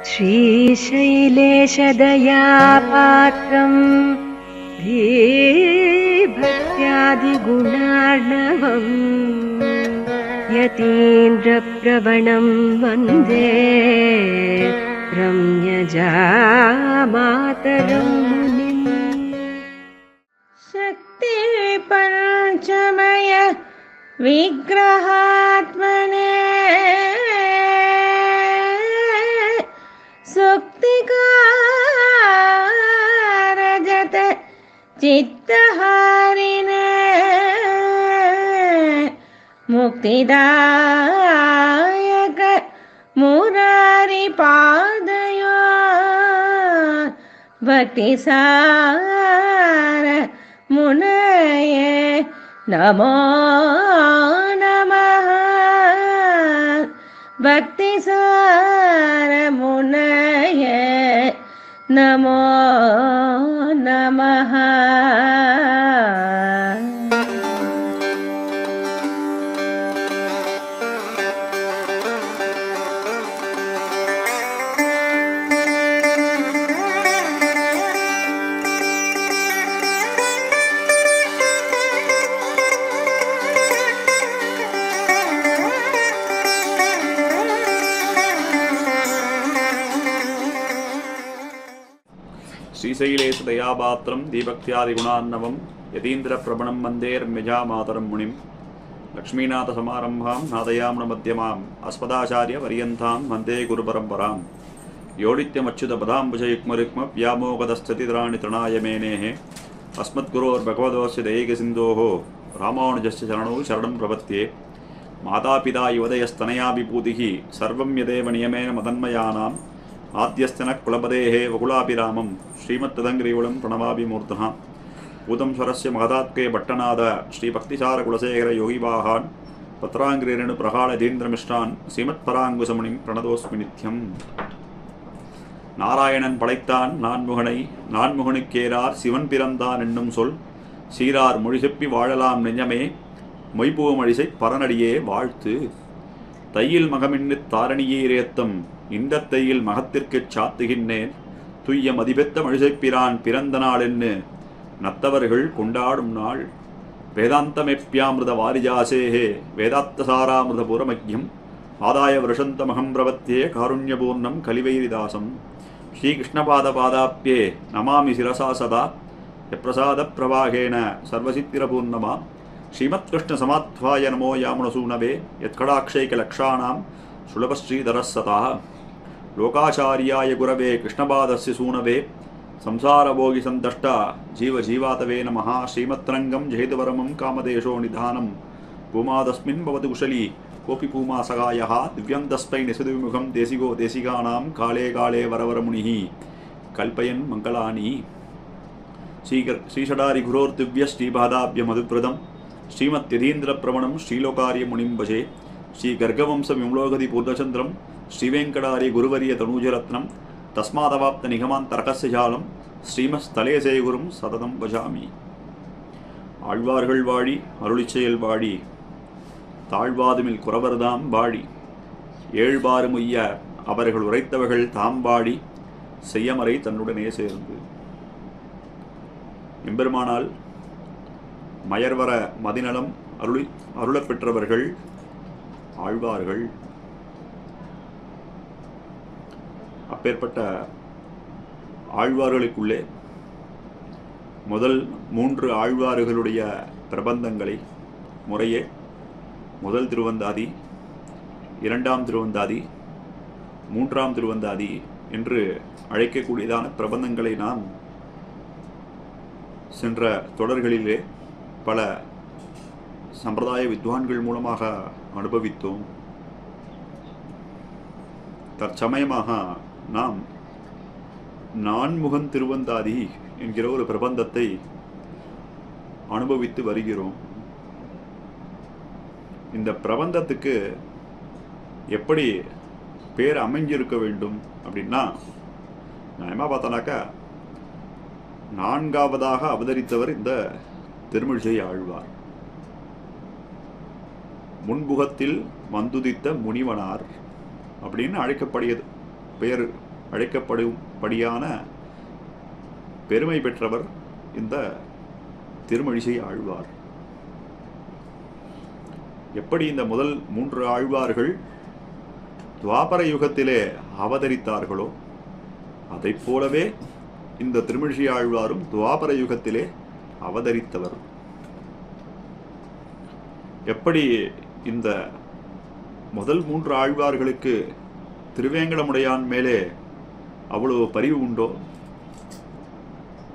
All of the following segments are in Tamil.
श्रीशैलेशदयापात्रम् धीभक्त्यादिगुणार्णवम् यतीन्द्रप्रवणं वन्दे रम्यजामातरं मुनिम्। शक्ति पञ्चमय विग्रहात्मने सुक्तिकारजत चित्तहारिणे मुक्तिदायक मुरारिपादयो भक्तिसार मुनये नमो नमः। भक्तिसार मुनये नमो नमः। श्रीशैलेशदयापात्रं दीभक्त्यादिगुणार्णवं यतीन्द्रप्रवणं वन्दे रम्यजामातरं मुनिं। लक्ष्मीनाथसमारम्भां नादयाम्नमध्यमाम् अस्मदाचार्यपर्यन्तां वन्दे गुरुपरम्परां। यो नित्यमच्युतपदाम्बुजयुग्मरुक्मव्यामोहतस्ततितराणि तृणाय मेनेः अस्मद्गुरोर्भगवतोऽस्य दयैकसिन्धोः रामानुजस्य चरणौ शरणं प्रपद्ये। मातापिता युवदयस्तनया विभूतिः सर्वं यदेव नियमेन मदन्मयानाम् आद्यस्तनः कुलपतेः वकुलाभिरामं श्रीमत्तदङ्ग्रीवलं प्रणमामि मूर्धना। भूतं स्वरस्य महदात्के भट्टनाद श्रीभक्तिसारकुलशेखर योगिवाहान् पत्राङ्गिरेणुप्रहाळधीन्द्रमिश्रान् श्रीमत्पराङ्कुशमुनिं प्रणतोऽस्मि नित्यम्। நாராயணன் படைத்தான் நான்முகனை நான்முகனுக்கேரார் சிவன் பிறந்தான் என்னும் சொல் சீரார் மொழிசெப்பி வாழலாம் நெஞ்சமே மொய்பூமழிசை பரனடியே வாழ்த்து। தையில் மகமின்னு தாரணியீரேத்தம் இந்தத்தையில் மகத்திற்குச் சாத்துகின்றேன் துய்ய மதிபெத்த மழிசைப்பிரான் பிறந்த நாள் என்று நத்தவர்கள் கொண்டாடும் நாள்। வேதாந்தமெப்யாமிருத வாரிஜாசேஹே வேதாத்தசாராமிருத பூரமக்யம் ஆதாய வருஷந்தமகம் பிரவத்தியே காருண்யபூர்ணம் கலிவைரிதாசம்। ஸ்ரீகிருஷ்ணபாதபாதாப்யே நமாமி சிரசா சதா யப்பிரசாத பிரவாகேன சர்வசித்திரபூர்ணமா। ஸ்ரீமத்கிருஷ்ணசமாத்வாய நமோ யாமுனசூனவே யத்கடாக்ஷைகலக்ஷாணாம் சுலபஸ்ரீதரஸ்ஸதா। லோகாச்சாரியாய குரவே கிருஷ்ணபாதஸ்ய சூனவே संसारभोगि संतष्टा जीव जीवातवे नमः। श्रीमत्रंगं जहेतुवरमं कामदेशो निधानं भूमादस्मिन् भवतु कुशली कोऽपि पूमा सगायः दिव्यं तस्मै निसुविमुखं देशिको देशिकानां काले काले वरवरमुनिः कल्पयन् मङ्गलानि। श्रीषडारि गुरोर्दिव्य श्रीपादाभ्यमधुव्रतं श्रीमत्यधीन्द्रप्रवणं श्रीलोकार्यमुनिं भजे। श्रीगर्गवंश विमलोगति पूर्णचन्द्रं श्रीवेङ्कटारि गुरुवर्य तनूजरत्नं तस्मादवाप्त निगमान्तरकस्य जालं ஸ்ரீமஸ்தலேசே குரும் சததம் பஜாமி। ஆழ்வார்கள் வாழி அருளிச்செயல் வாழி தாழ்வாதுமில் குறவர்தாம் வாழி ஏழ்பாறு முய்ய அவர்கள் உரைத்தவர்கள் தாம் வாழி செய்யமறை தன்னுடனே சேர்ந்து। எம்பெருமானால் மயர்வர மதிநலம் அருளப் பெற்றவர்கள் ஆழ்வார்கள்। அப்பேற்பட்ட ஆழ்வார்களுக்குள்ளே முதல் 3 ஆழ்வார்களுடைய பிரபந்தங்களை முறையே முதல் திருவந்தாதி, 2ஆம் திருவந்தாதி, 3ஆம் திருவந்தாதி என்று அழைக்கக்கூடியதான பிரபந்தங்களை நாம் சென்ற தொடர்களிலே பல சம்பிரதாய வித்வான்கள் மூலமாக அனுபவித்தோம். தற்சமயமாக நாம் நான்முகன் திருவந்தாதி என்கிற ஒரு பிரபந்தத்தை அனுபவித்து வருகிறோம். இந்த பிரபந்தத்துக்கு எப்படி பேர் அமைஞ்சிருக்க வேண்டும் அப்படின்னா, நியாயமாக பார்த்தோன்னாக்கா 4ஆவதாக அவதரித்தவர் இந்த திருமிழிசை ஆழ்வார். முன்புகத்தில் வந்துதித்த முனிவனார் அப்படின்னு அழைக்கப்படுகிறது. பெயர் அழைக்கப்படும்படியான பெருமை பெற்றவர் இந்த திருமழிசை ஆழ்வார். எப்படி இந்த முதல் 3 ஆழ்வார்கள் துவாபர யுகத்திலே அவதரித்தார்களோ அதைப் போலவே இந்த திருமழிசை ஆழ்வாரும் துவாபர யுகத்திலே அவதரித்தவர். எப்படி இந்த முதல் 3 ஆழ்வார்களுக்கு திருவேங்கடமுடையான் மேலே அவ்வளவு பரிவு உண்டோ,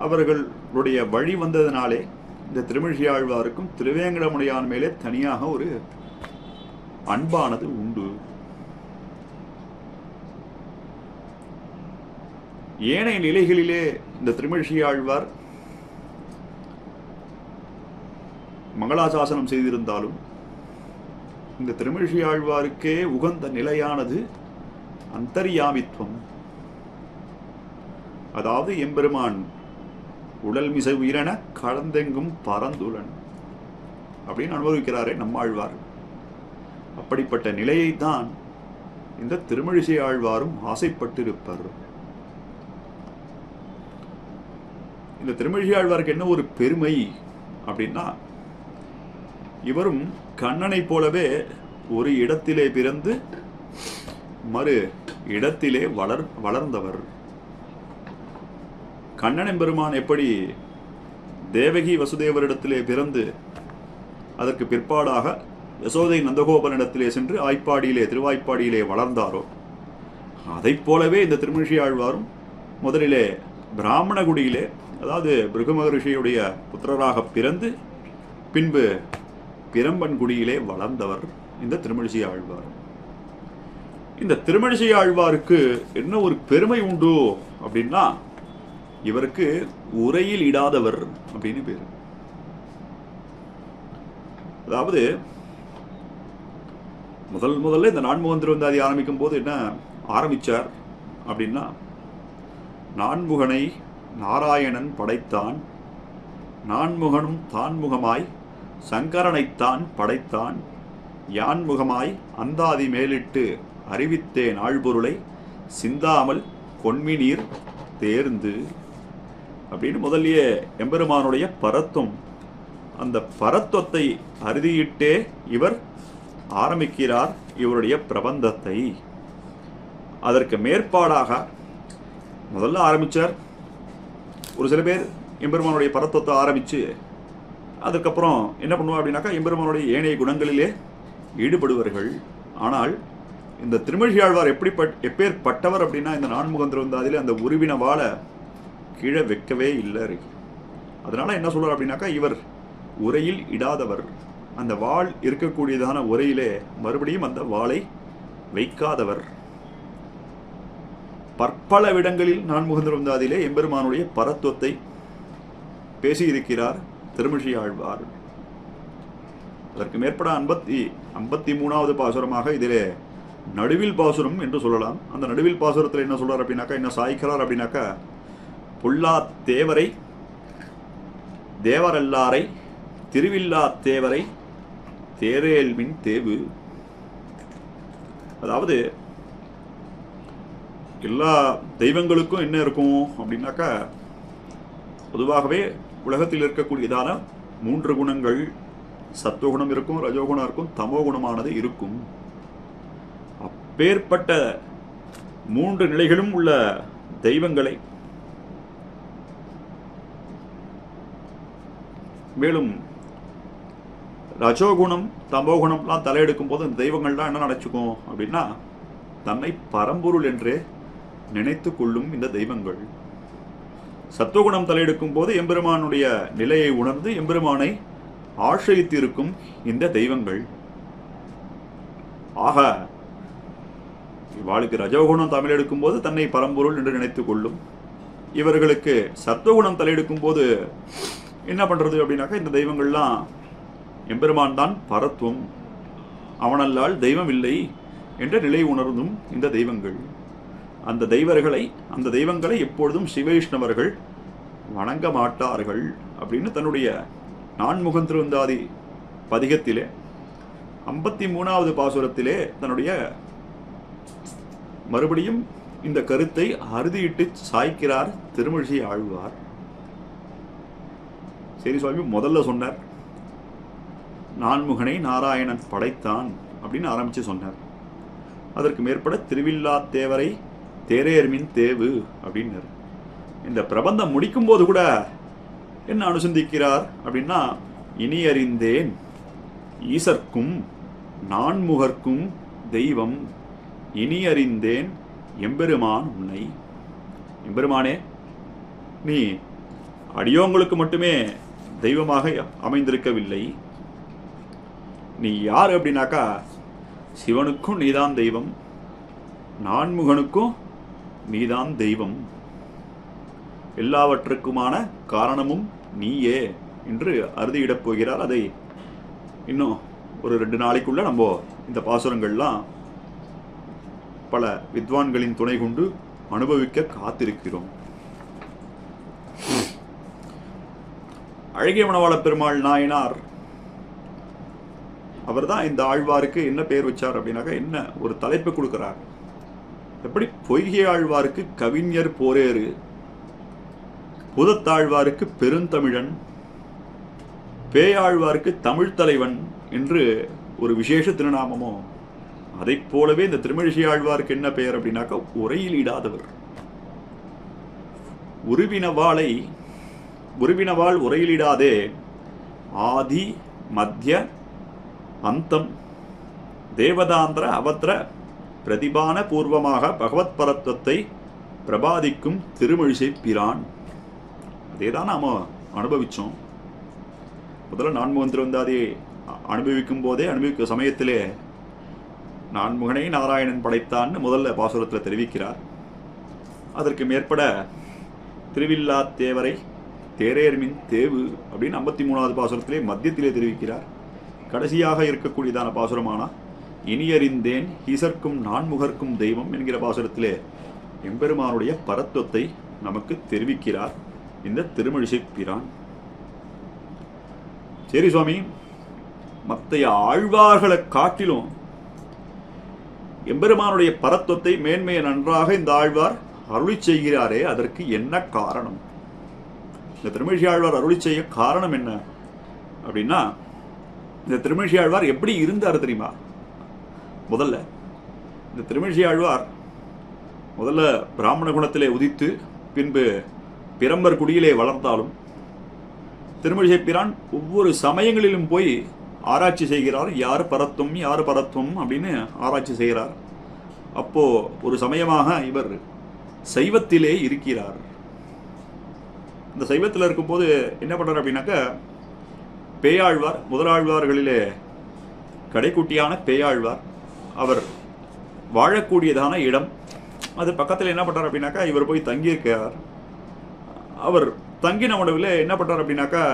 அவர்களுடைய வழி வந்ததினாலே இந்த திருமழிசை ஆழ்வாருக்கும் திருவேங்கடமுடையான் மேலே தனியாக ஒரு அன்பானது உண்டு. ஏனைய நிலைகளிலே இந்த திருமழிசை ஆழ்வார் மங்களாசாசனம் செய்திருந்தாலும் இந்த திருமழிசை ஆழ்வாருக்கே உகந்த நிலையானது அந்தர்யாமித்துவம். அதாவது எம்பெருமான் உடல் மிசை உயிரென கலந்தெங்கும் பரந்துளன் அப்படின்னு அனுபவிக்கிறாரே நம்மாழ்வார். அப்படிப்பட்ட நிலையைத்தான் இந்த திருமழிசை ஆழ்வாரும் ஆசைப்பட்டிருப்பார். இந்த திருமழிசை ஆழ்வாருக்கு என்ன ஒரு பெருமை அப்படின்னா, இவரும் கண்ணனை போலவே ஒரு இடத்திலே பிறந்து மறு இடத்திலே வளர்ந்தவர். கண்ணன் பெருமான் எப்படி தேவகி வசுதேவரிடத்திலே பிறந்து அதற்கு பிற்பாடாக யசோதை நந்தகோபனிடத்திலே சென்று ஆய்ப்பாடியிலே திருவாய்ப்பாடியிலே வளர்ந்தாரோ அதைப் போலவே இந்த திருமழிசை ஆழ்வாரும் முதலிலே பிராமண குடியிலே, அதாவது பிருகு மகரிஷியுடைய புத்திரராக பிறந்து பின்பு பிரம்பன் குடியிலே வளர்ந்தவர் இந்த திருமழிசை ஆழ்வார். இந்த திருமழிசை ஆழ்வாருக்கு என்ன ஒரு பெருமை உண்டு அப்படின்னா, இவருக்கு உரையில் இடாதவர் அப்படின்னு பேரு. அதாவது முதல்ல இந்த நான்முகன் திருவந்தாதி ஆரம்பிக்கும் போது என்ன ஆரம்பிச்சார் அப்படின்னா, நான்முகனை நாராயணன் படைத்தான், நான்முகனும் தான்முகமாய் சங்கரனைத்தான் படைத்தான், யான்முகமாய் அந்தாதி மேலிட்டு அறிவித்தேன் ஆழ்பொருளை சிந்தாமல் கொன்மினீர் தேர்ந்து அப்படின்னு முதலியே எம்பெருமானுடைய பரத்துவம், அந்த பரத்துவத்தை அறுதியிட்டே இவர் ஆரம்பிக்கிறார் இவருடைய பிரபந்தத்தை. அதற்கு மேற்பாடாக முதல்ல ஆரம்பிச்சார். ஒரு சில பேர் எம்பெருமானுடைய பரத்துவத்தை ஆரம்பித்து அதுக்கப்புறம் என்ன பண்ணுவா அப்படின்னாக்கா எம்பெருமானுடைய ஏனைய குணங்களிலே ஈடுபடுவார்கள். ஆனால் இந்த திருமழிசை ஆழ்வார் எப்பேற்பட்டவர் அப்படின்னா, இந்த நான்முகன் திருவந்தாதிலே அந்த உருவின வாழை கீழே வைக்கவே இல்லை. அதனால என்ன சொல்றார் அப்படின்னாக்கா, இவர் உரையில் இடாதவர். அந்த வாள் இருக்கக்கூடியதான உரையிலே மறுபடியும் அந்த வாளை வைக்காதவர். பற்பல விடங்களில் நான்முகன் திருவந்தாதிலே எம்பெருமானுடைய பரத்துவத்தை பேசியிருக்கிறார் திருமழிசை ஆழ்வார். அதற்கு மேற்பட 53வது பாசுரமாக இதிலே நடுவில் பாசுரம் என்று சொல்லலாம். அந்த நடுவில் பாசுரத்தில் என்ன சொல்றார் அப்படின்னாக்கா, என்ன சாய்க்கிறார் அப்படின்னாக்கா, புல்லா தேவரை தேவரல்லாரை திருவில்லா தேவரை தேரேல்மின் தேவு. அதாவது எல்லா தெய்வங்களுக்கும் என்ன இருக்கும் அப்படின்னாக்கா, பொதுவாகவே உலகத்தில் இருக்கக்கூடியதான 3 குணங்கள், சத்துவகுணம் இருக்கும், ரஜோகுணம் இருக்கும், தமோகுணமானது இருக்கும். அப்பேற்பட்ட 3 நிலைகளும் உள்ள தெய்வங்களை, மேலும் ரஜோகுணம் தமோகுணம்லாம் தலையெடுக்கும் போது இந்த தெய்வங்கள்லாம் என்ன நினைச்சுக்கும் அப்படின்னா, தன்னை பரம்பொருள் என்றே நினைத்து கொள்ளும் இந்த தெய்வங்கள். சத்துவகுணம் தலையெடுக்கும் போது எம்பெருமானுடைய நிலையை உணர்ந்து எம்பெருமானை ஆශ්‍රயித்து இருக்கும் இந்த தெய்வங்கள். ஆக இவாளுக்கு ரஜோகுணம் தமிழெடுக்கும் போது தன்னை பரம்பொருள் என்று நினைத்து கொள்ளும். இவர்களுக்கு சத்துவகுணம் தலையெடுக்கும் போது என்ன பண்றது அப்படின்னாக்கா, இந்த தெய்வங்கள்லாம் எம்பெருமான் தான் பரத்துவம், அவனல்லால் தெய்வம் இல்லை என்ற நிலை உணர்ந்தும் இந்த தெய்வங்கள். அந்த தெய்வங்களை எப்பொழுதும் சிவைஷ்ணவர்கள் வணங்க மாட்டார்கள் அப்படின்னு தன்னுடைய நான்முகன் திருவந்தாதி பதிகத்திலே 53வது பாசுரத்திலே தன்னுடைய மறுபடியும் இந்த கருத்தை அறுதியிட்டு சாய்க்கிறார் திருமழிசை ஆழ்வார். சரி சுவாமி, முதல்ல சொன்னார் நான்முகனை நாராயணன் படைத்தான் அப்படின்னு ஆரம்பிச்சு சொன்னார். அதற்கு மேற்பட திருவில்லா தேவரை தேரேர்மின் தேவு அப்படின்னார். இந்த பிரபந்தம் முடிக்கும் போது கூட என்ன அனுசந்திக்கிறார் அப்படின்னா, இனி அறிந்தேன் ஈசர்க்கும் நான்முகர்க்கும் தெய்வம், இனி அறிந்தேன் எம்பெருமான் உன்னை. எம்பெருமானே, நீ அடியோங்களுக்கு மட்டுமே தெய்வமாக அமைந்திருக்கவில்லை. நீ யார் அப்படின்னாக்கா, சிவனுக்கும் நீதான் தெய்வம், நான்முகனுக்கும் நீதான் தெய்வம், எல்லாவற்றுக்குமான காரணமும் நீயே என்று அறுதியிடப் போகிறார். அதை இன்னும் ஒரு 2 நாளைக்குள்ள நம்ம இந்த பாசுரங்கள்லாம் பல வித்வான்களின் துணை கொண்டு அனுபவிக்க காத்திருக்கிறோம். அழகிய மணவாள பெருமாள் நாயனார் அவர் தான் இந்த ஆழ்வாருக்கு என்ன பெயர் வச்சார் அப்படின்னாக்கா, என்ன ஒரு தலைப்பு கொடுக்கிறார். எப்படி பொய்கை ஆழ்வாருக்கு கவிஞர் போரேறு, புதத்தாழ்வாருக்கு பெருந்தமிழன், பேயாழ்வாருக்கு தமிழ் தலைவன் என்று ஒரு விசேஷ திருநாமமோ, அதை போலவே இந்த திருமழிசை ஆழ்வாருக்கு என்ன பெயர் அப்படின்னாக்கா, உரையில் இடாதவர். உருவினவாள் உரையிலிடாதே ஆதி மத்திய அந்தம் தேவதாந்திர அவத்திர பிரதிபான பூர்வமாக பகவத் பரத்வத்தை பிரபாதிக்கும் திருமழிசை பிரான். அதே தான் நாம் அனுபவித்தோம். முதல்ல நான்முகன் திருவந்தாதியை அனுபவிக்கும் போதே, அனுபவிக்கும் சமயத்திலே நான்முகனை நாராயணன் படைத்தான்னு முதல்ல பாசுரத்தில் தெரிவிக்கிறார். அதற்கு மேற்பட திருவில்லா தேவரை தேரேர்மின் தேவு அப்படின்னு 53வது பாசுரத்திலே மத்தியத்திலே தெரிவிக்கிறார். கடைசியாக இருக்கக்கூடியதான பாசுரமான இனி அறிந்தேன் ஈசர்க்கும் நான்முகர்க்கும் தெய்வம் என்கிற பாசுரத்திலே எம்பெருமானுடைய பரத்துவத்தை நமக்கு தெரிவிக்கிறார் இந்த திருமழிசை பிரான். சரி சுவாமி, மற்ற ஆழ்வார்களை காட்டிலும் எம்பெருமானுடைய பரத்துவத்தை மேன்மையை நன்றாக இந்த ஆழ்வார் அருளி செய்கிறாரே, அதற்கு என்ன காரணம்? இந்த திருமழிசை ஆழ்வார் அருளி செய்ய காரணம் என்ன அப்படின்னா, இந்த திருமழிசை ஆழ்வார் எப்படி இருந்தார் தெரியுமா? முதல்ல இந்த திருமழிசை ஆழ்வார் முதல்ல பிராமண குலத்திலே உதித்து பின்பு பிரம்பர் குடியிலே வளர்ந்தாலும் திருமழிசை பிரான் ஒவ்வொரு சமயங்களிலும் போய் ஆராய்ச்சி செய்கிறார். யார் பரத்துவம் அப்படின்னு ஆராய்ச்சி செய்கிறார். அப்போ ஒரு சமயமாக இவர் சைவத்திலே இருக்கிறார். இந்த சைவத்தில் இருக்கும்போது என்ன பண்றார் அப்படின்னாக்க, பேயாழ்வார் முதலாழ்வார்களிலே கடைக்குட்டியான பேயாழ்வார் அவர் வாழக்கூடியதான இடம், அது பக்கத்தில் என்ன பண்றார் அப்படின்னாக்கா, இவர் போய் தங்கியிருக்கிறார். அவர் தங்கின உணவில் என்ன பண்றார் அப்படின்னாக்கா,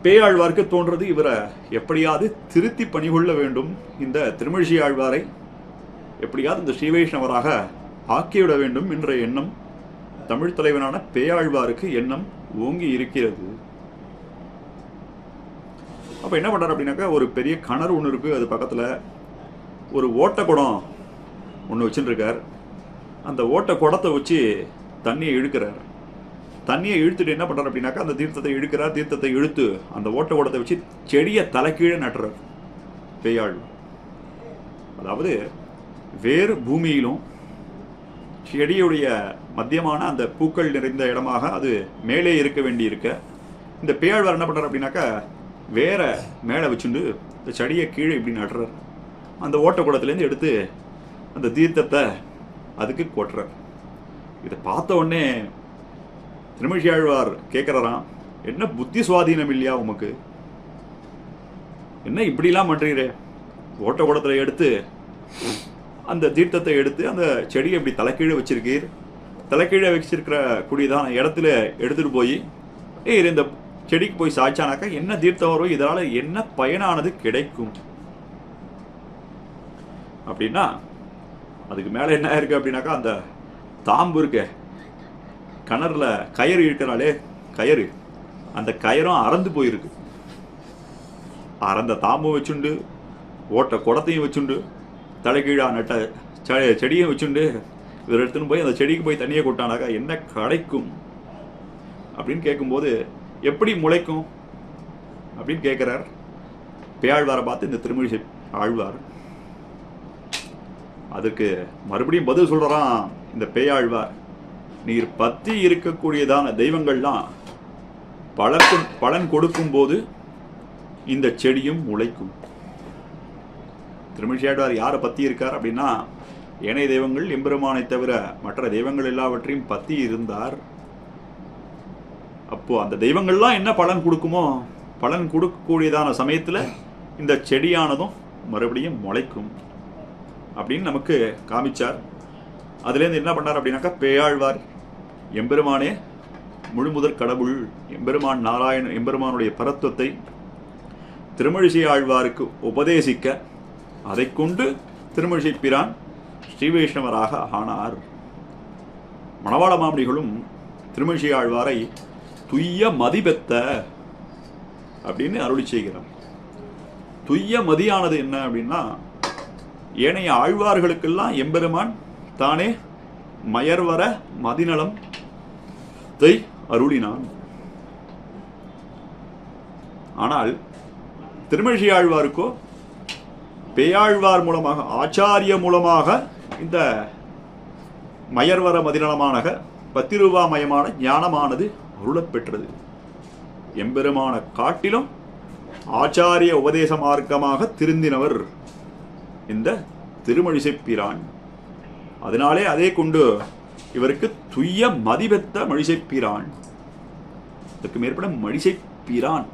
பேயாழ்வாருக்கு தோன்றது இவரை எப்படியாவது திருத்தி பணிகொள்ள வேண்டும், இந்த திருமழிசை ஆழ்வாரை எப்படியாவது இந்த ஸ்ரீவைஷ்ணவராக ஆக்கிவிட வேண்டும் என்ற எண்ணம் தமிழ் தலைவனான பேயாழ்வாருக்கு எண்ணம் ஓங்கி இருக்கிறது. அப்ப என்ன பண்றாரு அப்படின்னாக்கா, ஒரு பெரிய கிணறு ஒன்று இருக்கு, அது பக்கத்துல ஒரு ஓட்ட குடம் ஒன்று வச்சுட்டு இருக்கார். அந்த ஓட்ட குடத்தை வச்சு தண்ணியை இழுக்கிறார். தண்ணியை இழுத்துட்டு என்ன பண்றாரு அப்படின்னாக்கா, அந்த தீர்த்தத்தை இழுக்கிறார். தீர்த்தத்தை இழுத்து அந்த ஓட்ட குடத்தை வச்சு செடியை தலைக்கீழே நட்டுறார் பேயாழ்வார். அதாவது வேறு பூமியிலும் செடியுடைய மத்தியமான அந்த பூக்கள் நிறைந்த இடமாக அது மேலே இருக்க வேண்டி இருக்க, இந்த பேயாழ்வார் என்ன பண்றார் அப்படின்னாக்கா, வேற மேலே வச்சுண்டு இந்த செடியை கீழே இப்படி நடுறார். அந்த ஓட்ட குடத்துலேருந்து எடுத்து அந்த தீர்த்தத்தை அதுக்கு கொட்டுறார். இதை பார்த்த உடனே திருமழிசை ஆழ்வார் கேட்குறாராம், என்ன புத்தி சுவாதீனம் இல்லையா உமக்கு? என்ன இப்படிலாம் பண்றீரே? ஓட்ட குடத்தில் எடுத்து அந்த தீர்த்தத்தை எடுத்து அந்த செடியை இப்படி தலைக்கீழே வச்சிருக்கீர். தலைக்கீழே வச்சிருக்கிற கூடியதான இடத்துல எடுத்துட்டு போய் இந்த செடிக்கு போய் சாய்ச்சானாக்கா என்ன தீர்த்தம் வரும், இதனால என்ன பயனானது கிடைக்கும் அப்படின்னா, அதுக்கு மேல என்ன இருக்கு அப்படின்னாக்கா, அந்த தாம்பு இருக்க கிணறுல கயிறு இழுக்கிறாளே கயிறு, அந்த கயிறும் அறந்து போயிருக்கு. அறந்த தாம்பும் வச்சுண்டு ஓட்ட குடத்தையும் வச்சுண்டு தலைகீழா நட்ட செடியை வச்சுண்டு இவர் எடுத்துன்னு போய் அந்த செடிக்கு போய் தண்ணியை கொட்டானாக்கா என்ன கிடைக்கும் அப்படின்னு கேட்கும்போது எப்படி முளைக்கும் அப்படின்னு கேட்குறார் பேயாழ்வாரை பார்த்து இந்த திருமழிசை ஆழ்வார். அதுக்கு மறுபடியும் பதில் சொல்றான் இந்த பேயாழ்வார், நீர் பத்தி இருக்கக்கூடியதான தெய்வங்கள்லாம் பலன் கொடுக்கும் போது இந்த செடியும் முளைக்கும். திருமழிசை ஆழ்வார் யாரை பத்தி இருக்கார் அப்படின்னா, ஏனைய தெய்வங்கள் எம்பெருமானை தவிர மற்ற தெய்வங்கள் எல்லாவற்றையும் பத்தி இருந்தார். அப்போ அந்த தெய்வங்கள்லாம் என்ன பலன் கொடுக்குமோ, பலன் கொடுக்கக்கூடியதான சமயத்துல இந்த செடியானதும் மறுபடியும் முளைக்கும் அப்படின்னு நமக்கு காமிச்சார். அதுலேருந்து என்ன பண்ணார் அப்படின்னாக்கா, பேயாழ்வார் எம்பெருமானே முழுமுதற் கடவுள், எம்பெருமான் நாராயணன் எம்பெருமானுடைய பரத்துவத்தை திருமழிசை ஆழ்வாருக்கு உபதேசிக்க அதை கொண்டு திருமழிசை பிரான் ஸ்ரீ வைஷ்ணவராக ஆனார். மணவாள மாமணிகளும் திருமழிசை ஆழ்வாரை துய்ய மதிபெத்த அப்படின்னு அருளி செய்கிறார். துய்ய மதியானது என்ன அப்படின்னா, ஏனைய ஆழ்வார்களுக்கெல்லாம் எம்பெருமான் தானே மயர்வர மதிநலம் அருளினான். ஆனால் திருமழிசை ஆழ்வாருக்கோ பேயாழ்வார் மூலமாக ஆச்சாரிய மூலமாக இந்த மயர்வர மதிநலமான 10 ரூபாமயமான ஞானமானது அருளப்பெற்றது. எம்பெருமான காட்டிலும் ஆச்சாரிய உபதேச மார்க்கமாக திருந்தினவர் இந்த திருமழிசை பிரான். அதனாலே அதே கொண்டு இவருக்கு துய்ய மதிபெத்த மழிசை பிரான். இதுக்கு மேற்பட மழிசை பிரான்.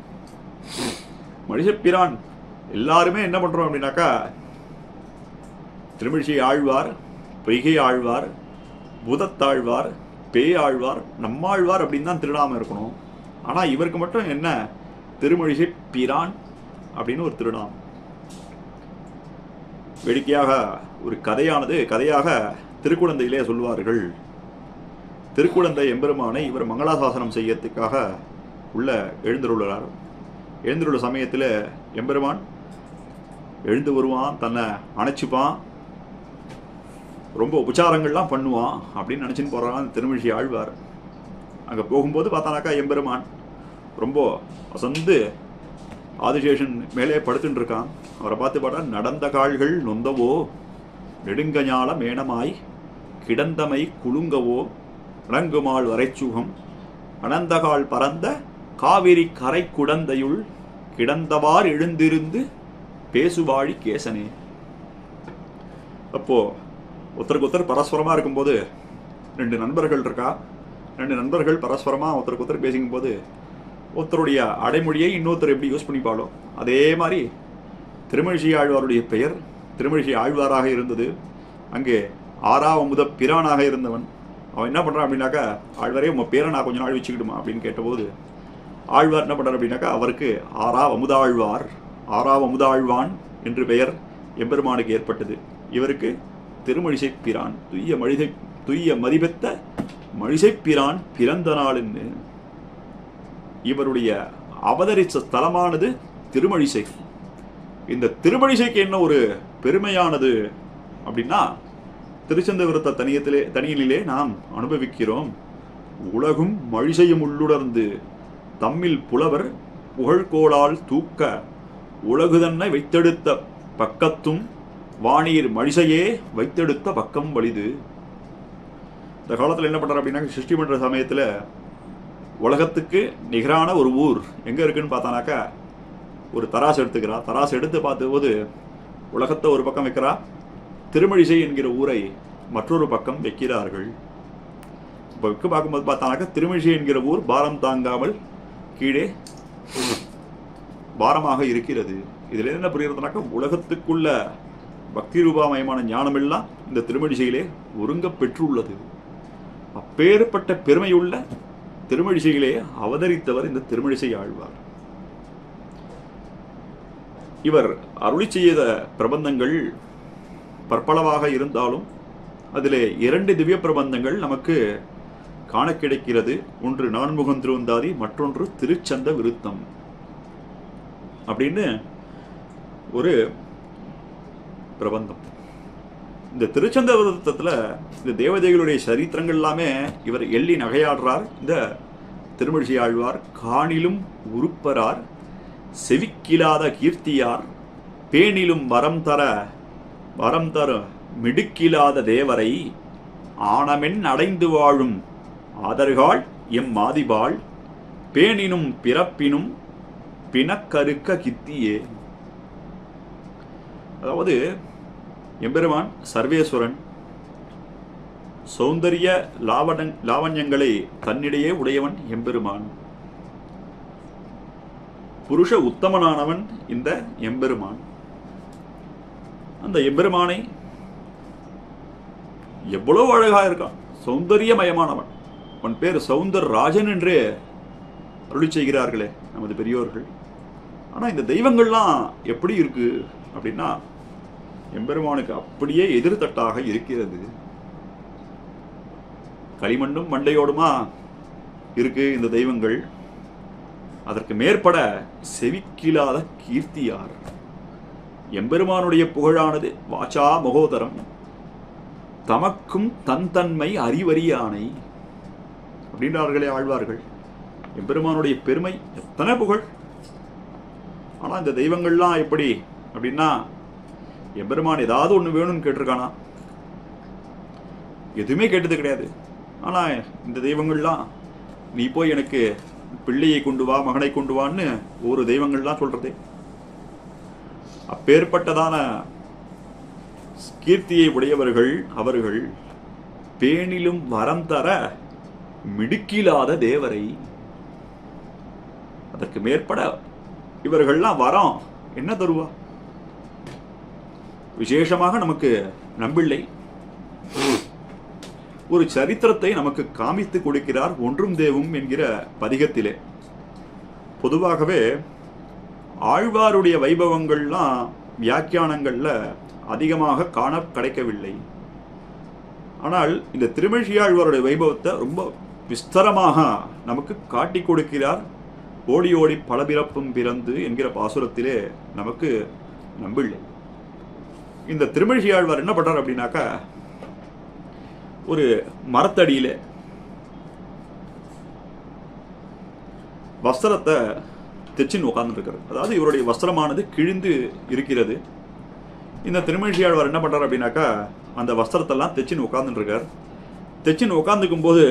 மழிசை பிரான் எல்லாருமே என்ன பண்றோம் அப்படின்னாக்கா, திருமழிசை ஆழ்வார், பொய்கை ஆழ்வார், பூதத்தாழ்வார், பேயாழ்வார், நம்மாழ்வார் அப்படின்னு தான் திருடாம இருக்கணும். ஆனா இவருக்கு மட்டும் என்ன திருமழிசை பிரான் அப்படின்னு ஒரு திருடாம். வேடிக்கையாக ஒரு கதையாக திருக்குழந்தையிலே சொல்வார்கள். திருக்குழந்தை எம்பெருமானை இவர் மங்களாசாசனம் செய்யறதுக்காக உள்ள எழுந்துள்ளார். எழுந்துள்ள சமயத்தில் எம்பெருமான் எழுந்து வருவான், தன்னை அணைச்சிப்பான், ரொம்ப உபச்சாரங்கள்லாம் பண்ணுவான் அப்படின்னு நினச்சின்னு போகிறான் திருமழிசை ஆழ்வார். அங்கே போகும்போது பார்த்தானாக்கா எம்பெருமான் ரொம்ப அசந்து ஆதிசேஷன் மேலே படுத்துட்டு இருக்கான். அவரை பார்த்து பார்த்தா, நடந்த கால்கள் நொந்தவோ நெடுங்கஞால மேனமாய் கிடந்தமை குலுங்கவோ அடங்குமாள் வரைச்சுகம் அனந்தகால் பறந்த காவிரி கரை குடந்தையுள் கிடந்தவார் எழுந்திருந்து பேசுவாழி கேசனே. அப்போ ஒருத்தருக்கு ஒருத்தர் பரஸ்பரமா இருக்கும்போது, 2 நண்பர்கள் இருக்கா, 2 நண்பர்கள் பரஸ்பரமா ஒருத்தருக்கு ஒருத்தர் பேசிக்கும்போது ஒருத்தருடைய அடைமொழியை இன்னொருத்தர் எப்படி யூஸ் பண்ணிப்பாளோ அதே மாதிரி திருமழிசை ஆழ்வாருடைய பெயர் திருமழிசை ஆழ்வாராக இருந்தது. அங்கே ஆறாவமுத பிரானாக இருந்தவன் அவன் என்ன பண்றான் அப்படின்னாக்கா, ஆழ்வாரே உங்க பேரை நான் கொஞ்ச நாள் வச்சுக்கிடுமா அப்படின்னு கேட்டபோது ஆழ்வார் என்ன பண்றார் அப்படின்னாக்கா, அவருக்கு ஆறாவமுதாழ்வான் என்று பெயர் எம்பெருமானுக்கு ஏற்பட்டது. இவருக்கு திருமழிசை பிரான், துய்ய மதிபெத்த மழிசை பிரான் பிறந்த நாள்னு. இவருடைய அவதரித்த ஸ்தலமானது திருமழிசை. இந்த திருமழிசைக்கு என்ன ஒரு பெருமையானது அப்படின்னா, திருச்சந்த விருத்த தனியிலே நாம் அனுபவிக்கிறோம். உலகும் மழிசையும் உள்ளுடர்ந்து தம்மில் புலவர் புகழ்கோளால் தூக்க உலகுதன்னை வைத்தெடுத்த பக்கத்தும் வானீர் மழிசையே வைத்தெடுத்த பக்கம் வலிது. இந்த காலத்தில் என்ன பண்றாரு அப்படின்னா, சிருஷ்டி பண்ற சமயத்தில் உலகத்துக்கு நிகரான ஒரு ஊர் எங்க இருக்குன்னு பார்த்தானாக்கா, ஒரு தராசு எடுத்துக்கிறா. தராசு எடுத்து பார்த்தபோது உலகத்தை ஒரு பக்கம் வைக்கிறா, திருமழிசை என்கிற ஊரை மற்றொரு பக்கம் வைக்கிறார்கள். இப்போ வைக்க பார்க்கும்போது பார்த்தானாக்கா, திருமழிசை என்கிற ஊர் பாரம் தாங்காமல் கீழே பாரமாக இருக்கிறது. இதுல என்ன புரிகிறதுனாக்கா, உலகத்துக்குள்ள பக்தி ரூபாமயமான ஞானமெல்லாம் இந்த திருமழிசையிலே ஒருங்க பெற்றுள்ளது. அப்பேற்பட்ட பெருமையுள்ள திருமழிசையிலே அவதரித்தவர் இந்த திருமழிசை ஆழ்வார். இவர் அருளி செய்த பிரபந்தங்கள் பற்பளவாக இருந்தாலும் அதிலே 2 திவ்ய பிரபந்தங்கள் நமக்கு காண கிடைக்கிறது. ஒன்று நான்முகன் திருவந்தாதி, மற்றொன்று திருச்சந்த விருத்தம் அப்படின்னு ஒரு பிரபந்தம். இந்த திருச்சந்த விரதத்தில் இந்த தேவதைகளுடைய சரித்திரங்கள் எல்லாமே இவர் எள்ளி நகையாடுறார். இந்த திருமழிசை ஆழ்வார் காணிலும் உருப்பரார், செவிக்கிலாத கீர்த்தியார், பேணிலும் வரம் தர மிடுக்கிலாத தேவரை, ஆனமென் அடைந்து வாழும் ஆதர்காள் எம் மாதிபாள், பேணினும் பிறப்பினும் பிணக்கருக்க கித்தியே. அதாவது எம்பெருமான் சர்வேஸ்வரன் சௌந்தரிய லாவண்யங்களை தன்னிடையே உடையவன் எம்பெருமான். புருஷ உத்தமனானவன் இந்த எம்பெருமான். அந்த எம்பெருமானை எவ்வளவு அழகா இருக்கான், சௌந்தரியமயமானவன். அவன் பேர் சௌந்தர் ராஜன் என்று அருளி செய்கிறார்களே நமது பெரியோர்கள். ஆனா இந்த தெய்வங்கள்லாம் எப்படி இருக்கு அப்படின்னா எம்பெருமானுக்கு அப்படியே எதிர்த்தட்டாக இருக்கிறது. களிமண்ணும் மண்டையோடுமா இருக்கு இந்த தெய்வங்கள். அதற்கு மேற்பட செவிக்கிலாத கீர்த்தியார். எம்பெருமானுடைய புகழானது வாச்சா மகோதரம், தமக்கும் தன்மை அறிவறியானை அப்படின்றார்களே ஆழ்வார்கள். எம்பெருமானுடைய பெருமை எத்தனை புகழ். ஆனா இந்த தெய்வங்கள்லாம் எப்படி அப்படின்னா எம்பெருமான் ஏதாவது ஒண்ணு வேணும்னு கேட்டிருக்கானா? எதுவுமே கேட்டது கிடையாது. ஆனா இந்த தெய்வங்கள்லாம் நீ போய் எனக்கு பிள்ளையை கொண்டு வா, மகனை கொண்டு வான்னு ஒரு தெய்வங்கள்லாம் சொல்றது. அப்பேற்பட்டதான கீர்த்தியை உடையவர்கள் அவர்கள். பேணிலும் வரம் தர மிடுக்கிலாத தேவரை. அதற்கு மேற்பட இவர்கள்லாம் வரம் என்ன தருவா? விசேஷமாக நமக்கு நம்பிள்ளை ஒரு சரித்திரத்தை நமக்கு காமித்து கொடுக்கிறார் ஒன்றும் தேவும் என்கிற பதிகத்திலே. பொதுவாகவே ஆழ்வாருடைய வைபவங்கள்லாம் வியாக்கியானங்கள்ல அதிகமாக காண கிடைக்கவில்லை. ஆனால் இந்த திருமழிசையாழ்வாருடைய வைபவத்தை ரொம்ப விஸ்தரமாக நமக்கு காட்டி கொடுக்கிறார். ஓடி ஓடி பல பிறப்பும் பிறந்து என்கிற பாசுரத்திலே நமக்கு நம்பிள்ளை. இந்த திருமழிசையாழ்வார் என்ன பண்றார் அப்படின்னாக்கா, ஒரு மரத்தடியில வஸ்திரத்தை தைச்சின்னு உட்கார்ந்துருக்காரு. அதாவது இவருடைய வஸ்திரமானது கிழிந்து இருக்கிறது. இந்த திருமழிசையாழ்வார் என்ன பண்றாரு அப்படின்னாக்கா, அந்த வஸ்திரத்தெல்லாம் தைச்சின்னு உட்கார்ந்துருக்கார். தைச்சின்னு உட்கார்ந்துக்கும் போது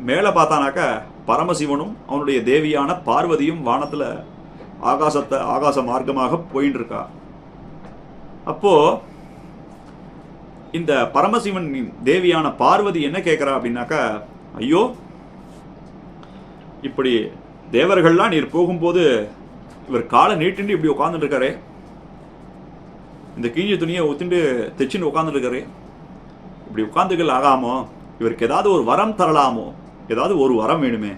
மேலே பார்த்தானாக்கா பரமசிவனும் அவனுடைய தேவியான பார்வதியும் வானத்துல ஆகாச மார்க்கமாக போயின்னு இருக்கா. அப்போ இந்த பரமசிவன் தேவியான பார்வதி என்ன கேட்கிறா அப்படின்னாக்கா, ஐயோ இப்படி தேவர்கள்லாம் நீர் போகும்போது இவர் காலை நீட்டிண்டு இப்படி உட்கார்ந்துட்டு இருக்காரு, இந்த கிழிஞ்ச துணியை ஒத்துண்டு தைச்சின்னு உட்கார்ந்துட்டு இருக்காரு, இப்படி உட்கார்ந்துகள் ஆகாமோ, இவருக்கு ஏதாவது ஒரு வரம் தரலாமோ, ஏதாவது ஒரு வரம் வேணுமே,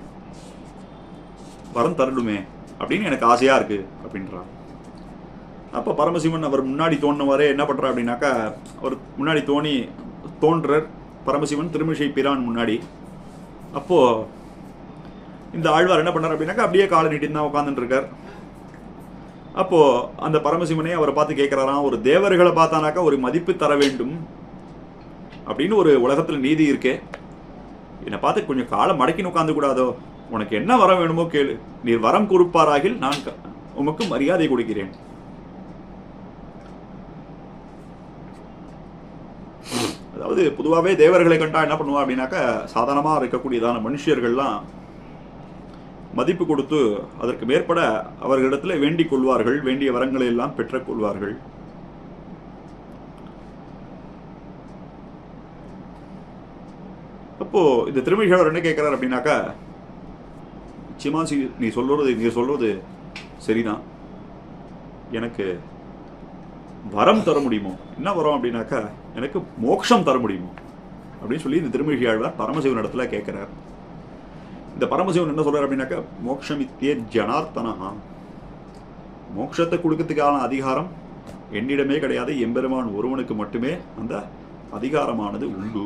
வரம் தரணுமே அப்படின்னு எனக்கு ஆசையா இருக்கு அப்படின்றான். அப்போ பரமசிவன் அவர் முன்னாடி தோணுவாரே என்ன பண்றா அப்படின்னாக்கா, அவர் முன்னாடி தோன்றார் பரமசிவன் திருமிழிசை பிரான் முன்னாடி. அப்போ இந்த ஆழ்வார் என்ன பண்ணார் அப்படின்னாக்கா அப்படியே காலை நீட்டின்னு தான் உட்காந்துட்டு இருக்கார். அப்போ அந்த பரமசிவனே அவரை பார்த்து கேட்கிறாராம், ஒரு தேவர்களை பார்த்தானாக்கா ஒரு மதிப்பு தர வேண்டும் அப்படின்னு ஒரு உலகத்துல நீதி இருக்கே, என்னை பார்த்து கொஞ்சம் காலை மடக்கின்னு உட்காந்து கூடாதோ, உனக்கு என்ன வரம் வேணுமோ கேளு, நீர் வரம் கொடுப்பாராகில் நான் உமக்கு மரியாதை கொடுக்கிறேன். அதாவது பொதுவாகவே தேவர்களை கண்டா என்ன பண்ணுவா அப்படின்னாக்கா, சாதாரணமாக இருக்கக்கூடியதான மனுஷர்கள்லாம் மதிப்பு கொடுத்து அதற்கு மேற்பட அவர்களிடத்தில் வேண்டிக் கொள்வார்கள், வேண்டிய வரங்களை எல்லாம் பெற்றுக் கொள்வார்கள். அப்போ இந்த திருமழிசையாழ்வார் என்ன கேட்கிறார் அப்படின்னாக்கா, நிச்சயமா நீர் சொல்றது சரிதான், எனக்கு வரம் தர முடியுமோ, என்ன வரம் அப்படின்னாக்கா எனக்கு மோட்சம் தர முடியுமோ அப்படின்னு சொல்லி இந்த திருமழிசையாழ்வார் பரமசிவன் இடத்துல கேட்கிறார். இந்த பரமசிவன் என்ன சொல்றார் அப்படின்னாக்கா, மோட்சமித்தியே ஜனார்த்தனஹா, மோட்சத்தை கொடுக்கறதுக்கான அதிகாரம் என்னிடமே கிடையாது, எம்பெருமான் ஒருவனுக்கு மட்டுமே அந்த அதிகாரமானது உண்டு.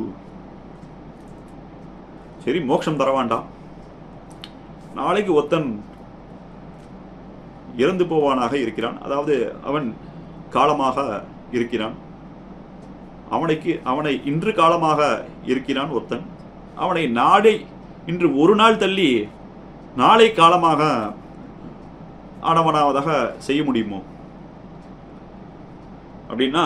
சரி, மோட்சம் தர வேண்டாம், நாளைக்கு ஒத்தன் இறந்து போவானாக இருக்கிறான், அதாவது அவன் காலமாக இருக்கிறான், அவனை இன்று காலமாக இருக்கிறான் ஒருத்தன், அவனை நாளை இன்று ஒரு நாள் தள்ளி நாளை காலமாக ஆனவனாவதாக செய்ய முடியுமோ அப்படின்னா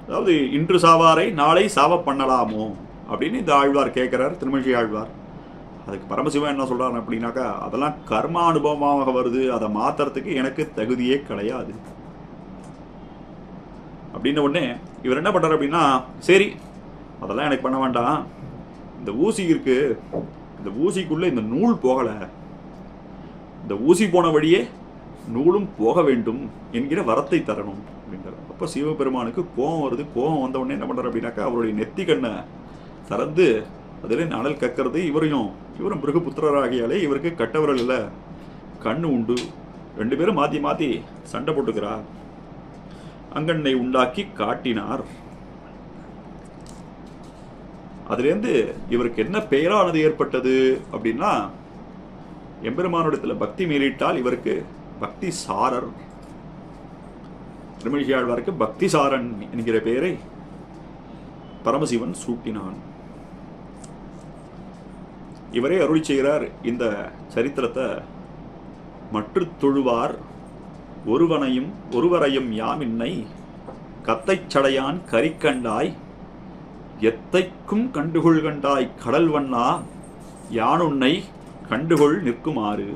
அதாவது இன்று சாவாரை நாளை சாவ பண்ணலாமோ அப்படின்னு இந்த ஆழ்வார் கேட்கிறார், திருமழிசை ஆழ்வார். அதுக்கு பரமசிவன் என்ன சொல்றாரு அப்படின்னாக்கா, அதெல்லாம் கர்ம அனுபவமாக வருது, அதை மாத்துறதுக்கு எனக்கு தகுதியே கிடையாது அப்படின்ன உடனே இவர் என்ன பண்றாரு அப்படின்னா, சரி அதெல்லாம் எனக்கு பண்ண வேண்டாம், இந்த ஊசி இருக்கு, இந்த ஊசிக்குள்ள இந்த நூல் போகல, இந்த ஊசி போன வழியே நூலும் போக வேண்டும் என்கிற வரத்தை தரணும் அப்படின்றார். அப்போ சிவபெருமானுக்கு கோபம் வருது. கோபம் வந்த உடனே என்ன பண்றாரு அப்படின்னாக்கா, அவருடைய நெத்தி கண்ணை திறந்து அதில் அனல் கக்கிறது. இவரும் பிருகுபுத்திரராகியாலே இவருக்கு கட்டவர்கள் இல்லை, கண்ணு உண்டு. ரெண்டு பேரும் மாற்றி மாற்றி சண்டை போட்டுக்கிறார். அங்கண்ணை உண்டாக்கி காட்டினார். அதுலேருந்து இவருக்கு என்ன பெயரானது ஏற்பட்டது அப்படின்னா, எம்பெருமானிடத்தில் பக்தி மீறிட்டால் இவருக்கு பக்தி சாரர், திருமழிசை ஆழ்வாருக்கு பக்தி சாரன் என்கிற பெயரை பரமசிவன் சூட்டினான். இவரே அருளி செய்கிறார் இந்த சரித்திரத்தை. மற்று தொழுவார் ஒருவரையும் யாமின்னை கத்தைச் சடையான் கரிக்கண்டாய் எத்தைக்கும் கண்டுகொள் கண்டாய் கடல் வண்ணா யானுன்னை கண்டுகொள் நிற்குமாறு.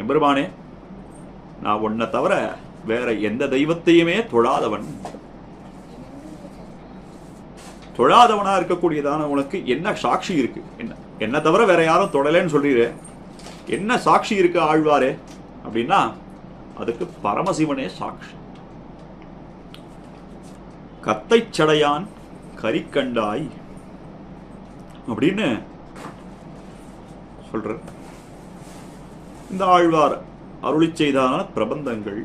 எம்பெருமானே, நான் உன்னை தவிர வேற எந்த தெய்வத்தையுமே தொழாதவனா இருக்கக்கூடியதான உனக்கு என்ன சாட்சி இருக்கு? என்ன தவிர வேற யாரும் தொடலேன்னு சொல்றீரு, என்ன சாட்சி இருக்கு ஆழ்வாரே அப்படின்னா, அதுக்கு பரமசிவனே சாட்சி. கத்தைச் சடையான் கரிக்கண்டாய் அப்படின்னு சொல்ற. இந்த ஆழ்வார் அருளி செய்தான பிரபந்தங்கள்,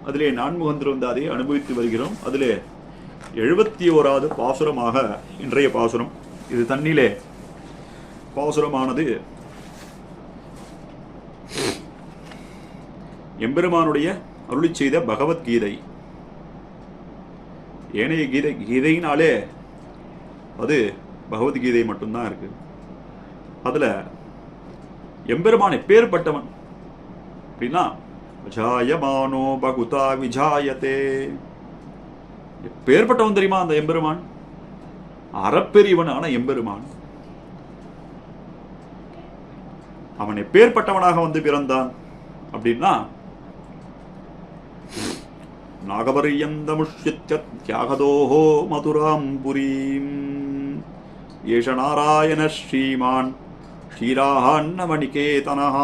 அதிலே நான்முகந்திருந்தாதை அனுபவித்து வருகிறோம். அதிலே 71வது பாசுரமாக இன்றைய பாசுரம். இது தண்ணிலே பாசுரமானது எம்பெருமானுடைய அருளி செய்த பகவத்கீதை. ஏனைய கீதையினாலே அது பகவத்கீதை மட்டும்தான் இருக்கு. அதுல எம்பெருமான் எப்பேற்பட்டவன் அப்படின்னா, விஜாயமானோ பகுதா விஜாயத்தே. எப்பேற்பட்டவன் தெரியுமா அந்த எம்பெருமான்? அறப்பெரியவனான எம்பெருமான். அவன் எப்பேற்பட்டவனாக வந்து பிறந்தான் அப்படின்னா, நாகபரியந்தமுஷ்யத்ய தியாகதோஹோ மதுராம் புரீம் ஏஷ நாராயண ஸ்ரீமான் ஸ்ரீராஹான்னமணிகேதனஹ.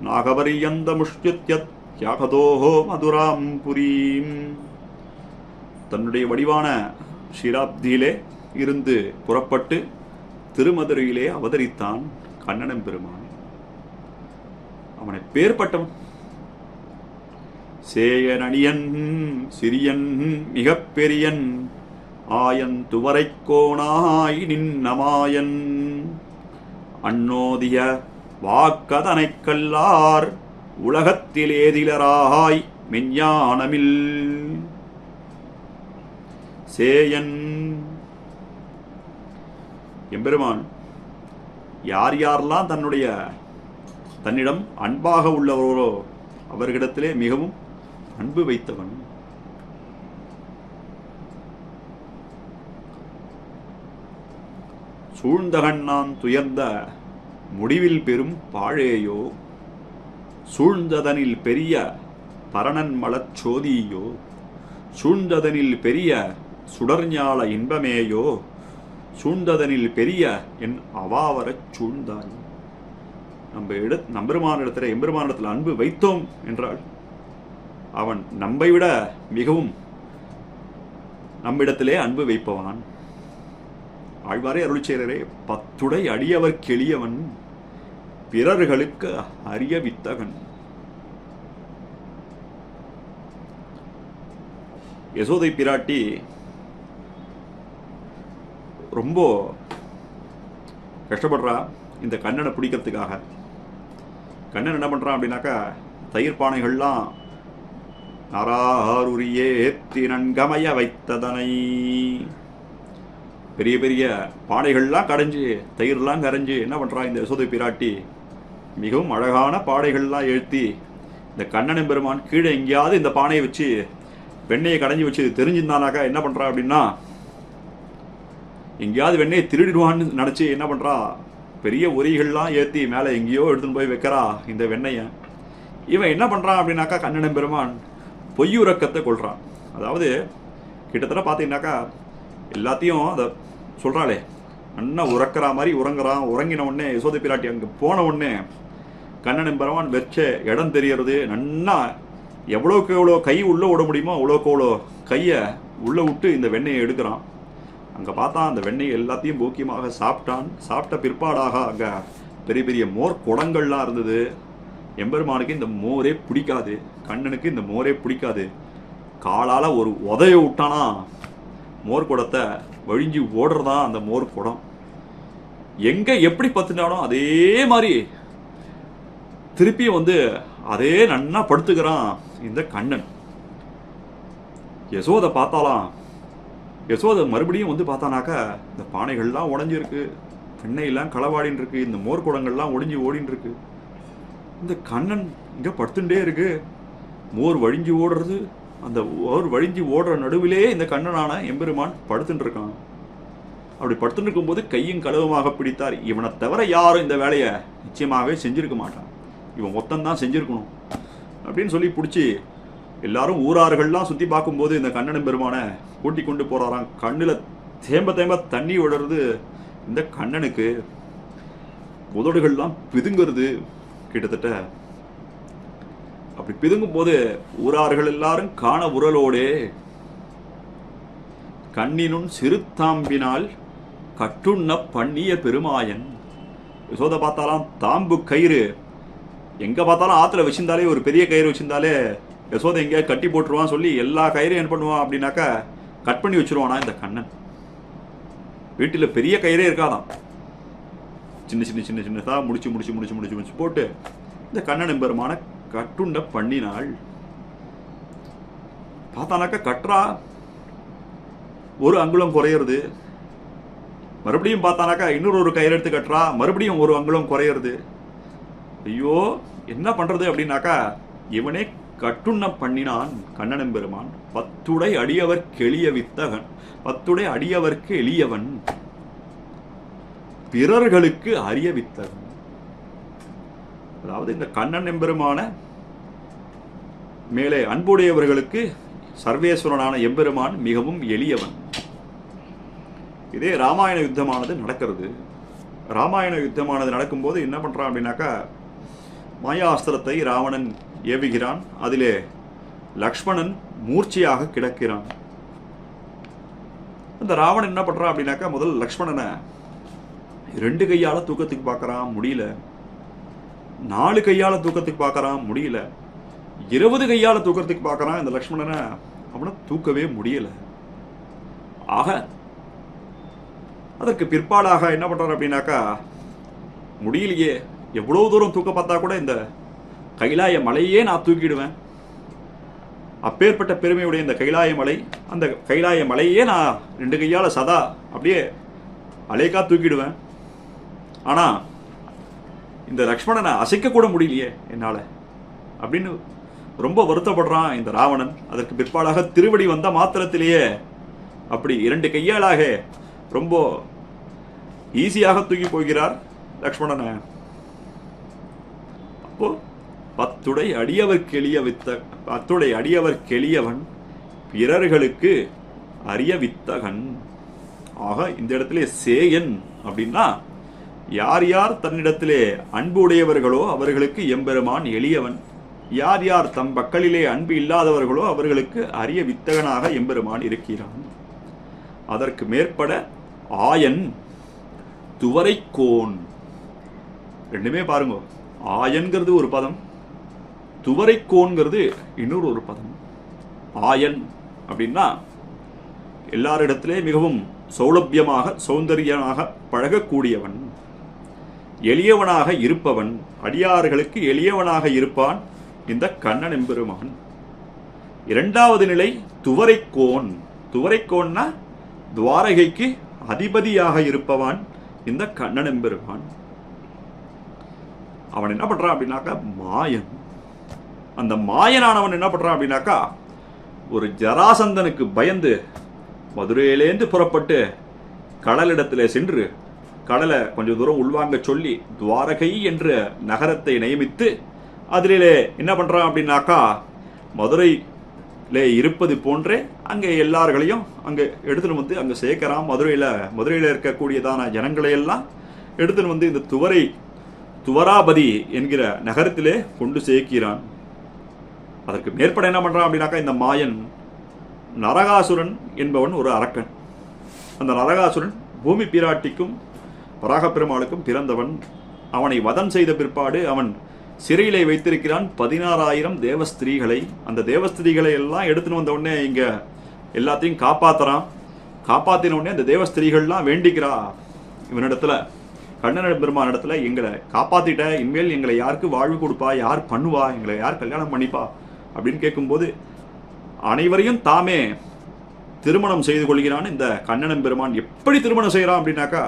நாகபரியந்தமுஷ்யத்ய தியாகதோஹோ மதுராம் புரீம். தன்னுடைய வடிவான ஷீராப்தியிலே இருந்து புறப்பட்டு திருமதுரையிலே அவதரித்தான் கண்ணனம் பெருமான். அவனை பேர்பட்டவன். சேயன் அணியன் சிறியன் மிகப் பெரியன் ஆயன் துவரைக்கோணாய் நின்னமாயன் அன்னோதிய வாக்கதனைக் கல்லார் உலகத்திலேதிலராய் மெஞ்ஞானமில். சேயன் எம்பெருமான் யார் யாரெல்லாம் தன்னிடம் அன்பாக உள்ளவரோ அவர்களிடத்திலே மிகவும் அன்பு வைத்தவன். சூழ்ந்தகண்ணான் துயர்ந்த முடிவில் பெரும் பாழேயோ சூழ்ந்ததனில் பெரிய பரணன் மலச்சோதியோ சூழ்ந்ததனில் பெரிய சுடர்ஞால இன்பமேயோ சூழ்ந்ததனில் பெரிய என் அவாவரச் சூழ்ந்தாய். நம்பெருமானிடத்தில் எம்பெருமானிடத்தில் அன்பு வைத்தோம் என்றால் அவன் நம்மை விட மிகவும் நம்மிடத்திலே அன்பு வைப்பவான். ஆழ்வாரே அருள்செய்தரே, பத்துடை அடியவர் கெளியவன் பிறர்களுக்கு அரிய வித்தகன். யசோதை பிராட்டி ரொம்ப கஷ்டப்படுறா இந்த கண்ணனை பிடிக்கிறதுக்காக. கண்ணன் என்ன பண்றான் அப்படின்னாக்கா, தயிர் பானைகள்லாம் நாராருரியே தினன்கமய வைத்ததனை, பெரிய பெரிய பானைகள்லாம் கடைஞ்சு தயிர்லாம் கரைஞ்சு என்ன பண்றா இந்த யசோதை பிராட்டி, மிகவும் அழகான பானைகள்லாம் எழுத்தி இந்த கண்ணன் பெருமான் கீழே எங்கேயாவது இந்த பானையை வச்சு வெண்ணெயை கடைஞ்சி வச்சு தெரிஞ்சிருந்தானாக்கா என்ன பண்றா அப்படின்னா, எங்கேயாவது வெண்ணெயை திருடிடுவான்னு நினைச்சு என்ன பண்றா, பெரிய உரிகள்லாம் ஏற்றி மேலே எங்கேயோ எடுத்துன்னு போய் வைக்கிறா இந்த வெண்ணெயை. இவன் என்ன பண்றான் அப்படின்னாக்கா, கண்ணன் பெருமான் பொய்யுறக்கத்தை கொள்றான். அதாவது கிட்டத்தட்ட பார்த்தீங்கன்னாக்கா எல்லாத்தையும் அதை சொல்றாளே, நல்லா உறக்கிற மாதிரி உறங்குறான். உறங்கின உடனே யசோதை பிராட்டி அங்கே போன உடனே கண்ணன் பெருமான் வச்ச இடம் தெரியறது. நன்னா எவ்வளோக்கு எவ்வளோ கை உள்ளே விட முடியுமோ அவ்வளோக்கு அவ்வளோ கையை உள்ளே விட்டு இந்த வெண்ணெயை எடுக்கிறான். அங்கே பார்த்தா அந்த வெண்ணெய் எல்லாத்தையும் போக்கியமாக சாப்பிட்டான். சாப்பிட்ட பிற்பாடாக அங்கே பெரிய பெரிய மோர் குடங்கள்லாம் இருந்தது. எம்பெருமானுக்கு இந்த மோரே பிடிக்காது, கண்ணனுக்கு இந்த மோரே பிடிக்காது. காலால் ஒரு உதைய விட்டானா மோர் குடத்தை வழிஞ்சு ஓடுறதான் அந்த மோர் குடம். எங்கே எப்படி பத்துனாலும் அதே மாதிரி திருப்பியும் அதே நன்னா படுத்துக்கிறான் இந்த கண்ணன். யசோதை பார்த்தாலாம். யசோதை மறுபடியும் பார்த்தானாக்கா இந்த பானைகள்லாம் உடஞ்சிருக்கு, வெண்ணெயெல்லாம் களவாடின்னு இருக்கு, இந்த மோர் குடங்கள்லாம் ஒடிஞ்சு ஓடின்னு இருக்கு. இந்த கண்ணன் இங்கே படுத்துட்டே இருக்கு, மோர் வழிஞ்சு ஓடுறது. அந்த மோர் வழிஞ்சு ஓடுற நடுவிலே இந்த கண்ணனான எம்பெருமான் படுத்துட்டு இருக்கான். அப்படி படுத்துட்டு இருக்கும்போது கையும் களவுமாக பிடித்தார். இவனை தவிர யாரும் இந்த வேலையை நிச்சயமாகவே செஞ்சிருக்க மாட்டான், இவன் மொத்தம்தான் செஞ்சிருக்கணும் அப்படின்னு சொல்லி பிடிச்சி எல்லாரும் ஊரார்கள்லாம் சுற்றி பார்க்கும்போது இந்த கண்ணன் பெருமானை கூட்டி கொண்டு போறாராம். கண்ணில் தேம்ப தேம்ப தண்ணி விடுறது. இந்த கண்ணனுக்கு உதடுகள்லாம் பிதுங்கிறது. கிட்டத்தட்ட அப்படி பிதுங்கும் போது ஊரார்கள் எல்லாரும் காண உரலோடே கண்ணினும் சிறுத்தாம்பினால் கட்டுண்ண பண்ணிய பெருமாயன். யசோதை பார்த்தாலாம் தாம்பு கயிறு எங்க பார்த்தாலும் ஆத்துல வச்சிருந்தாலே, ஒரு பெரிய கயிறு வச்சிருந்தாலே யசோதை எங்கேயாவது கட்டி போட்டுருவான் சொல்லி எல்லா கயிறையும் என்ன பண்ணுவான் அப்படின்னாக்கா கட் பண்ணி வச்சிருவானா இந்த கண்ணன். வீட்டில் பெரிய கயிறே இருக்காதான், சின்ன சின்ன சின்ன சின்னதா முடிச்சு முடிச்சு முடிச்சு முடிச்சு முடிச்சு போட்டு இந்த கண்ணன் பெருமான கட்டுண்ட பண்ணினாள். பார்த்தானாக்கா கட்டுறா, ஒரு அங்குலம் குறையிறது. மறுபடியும் பார்த்தானாக்கா இன்னொரு கயிறு எடுத்து கட்டுறா, மறுபடியும் ஒரு அங்குலம் குறையிறது. ஐயோ என்ன பண்றது அப்படின்னாக்கா, இவனே கட்டுண்ண பண்ணினான் கண்ணன் பெருமான். பத்துடை அடியவர் கெளிய வித்தகன், பத்துடை அடியவர்க்கு எளியவன், பிறர்களுக்கு அரிய வித்தகன். அதாவது இந்த கண்ணன் எம்பெருமான மேலே அன்புடையவர்களுக்கு சர்வேஸ்வரனான எம்பெருமான் மிகவும் எளியவன். இதே ராமாயண யுத்தமானது நடக்கிறது. ராமாயண யுத்தமானது நடக்கும்போது என்ன பண்றான் அப்படின்னாக்கா, மாயாஸ்திரத்தை ராவணன் ஏவுகிறான். அதிலே லக்ஷ்மணன் மூர்ச்சியாக கிடக்கிறான். அந்த ராவணன் என்ன பண்றான் அப்படின்னாக்கா, முதல் லக்ஷ்மணனை 2 கையால தூக்கத்துக்கு பார்க்கறான், முடியல. 4 கையால தூக்கத்துக்கு பார்க்கறான், முடியல. 20 கையால தூக்கத்துக்கு பார்க்கறான். இந்த லக்ஷ்மணனை அவனை தூக்கவே முடியல. ஆக அதற்கு பிற்பாடாக என்ன பண்றாரு அப்படின்னாக்கா, முடியலையே, எவ்வளவு தூரம் தூக்க பார்த்தா கூட இந்த கைலாய மலையே நான் தூக்கிடுவேன், அப்பேற்பட்ட பெருமையுடைய இந்த கைலாய மலை, அந்த கைலாய மலையே நான் 2 கையால சதா அப்படியே அலேக்கா தூக்கிடுவேன். ஆனா இந்த லக்ஷ்மணனை அசைக்க கூட முடியலையே என்னால அப்படின்னு ரொம்ப வருத்தப்படுறான் இந்த ராவணன். அதற்கு பிற்பாடாக திருவடி வந்த மாத்திரத்திலேயே அப்படி 2 கையாளாக ரொம்ப ஈஸியாக தூக்கி போகிறார் லக்ஷ்மணனை. அப்போ பத்துடை அடியவர்க்கு எளிய வித்த, பத்துடை அடியவர்க்கு எளியவன், பிறர்களுக்கு அரிய வித்தகன். ஆக இந்த இடத்திலே சேயன் அப்படின்னா யார் யார் தன்னிடத்திலே அன்பு உடையவர்களோ அவர்களுக்கு எம்பெருமான் எளியவன், யார் யார் தம் மக்களிலே அன்பு இல்லாதவர்களோ அவர்களுக்கு அரிய வித்தகனாக எம்பெருமான் இருக்கிறான். அதற்கு மேற்பட ஆயன், துவரைக்கோன், ரெண்டுமே பாருங்க. ஆயன்கிறது ஒரு பதம், துவரைக்கோன்கிறது இன்னொரு ஒரு பதம். ஆயன் அப்படின்னா எல்லாரிடத்திலே மிகவும் சௌலபியமாக சௌந்தரியமாக பழகக்கூடியவன், எளியவனாக இருப்பவன், அடியார்களுக்கு எளியவனாக இருப்பான், இந்த கண்ணன் எம்பெருமான். இரண்டாவது நிலை துவரைக்கோன். துவரைக்கோன்னா துவாரகைக்கு அதிபதியாக இருப்பவன் இந்த கண்ணன் எம்பெருமான். அவன் என்ன பண்றான் அப்படின்னாக்கா மாயன். அந்த மாயனானவன் என்ன பண்றான் அப்படின்னாக்கா ஒரு ஜராசந்தனுக்கு பயந்து மதுரையிலேந்து புறப்பட்டு கடலிடத்திலே சென்று கடலை கொஞ்சம் தூரம் உள்வாங்க சொல்லி துவாரகை என்ற நகரத்தை நியமித்து அதிலே என்ன பண்றான் அப்படின்னாக்கா மதுரையிலே இருப்பது போன்றே அங்கே எல்லார்களையும் அங்கே எடுத்துட்டு வந்து அங்கே சேர்க்கிறான். மதுரையில் இருக்கக்கூடியதான ஜனங்களை எல்லாம் எடுத்துட்டு வந்து இந்த துவராபதி என்கிற நகரத்திலே கொண்டு சேர்க்கிறான். அதற்கு மேற்பட என்ன பண்றான் அப்படின்னாக்கா இந்த மாயன் நரகாசுரன் என்பவன் ஒரு அரக்கன். அந்த நரகாசுரன் பூமி பிராட்டிக்கும் பராகப்பெருமாளுக்கும் பிறந்தவன். அவனை வதம் செய்த பிற்பாடு அவன் சிறையிலே வைத்திருக்கிறான் 16,000 தேவஸ்திரீகளை. அந்த தேவஸ்திரீகளை எல்லாம் எடுத்துன்னு வந்த உடனே இங்க எல்லாத்தையும் காப்பாத்துறான். காப்பாத்தின உடனே அந்த தேவஸ்திரீகள்லாம் வேண்டிக்கிறா இவனிடத்துல, கண்ணன் பெருமான் இடத்துல, எங்களை காப்பாத்திட்ட, இனிமேல் எங்களை யாருக்கு வாழ்வு கொடுப்பா, யார் பண்ணுவா, எங்களை யார் கல்யாணம் பண்ணிப்பா அப்படின்னு கேட்கும்போது அனைவரையும் தாமே திருமணம் செய்து கொள்கிறான் இந்த கண்ணன் பெருமான். எப்படி திருமணம் செய்யறான் அப்படின்னாக்கா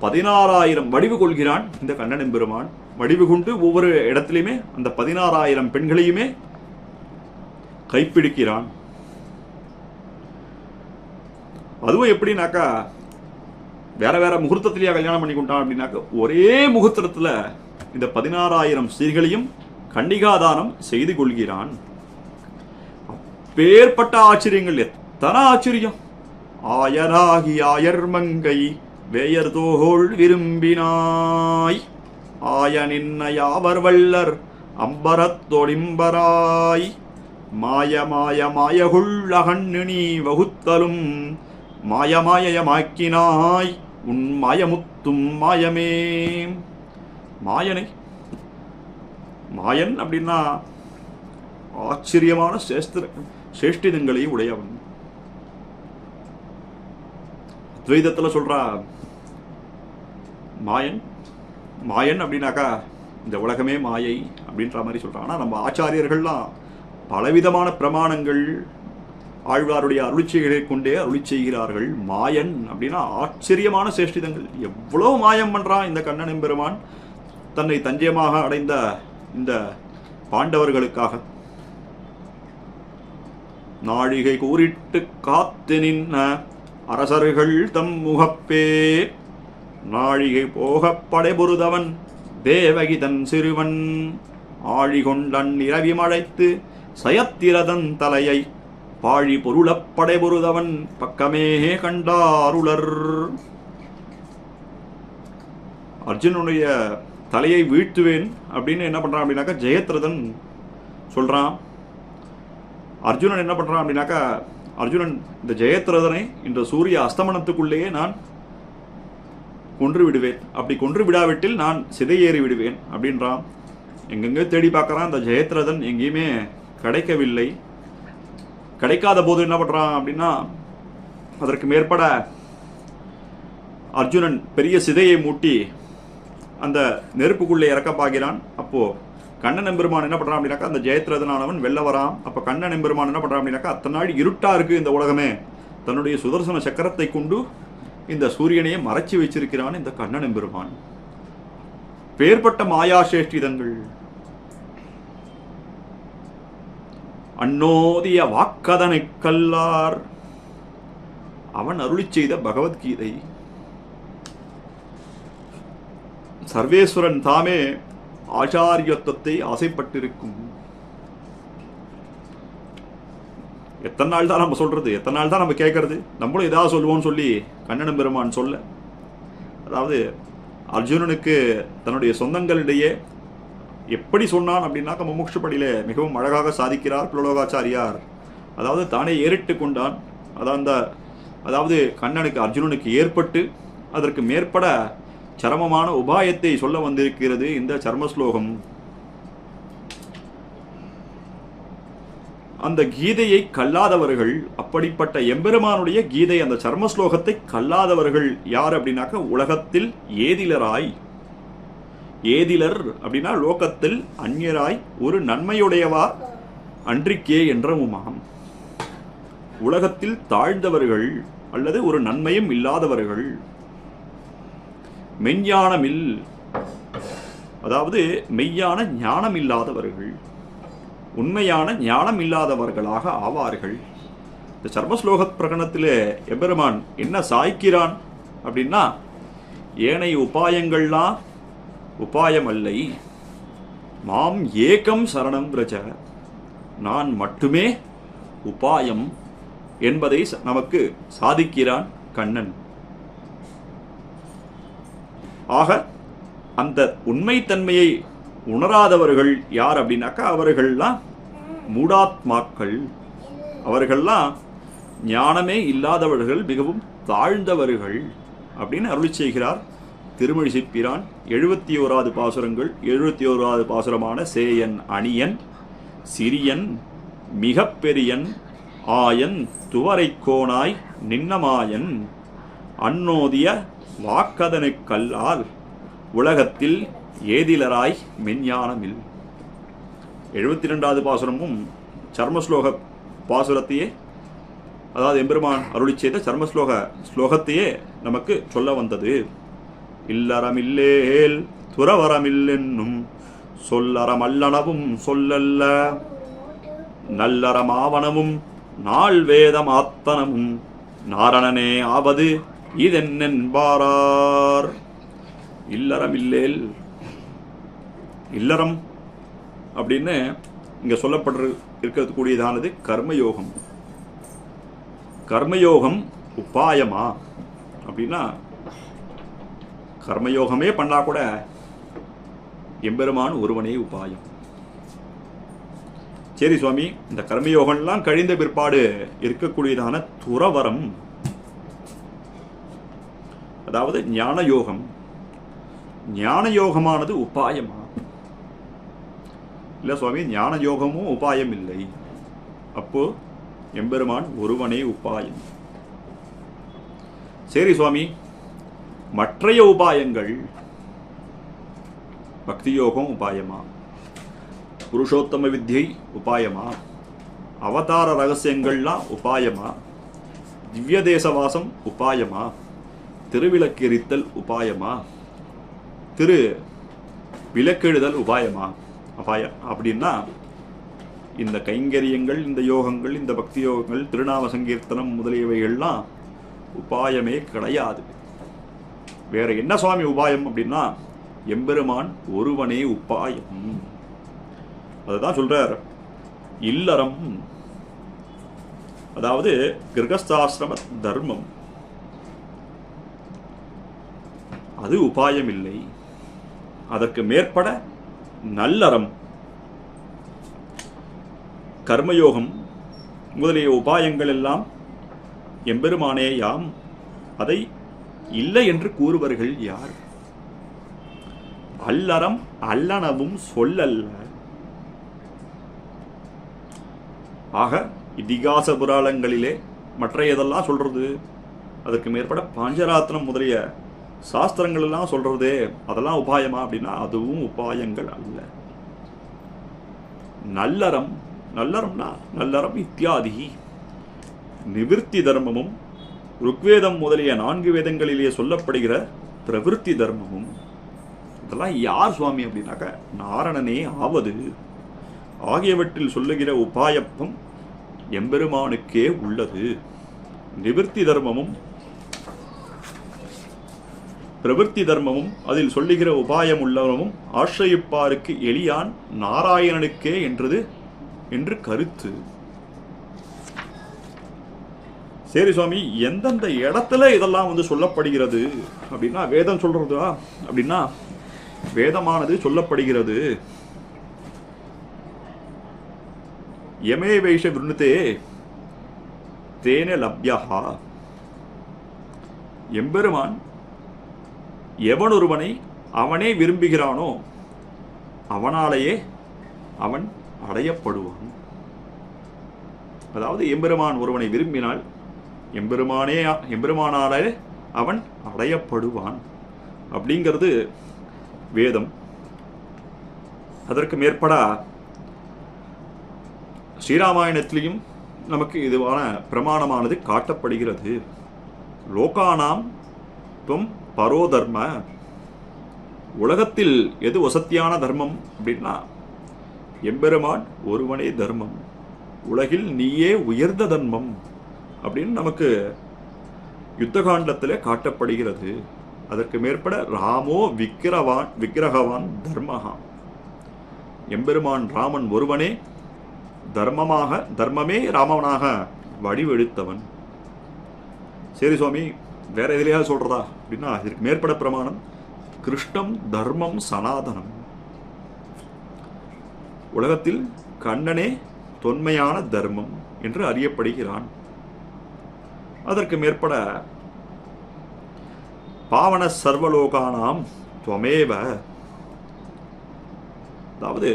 16,000 வடிவு கொள்கிறான் இந்த கண்ணன் பெருமான். வடிவு கொண்டு ஒவ்வொரு இடத்திலையுமே அந்த 16,000 பெண்களையுமே கைப்பிடிக்கிறான். அதுவும் எப்படின்னாக்கா வேற வேற முகூர்த்தத்திலேயே கல்யாணம் பண்ணி கொண்டான் அப்படின்னாக்கா ஒரே முகூர்த்தத்துல இந்த 16,000 ஸ்திரீகளையும் கன்னிகாதானம் செய்து கொள்கிறான். அப்பேற்பட்ட ஆச்சரியங்கள், எத்தனை ஆச்சரியம்! ஆயராகி ஆயர் மங்கை வேயர் தோள் விரும்பினாய் ஆயனின்ன யாவர் வல்லர் அம்பரத்தொடிம்பராய் மாய மாய மாயகுள் அகண்ணி வகுத்தலும் மாயமாயமாக்கினாய் உன் மாயமுத்தும் மாயமே. மாயன் அப்படின்னா ஆச்சரியமான சேஷ்டிதங்களை உடையவன். துவைதத்துல சொல்றா மாயன் அப்படின்னாக்கா இந்த உலகமே மாயை அப்படின்ற மாதிரி சொல்றான். ஆனா நம்ம ஆச்சாரியர்கள்லாம் பலவிதமான பிரமாணங்கள் ஆழ்வாருடைய அருளிச்செய்களை கொண்டே அருளி செய்கிறார்கள். மாயன் அப்படின்னா ஆச்சரியமான சேஷ்டிதங்கள். எவ்வளவு மாயம் பண்றான் இந்த கண்ணன் எம்பெருமான் தன்னை தஞ்சயமாக அடைந்த இந்த பாண்டவர்களுக்காக. நாழிகை கூறிட்டு காத்து நின்ன அரசர்கள் தம் முகப்பே நாழிகை போகப் படைபொருதவன் தேவகிதன் சிறுவன் ஆழிகொண்டன் இரவி மழைத்து சயத்திரதன் தலையை பாழி பொருளப் படைபொருதவன் பக்கமே கண்டாருளர். அர்ஜுனுடைய தலையை வீழ்த்துவேன் அப்படின்னு என்ன பண்றான் அப்படின்னாக்கா ஜெயத்ரதன் சொல்றான். அர்ஜுனன் என்ன பண்றான் அப்படின்னாக்கா அர்ஜுனன் இந்த ஜெயத்ரதனை இந்த சூரிய அஸ்தமனத்துக்குள்ளேயே நான் கொன்று விடுவேன், அப்படி கொன்று விடாவிட்டில் நான் சிதையேறி விடுவேன் அப்படின்றான். எங்கெங்க தேடி பார்க்கறான், இந்த ஜெயத்ரதன் எங்கேயுமே கிடைக்கவில்லை. கிடைக்காத போது என்ன பண்றான் அப்படின்னா அதற்கு மேற்பட அர்ஜுனன் பெரிய சிதையை மூட்டி அந்த நெருப்புக்குள்ளே இறக்க பார்க்கிறான். அப்போ கண்ணன் எம்பெருமான் என்ன பண்றான் அப்படின்னாக்கா அந்த ஜெயத்ரதனானவன் வெளில வரான். அப்ப கண்ணன் எம்பெருமான் என்ன பண்றான் அப்படின்னாக்கா அத்தனை நாள் இருட்டா இருக்கு இந்த உலகமே, தன்னுடைய சுதர்சன சக்கரத்தை கொண்டு இந்த சூரியனையே மறைச்சு வச்சிருக்கிறான் இந்த கண்ணன் எம்பெருமான். பேர்பட்ட மாயாசேஷ்டிதங்கள், அன்னோதிய வாக்கதனை கல்லார், அவன் அருளி செய்த பகவத்கீதை. சர்வேஸ்வரன் தாமே ஆச்சாரியத்துவத்தை ஆசைப்பட்டிருக்கும். எத்தனை நாள் தான் நம்ம சொல்றது, எத்தனை நாள் தான் நம்ம கேட்கறது, நம்மளும் ஏதாவது சொல்லுவோம்னு சொல்லி கண்ணன் பெருமான் சொல்ல, அதாவது அர்ஜுனனுக்கு தன்னுடைய சொந்தங்களிடையே எப்படி சொன்னான் அப்படின்னாக்க முமுட்சுப்படியில மிகவும் அழகாக சாதிக்கிறார் புலலோகாச்சாரியார். அதாவது தானே ஏறிட்டு கொண்டான். அதாவது கண்ணனுக்கு அர்ஜுனனுக்கு ஏற்பட்டு அதற்கு மேற்பட சரமமான உபாயத்தை சொல்ல வந்திருக்கிறது இந்த சர்மஸ்லோகம். அந்த கீதையை கல்லாதவர்கள், அப்படிப்பட்ட எம்பெருமானுடைய கீதை அந்த சர்மஸ்லோகத்தை கல்லாதவர்கள் யார் அப்படின்னாக்க உலகத்தில் ஏதிலராய் ஏதிலர் அப்படின்னா லோகத்தில் அந்நியராய் ஒரு நன்மையுடையவா அன்றிக்கே என்றவுமாம். உலகத்தில் தாழ்ந்தவர்கள் அல்லது ஒரு நன்மையும் இல்லாதவர்கள். மெஞ்ஞானமில் அதாவது மெய்யான ஞானம் இல்லாதவர்கள், உண்மையான ஞானம் இல்லாதவர்களாக ஆவார்கள். இந்த சர்மஸ்லோக பிரகடனத்திலே எம்பெருமான் என்ன சாய்க்கிறான் அப்படின்னா, ஏனைய உபாயங்கள்லாம் உபாயம் அல்லை, மாம் ஏகம் சரணம் பிரஜ, நான் மட்டுமே உபாயம் என்பதை நமக்கு சாதிக்கிறான் கண்ணன். ஆக அந்த உண்மைத்தன்மையை உணராதவர்கள் யார் அப்படின்னாக்கா அவர்கள்லாம் மூடாத்மாக்கள். அவர்கள்லாம் ஞானமே இல்லாதவர்கள், மிகவும் தாழ்ந்தவர்கள் அப்படின்னு அருளி செய்கிறார் திருமழிசை பிரான். 71வது பாசுரங்கள். 71வது பாசுரமான சேயன் அணியன் சிறியன் மிக பெரியன் ஆயன் துவரைக்கோனாய் நின்னமாயன் அன்னோதிய வாக்கதனை கல்லால் உலகத்தில் ஏதிலராய் மெஞ்ஞானமில். 72வது பாசுரமும் சர்மஸ்லோக பாசுரத்தையே, அதாவது எம்பெருமான் அருளி செய்த ஸ்லோகத்தையே நமக்கு சொல்ல வந்தது. இல்லறமில்லேல் துறவரமில்லென்னும் சொல்லறம் அல்லனவும் சொல்லல்ல, நல்லறமாவனமும் நாள் வேதமாத்தனமும் நாரணனே ஆவது இதென்னென்பாரார். இல்லறம் இல்லேல், இல்லறம் அப்படின்னு இங்க இருக்கக்கூடியதானது கர்மயோகம். கர்மயோகம் உபாயமா அப்படின்னா, கர்மயோகமே பண்ணா கூட எம்பெருமான் ஒருவனே உபாயம். சரி சுவாமி, இந்த கர்மயோகம்லாம் கழிந்த பிற்பாடு இருக்கக்கூடியதான துறவரம், அதாவது ஞான யோகம். ஞான யோகமானது உபாயமா? இல்ல சுவாமி, ஞான யோகமும் உபாயம் இல்லை. அப்போ எம்பெருமான் ஒருவனே உபாயம். சரி சுவாமி, மற்றைய உபாயங்கள், பக்தி யோகம் உபாயமா? புருஷோத்தம வித்யை உபாயமா? அவதார ரகசியங்கள்லாம் உபாயமா? திவ்ய தேசவாசம் உபாயமா? திருவிளக்கெரித்தல் உபாயமா? திரு விளக்கெழுதல் உபாயமா? அப்படின்னா இந்த கைங்கரியங்கள், இந்த யோகங்கள், இந்த பக்தி யோகங்கள், திருநாம சங்கீர்த்தனம் முதலியவைகள்லாம் உபாயமே கிடையாது. வேற என்ன சுவாமி உபாயம் அப்படின்னா, எம்பெருமான் ஒருவனே உபாயம். அதுதான் சொல்றார். இல்லறம் அதாவது கிரகஸ்தாசிரம தர்மம், அது உபாயம் இல்லை. அதற்கு மேற்பட நல்லறம், கர்மயோகம் முதலிய உபாயங்கள் எல்லாம் எம்பெருமானேயாம். அதை இல்லை என்று கூறுவர்கள் யார்? அல்லறம் அல்லனவும் சொல்லல்ல. ஆக இதிகாச புராணங்களிலே மற்ற எதெல்லாம் சொல்றது, அதற்கு மேற்பட பாஞ்சராத்திரம் முதலிய சாஸ்திரங்கள் எல்லாம் சொல்றதே, அதெல்லாம் உபாயமா அப்படின்னா அதுவும் உபாயங்கள் அல்ல. நல்லறம், நல்லறம்னா நல்லறம் இத்தியாதி நிவிருத்தி தர்மமும், ருக்வேதம் முதலிய 4 வேதங்களிலேயே சொல்லப்படுகிற பிரவிற்த்தி தர்மமும், இதெல்லாம் யார் சுவாமி அப்படின்னாக்க நாரணனே ஆவது ஆகியவற்றில் சொல்லுகிற உபாயப்பம் எம்பெருமானுக்கே உள்ளது. நிவிருத்தி தர்மமும் பிரவிற்த்தி தர்மமும் அதில் சொல்லுகிற உபாயம் உள்ளவனும் ஆශ්‍රயிப்பாருக்கு எளியான் நாராயணனுக்கே என்று கருத்து. சரி சுவாமி, எந்தெந்த இடத்துல இதெல்லாம் சொல்லப்படுகிறது அப்படின்னா, வேதம் சொல்றதா அப்படின்னா, வேதமானது சொல்லப்படுகிறது. யமே வைஷ விருணுதே தேன லப்யா, எம்பெருமான் எவனொருவனை அவனே விரும்புகிறானோ அவனாலேயே அவன் அடையப்படுவான். அதாவது எம்பெருமான் ஒருவனை விரும்பினால் எம்பெருமானாலே அவன் அடையப்படுவான் அப்படிங்கிறது வேதம். அதற்கு மேற்பட ஸ்ரீராமாயணத்திலையும் நமக்கு இதுவான பிரமாணமானது காட்டப்படுகிறது. லோகானாம் துவம் பரோதர்ம, உலகத்தில் எது வசத்தியான தர்மம் அப்படின்னா எம்பெருமான் ஒருவனே தர்மம், உலகில் நீயே உயர்ந்த தர்மம் அப்படின்னு நமக்கு யுத்தகாண்டத்தில் காட்டப்படுகிறது. அதற்கு மேற்பட ராமோ விக்கிரகவான் தர்மஹா, எம்பெருமான் ராமன் ஒருவனே தர்மமே ராமனாக வடிவெடுத்தவன். சரி சுவாமி, வேற எதிலையா சொல்றதா அப்படின்னா இதற்கு மேற்பட பிரமாணம் கிருஷ்ணம் தர்மம் சனாதனம், உலகத்தில் கண்ணனே தொன்மையான தர்மம் என்று அறியப்படுகிறான். அதற்கு மேற்பட பாவன சர்வலோகானாம் துவமேவ, அதாவது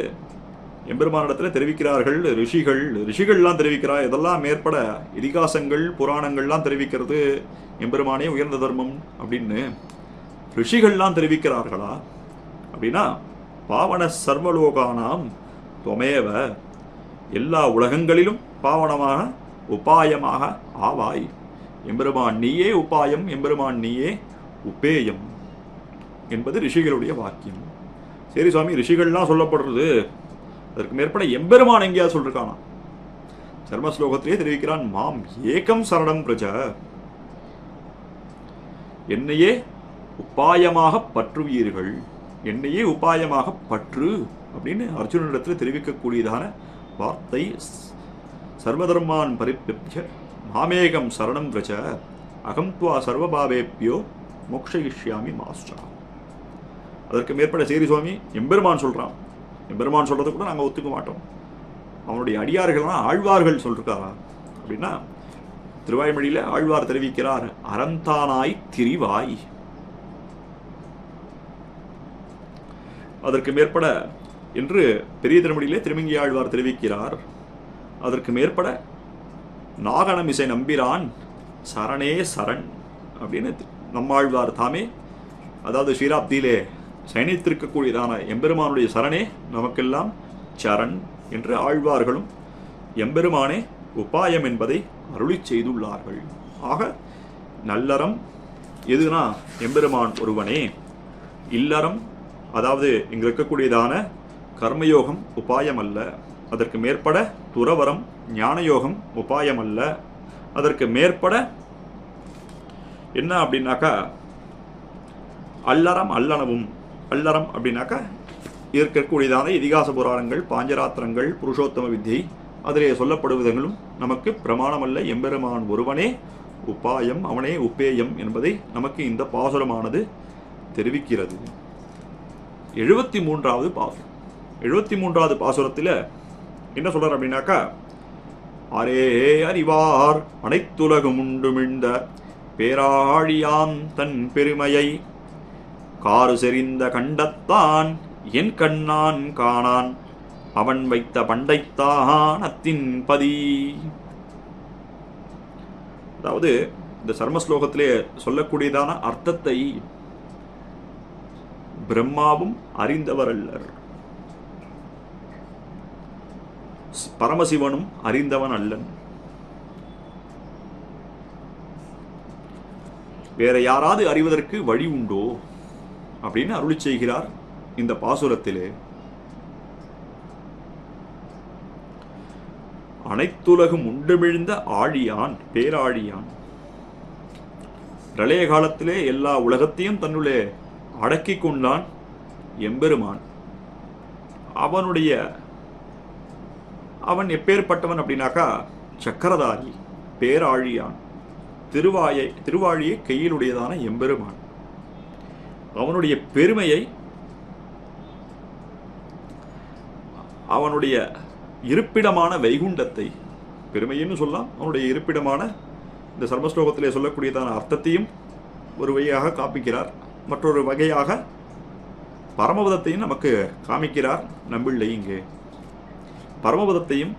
எம்பெருமானிடத்தில் தெரிவிக்கிறார்கள் ரிஷிகள்லாம் தெரிவிக்கிறா. இதெல்லாம் மேற்பட இதிகாசங்கள் புராணங்கள்லாம் தெரிவிக்கிறது எம்பெருமானே உயர்ந்த தர்மம் அப்படின்னு ரிஷிகள்லாம் தெரிவிக்கிறார்களா அப்படின்னா பாவன சர்வலோகானாம் துவமேவ, எல்லா உலகங்களிலும் பாவனமாக உபாயமாக ஆவாய், எம்பெருமான் நீயே உபாயம், எம்பெருமான் நீயே உபேயம் என்பது ரிஷிகளுடைய வாக்கியம். சரி சுவாமி, ரிஷிகள்லாம் சொல்லப்படுறது, அதற்கு மேற்பட எம்பெருமான் எங்கேயா சொல்லிருக்கானா? சர்ம ஸ்லோகத்திலே தெரிவிக்கிறான், மாம் ஏகம் சரணம் பிரஜ, என்னையே உபாயமாக பற்றுவீர்கள், என்னையே உபாயமாக பற்று அப்படின்னு அர்ஜுனனிடத்தில் தெரிவிக்கக்கூடியதான வார்த்தை. சர்வதர்மான் பரிப்பிய மாமேகம் சரணம் பிரஜ அகம் துவா சர்வபாவேப்பியோ மோக்ஷயிஷ்யாமி மாஸ்டா. அதற்கு மேற்பட சேரி சுவாமி எம்பெருமான் சொல்றான், எம்பெருமான் சொல்றதை கூட நாங்கள் ஒத்துக்க மாட்டோம், அவனுடைய அடியார்கள்லாம் ஆழ்வார்கள் சொல்லிருக்காரா அப்படின்னா திருவாய்மொழியில ஆழ்வார் தெரிவிக்கிறார், அறந்தானாய் திரிவாய். அதற்கு மேற்பட என்று பெரிய திருமொழியிலே திருமங்கி ஆழ்வார் தெரிவிக்கிறார். அதற்கு மேற்பட நாகனமிசை நம்பிரான் சரணே சரண் அப்படின்னு நம்மாழ்வார் தாமே, அதாவது ஸ்ரீராப்தியிலே சயனித்திருக்கக்கூடியதான எம்பெருமானுடைய சரணே நமக்கெல்லாம் சரண் என்று ஆழ்வார்களும் எம்பெருமானே உபாயம் என்பதை அருளி செய்துள்ளார்கள். ஆக நல்லறம் எதுனா எம்பெருமான் ஒருவனே, இல்லறம் அதாவது இங்கு இருக்கக்கூடியதான கர்மயோகம் உபாயம் அல்ல, அதற்கு மேற்பட துறவரம் ஞானயோகம் உபாயம் அல்ல, அதற்கு மேற்பட என்ன அப்படின்னாக்கா அல்லறம் அல்லனவும், அல்லறம் அப்படின்னாக்கா இருக்கக்கூடியதான இதிகாச புராணங்கள் பாஞ்சராத்திரங்கள் புருஷோத்தம வித்தியை அதிலே சொல்லப்படுவதுகளும் நமக்கு பிரமாணம் அல்ல, எம்பெருமான் ஒருவனே உபாயம், அவனே உப்பேயம் என்பதை நமக்கு இந்த பாசுரமானது தெரிவிக்கிறது. 73வது பாசுரம். 73வது பாசுரத்தில் என்ன சொல்றார் அப்படின்னாக்கா, அரே அறிவார் அனைத்துலகம் உண்டுமிழ்ந்த பேராழியாம் தன் பெருமையை காறு செறிந்த கண்டத்தான் என் கண்ணான் காணான் அவன் வைத்த பண்டைத்தான் அத்தின் பதி. அதாவது இந்த சர்மஸ்லோகத்திலே சொல்லக்கூடியதான அர்த்தத்தை பிரம்மாவும் அறிந்தவர் அல்லர், பரமசிவனும் அறிந்தவன் அல்லன், வேற யாராவது அறிவதற்கு வழி உண்டோ அப்படின்னு அருளி செய்கிறார் இந்த பாசுரத்திலே. அனைத்துலகும் உண்டுமிழ்ந்த ஆழியான் பேராழியான், பிரளய காலத்திலே எல்லா உலகத்தையும் தன்னுள்ளே அடக்கி கொண்டான் எம்பெருமான். அவன் எப்பேற்பட்டவன் அப்படின்னாக்கா சக்கரதாரி பேராழியான், திருவாழியை கையிலுடையதான எம்பெருமான். அவனுடைய பெருமையை, அவனுடைய இருப்பிடமான வைகுண்டத்தை, பெருமைன்னு சொல்லலாம், அவனுடைய இருப்பிடமான இந்த சர்மஸ்லோகத்திலே சொல்லக்கூடியதான அர்த்தத்தையும் ஒரு வகையாக காப்பிக்கிறார், மற்றொரு வகையாக பரமபதத்தையும் நமக்கு காமிக்கிறார் நம்பிள்ளை. இங்கே பரமபதத்தையும்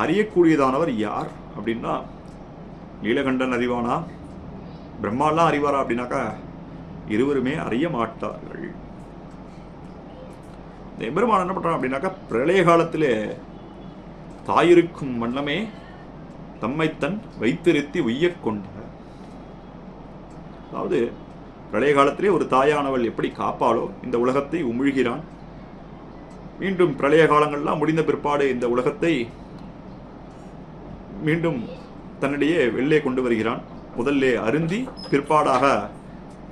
அறியக்கூடியதானவர் யார் அப்படின்னா, நீலகண்டன் அறிவானா பிரம்மாலாம் அறிவாரா அப்படின்னாக்கா இருவருமே அறிய மாட்டார்கள். இந்த எம்பெருமான் என்ன பண்றான் அப்படின்னாக்கா, பிரளய காலத்திலே தாயிருக்கும் வண்ணமே தம்மைத்தன் வைத்திருத்தி உய்யக் கொண்ட. அதாவது பிரளய காலத்திலே ஒரு தாயானவள் எப்படி காப்பாளோ இந்த உலகத்தை உமிழ்கிறான். மீண்டும் பிரளய காலங்கள்லாம் முடிந்த பிற்பாடு இந்த உலகத்தை மீண்டும் தன்னிடையே வெளியே கொண்டு வருகிறான். முதல்ல அருந்தி பிற்பாடாக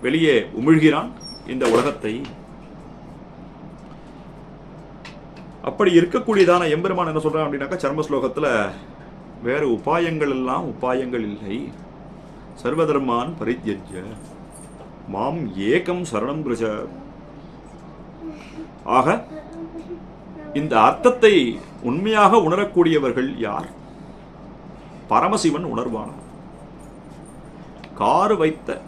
வெளியே உமிழ்கிறான் இந்த உலகத்தை. அப்படி இருக்கக்கூடியதான எம்பெருமான் என்ன சொல்றான் அப்படின்னாக்கா, சர்ம ஸ்லோகத்துல வேறு உபாயங்கள் எல்லாம் உபாயங்கள் இல்லை. சர்வதர்மான் பரித்யஜ்ய மாம் ஏகம் சரணம் பிரஜ. ஆக இந்த அர்த்தத்தை உண்மையாக உணரக்கூடியவர்கள் யார்? பரமசிவன் உணர்வானான்.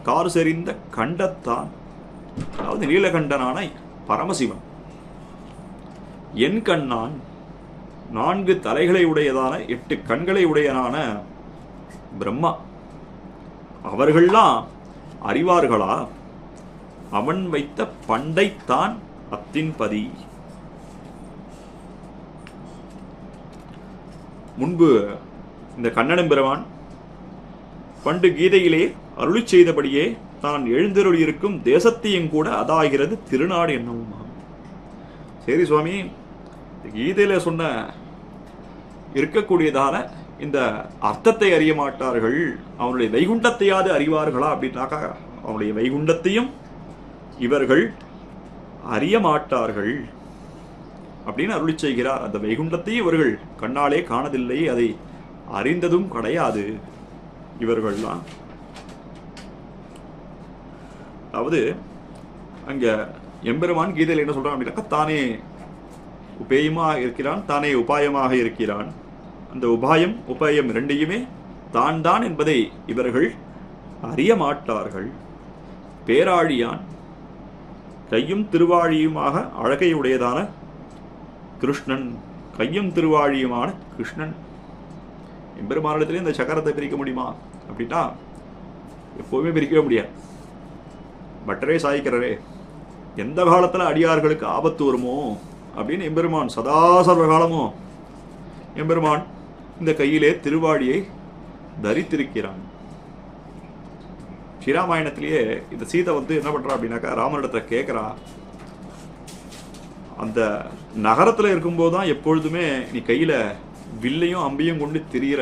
காறு செறிந்த கண்டத்தான், அதாவது நீலகண்டனான பரமசிவன். என் கண்ணான் 4 தலைகளை உடையதான 8 கண்களை உடையனான பிரம்மா. அவர்கள்லாம் அறிவார்களா? அவன் வைத்த பண்டைத்தான் அத்தின்பதி. முன்பு இந்த கண்ணனெம்பெருமான் பண்டு கீதையிலே அருளி செய்தபடியே தான் எழுந்தருளி இருக்கும் தேசத்தையும் கூட அதாகிறது திருநாடு என்னவுமா. சரி சுவாமி, கீதையில சொன்ன இருக்கக்கூடியதான இந்த அர்த்தத்தை அறிய மாட்டார்கள், அவனுடைய வைகுண்டத்தையாவது அறிவார்களா அப்படின்னாக்கா, அவனுடைய வைகுண்டத்தையும் இவர்கள் அறிய மாட்டார்கள் அப்படின்னு அருளி செய்கிறார். அந்த வைகுண்டத்தையும் இவர்கள் கண்ணாலே காணதில்லை, அதை அறிந்ததும் கிடையாது இவர்கள்லாம். அதாவது அங்க எம்பெருமான் கீதையில் என்ன சொல்றான் அப்படின்னாக்கா, தானே உபேயமாக இருக்கிறான், தானே உபாயமாக இருக்கிறான். அந்த உபாயம் உபாயம் இரண்டையுமே தான் தான் என்பதை இவர்கள் அறிய மாட்டார்கள். பேராழியான் கையும் திருவாழியுமாக அழகையுடையதான கிருஷ்ணன், கையும் திருவாழியுமான கிருஷ்ணன். எம்பெருமானிடத்திலே இந்த சக்கரத்தை பிரிக்க முடியுமா அப்படின்னா எப்போவுமே பிரிக்கவே முடியாது. பட்டரே சாய்க்கிறரே, எந்த காலத்தில் அடியார்களுக்கு ஆபத்து வருமோ அப்படின்னு எம்பெருமான் சதா சர்வ காலமும் எம்பெருமான் இந்த கையிலே திருவாழியை தரித்திருக்கிறான். ஸ்ரீராமாயணத்திலேயே இந்த சீதை என்ன பண்றா அப்படின்னாக்கா, ராமனிடத்தை கேட்கிறா. அந்த நகரத்தில் இருக்கும்போதுதான் எப்பொழுதுமே நீ கையில வில்லையும் அம்பையும் கொண்டு திரியிற,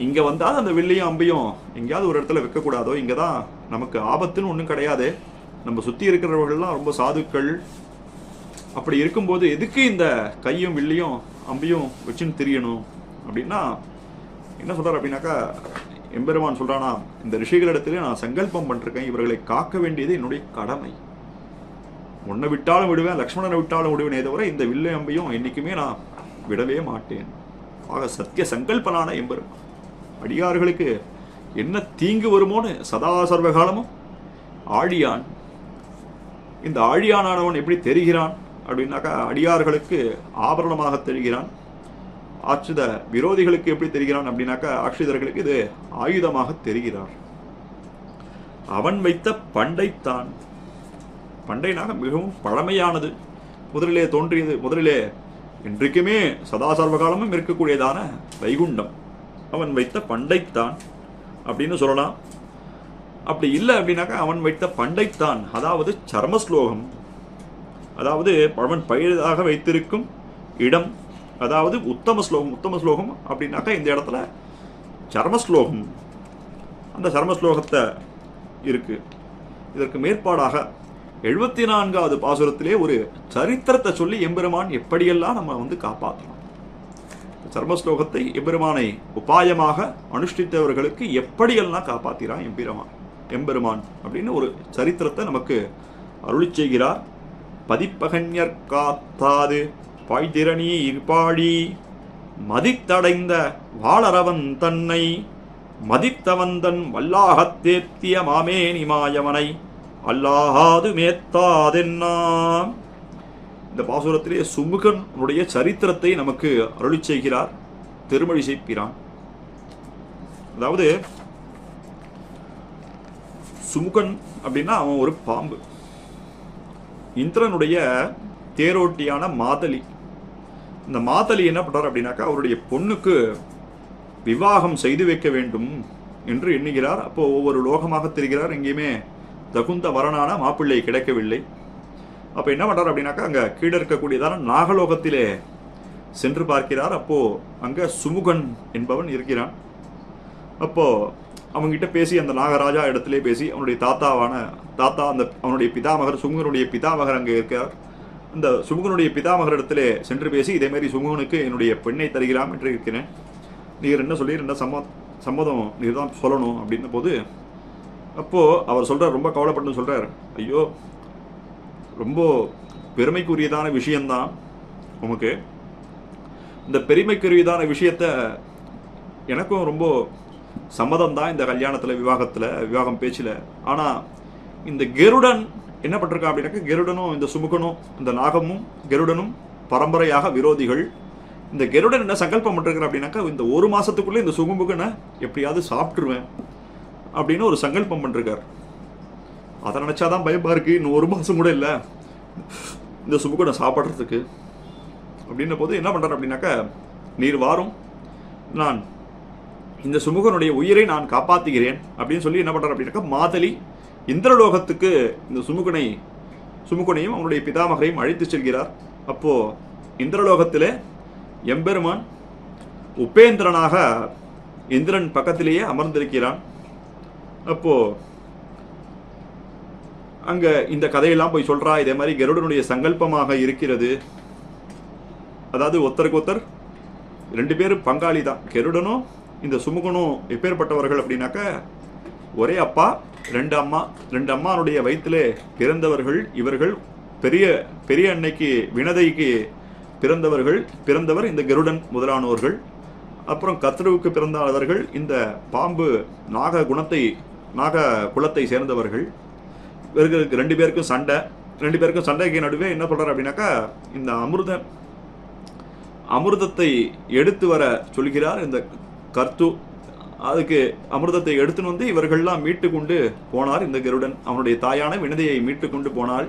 இங்க வந்தால் அந்த வில்லையும் அம்பையும் எங்கேயாவது ஒரு இடத்துல வைக்கக்கூடாதோ, இங்கதான் நமக்கு ஆபத்துன்னு ஒன்றும் கிடையாது, நம்ம சுத்தி இருக்கிறவர்கள்லாம் ரொம்ப சாதுக்கள், அப்படி இருக்கும்போது எதுக்கு இந்த கையும் வில்லையும் அம்பையும் வச்சுன்னு தெரியணும் அப்படின்னா என்ன சொல்றாரு அப்படின்னாக்கா, எம்பெருமான் சொல்றானா, இந்த ரிஷிகளிடத்திலே நான் சங்கல்பம் பண்ணிருக்கேன், இவர்களை காக்க வேண்டியது என்னுடைய கடமை. உன்னை விட்டாலும் விடுவேன், லக்ஷ்மணனை விட்டாலும் விடுவேனே தவிர இந்த வில்லை அம்பையும் என்னைக்குமே நான் விடவே மாட்டேன். ஆக சத்திய சங்கல்பனான எம்பெருமான் அடியார்களுக்கு என்ன தீங்கு வருமோன்னு சதா சர்வகாலமும் ஆழியான். இந்த ஆழியானவன் எப்படி தெரிகிறான் அப்படின்னாக்கா, அடியார்களுக்கு ஆபரணமாக தெரிகிறான். ஆட்சித விரோதிகளுக்கு எப்படி தெரிகிறான் அப்படின்னாக்கா, ஆட்சிதர்களுக்கு இது ஆயுதமாக தெரிகிறார். அவன் வைத்த பண்டைத்தான், பண்டைனாக மிகவும் பழமையானது, முதலிலே தோன்றியது, முதலிலே இன்றைக்குமே சதா சர்வகாலமும் இருக்கக்கூடியதான வைகுண்டம் அவன் வைத்த பண்டைத்தான் அப்படின்னு சொல்லலாம். அப்படி இல்லை அப்படின்னாக்கா, அவன் வைத்த பண்டைத்தான் அதாவது சர்மஸ்லோகம், அதாவது அவன் பழையதாக வைத்திருக்கும் இடம், அதாவது உத்தம ஸ்லோகம். உத்தம ஸ்லோகம் அப்படின்னாக்கா இந்த இடத்துல சர்மஸ்லோகம், அந்த சர்மஸ்லோகத்தை இருக்கு. இதற்கு மேற்பாடாக 74வது பாசுரத்திலே ஒரு சரித்திரத்தை சொல்லி எம்பெருமான் எப்படியெல்லாம் நம்ம காப்பாற்றலாம், சர்மஸ்லோகத்தை எம்பெருமானை உபாயமாக அனுஷ்டித்தவர்களுக்கு எப்படியெல்லாம் காப்பாத்திறான் எம்பெருமான் அப்படின்னு ஒரு சரித்திரத்தை நமக்கு அருளி செய்கிறார். பதிப்பகஞர் காத்தாது பாய்திரணி இருப்பாழி மதித்தடைந்த வாளரவன் தன்னை மதித்தவந்தன் வல்லாகத்தேத்திய மாமேனி மாயவனை அல்லாஹாது மேத்தாதென்னா. இந்த பாசுரத்திலே சுமுகனுடைய சரித்திரத்தை நமக்கு அருளி செய்கிறார் திருமழிசை பிரான். அதாவது சுமுகன் அப்படின்னா அவன் ஒரு பாம்பு. இந்திரனுடைய தேரோட்டியான மாதலி. இந்த மாதலி என்ன பண்றார் அப்படின்னாக்கா அவருடைய பொண்ணுக்கு விவாகம் செய்து வைக்க வேண்டும் என்று எண்ணுகிறார். அப்போ ஒவ்வொரு லோகமாக தெரிகிறார், எங்கேயுமே தகுந்த வரனான மாப்பிள்ளை கிடைக்கவில்லை. அப்போ என்ன பண்றார் அப்படின்னாக்கா அங்கே கீழே இருக்கக்கூடியதான நாகலோகத்திலே சென்று பார்க்கிறார். அப்போ அங்கே சுமுகன் என்பவன் இருக்கிறான். அப்போ அவங்ககிட்ட பேசி அந்த நாகராஜா இடத்திலே பேசி அவனுடைய தாத்தா அந்த அவனுடைய பிதாமகர் சுமுகனுடைய பிதாமகர் அங்கே இருக்கிறார். அந்த சுமுகனுடைய பிதாமகர் இடத்திலே சென்று பேசி இதே மாதிரி சுமுகனுக்கு என்னுடைய பெண்ணை தருகிறாம் என்று இருக்கிறேன், நீர் என்ன சொல்லி என்ன சம்மதம் நீர் தான் சொல்லணும் அப்படின்ன போது அப்போ அவர் சொல்றார், ரொம்ப கவலைப்பட்டு சொல்றார், ஐயோ ரொம்ப பெருமைக்குரியதான விஷயம்தான் உமக்கு, இந்த பெருமைக்குரியதான விஷயத்த எனக்கும் ரொம்ப சம்மதம் தான் இந்த கல்யாணத்தில் விவாகம் பேச்சில். ஆனால் இந்த கருடன் என்ன பண்ணிருக்கா அப்படின்னாக்க கருடனும் இந்த சுமுகனும் இந்த நாகமும் கருடனும் பரம்பரையாக விரோதிகள். இந்த கருடன் என்ன சங்கல்பம் பண்ணிருக்கிற அப்படின்னாக்கா இந்த ஒரு மாசத்துக்குள்ளே இந்த சுமுகனை எப்படியாவது சாப்பிட்டுருவேன் அப்படின்னு ஒரு சங்கல்பம் பண்ணிருக்கார். அதை நினைச்சாதான் பயமா இருக்கு, இன்னும் ஒரு மாசம் கூட இல்லை இந்த சுமுகனை சாப்பிட்றதுக்கு அப்படின்ன போது என்ன பண்றாரு அப்படின்னாக்கா நீர் வாரும், நான் இந்த சுமுகனுடைய உயிரை நான் காப்பாற்றுகிறேன் அப்படின்னு சொல்லி என்ன பண்றாரு அப்படின்னாக்கா மாதலி இந்திரலோகத்துக்கு இந்த சுமுகனையும் அவனுடைய பிதாமகரையும் அழைத்து செல்கிறார். அப்போ இந்திரலோகத்திலே எம்பெருமான் உபேந்திரனாக இந்திரன் பக்கத்திலேயே அமர்ந்திருக்கிறான். அப்போ அங்க இந்த கதையெல்லாம் போய் சொல்றா, இதே மாதிரி கருடனுடைய சங்கல்பமாக இருக்கிறது. அதாவது ஒருத்தருக்கு ஒருத்தர் ரெண்டு பேரும் பங்காளி தான். கருடனும் இந்த சுமுகனும் எப்பேற்பட்டவர்கள் அப்படின்னாக்க ஒரே அப்பா ரெண்டு அம்மானுடைய வயிற்றிலே பிறந்தவர்கள் இவர்கள். பெரிய அன்னைக்கு வினதைக்கு பிறந்தவர் இந்த கருடன் முதலானவர்கள். அப்புறம் கத்ருவுக்கு பிறந்தவர்கள் இந்த பாம்பு நாக குலத்தை சேர்ந்தவர்கள். இவர்களுக்கு ரெண்டு பேருக்கும் சண்டைக்கு நடுவே என்ன பண்றாரு அப்படின்னாக்கா இந்த அமிர்தத்தை எடுத்து வர சொல்கிறார் இந்த கர்த்து. அதுக்கு அமிர்தத்தை எடுத்துன்னு வந்து இவர்கள்லாம் மீட்டு கொண்டு போனார் இந்த கருடன். அவனுடைய தாயான வினதையை மீட்டு கொண்டு போனால்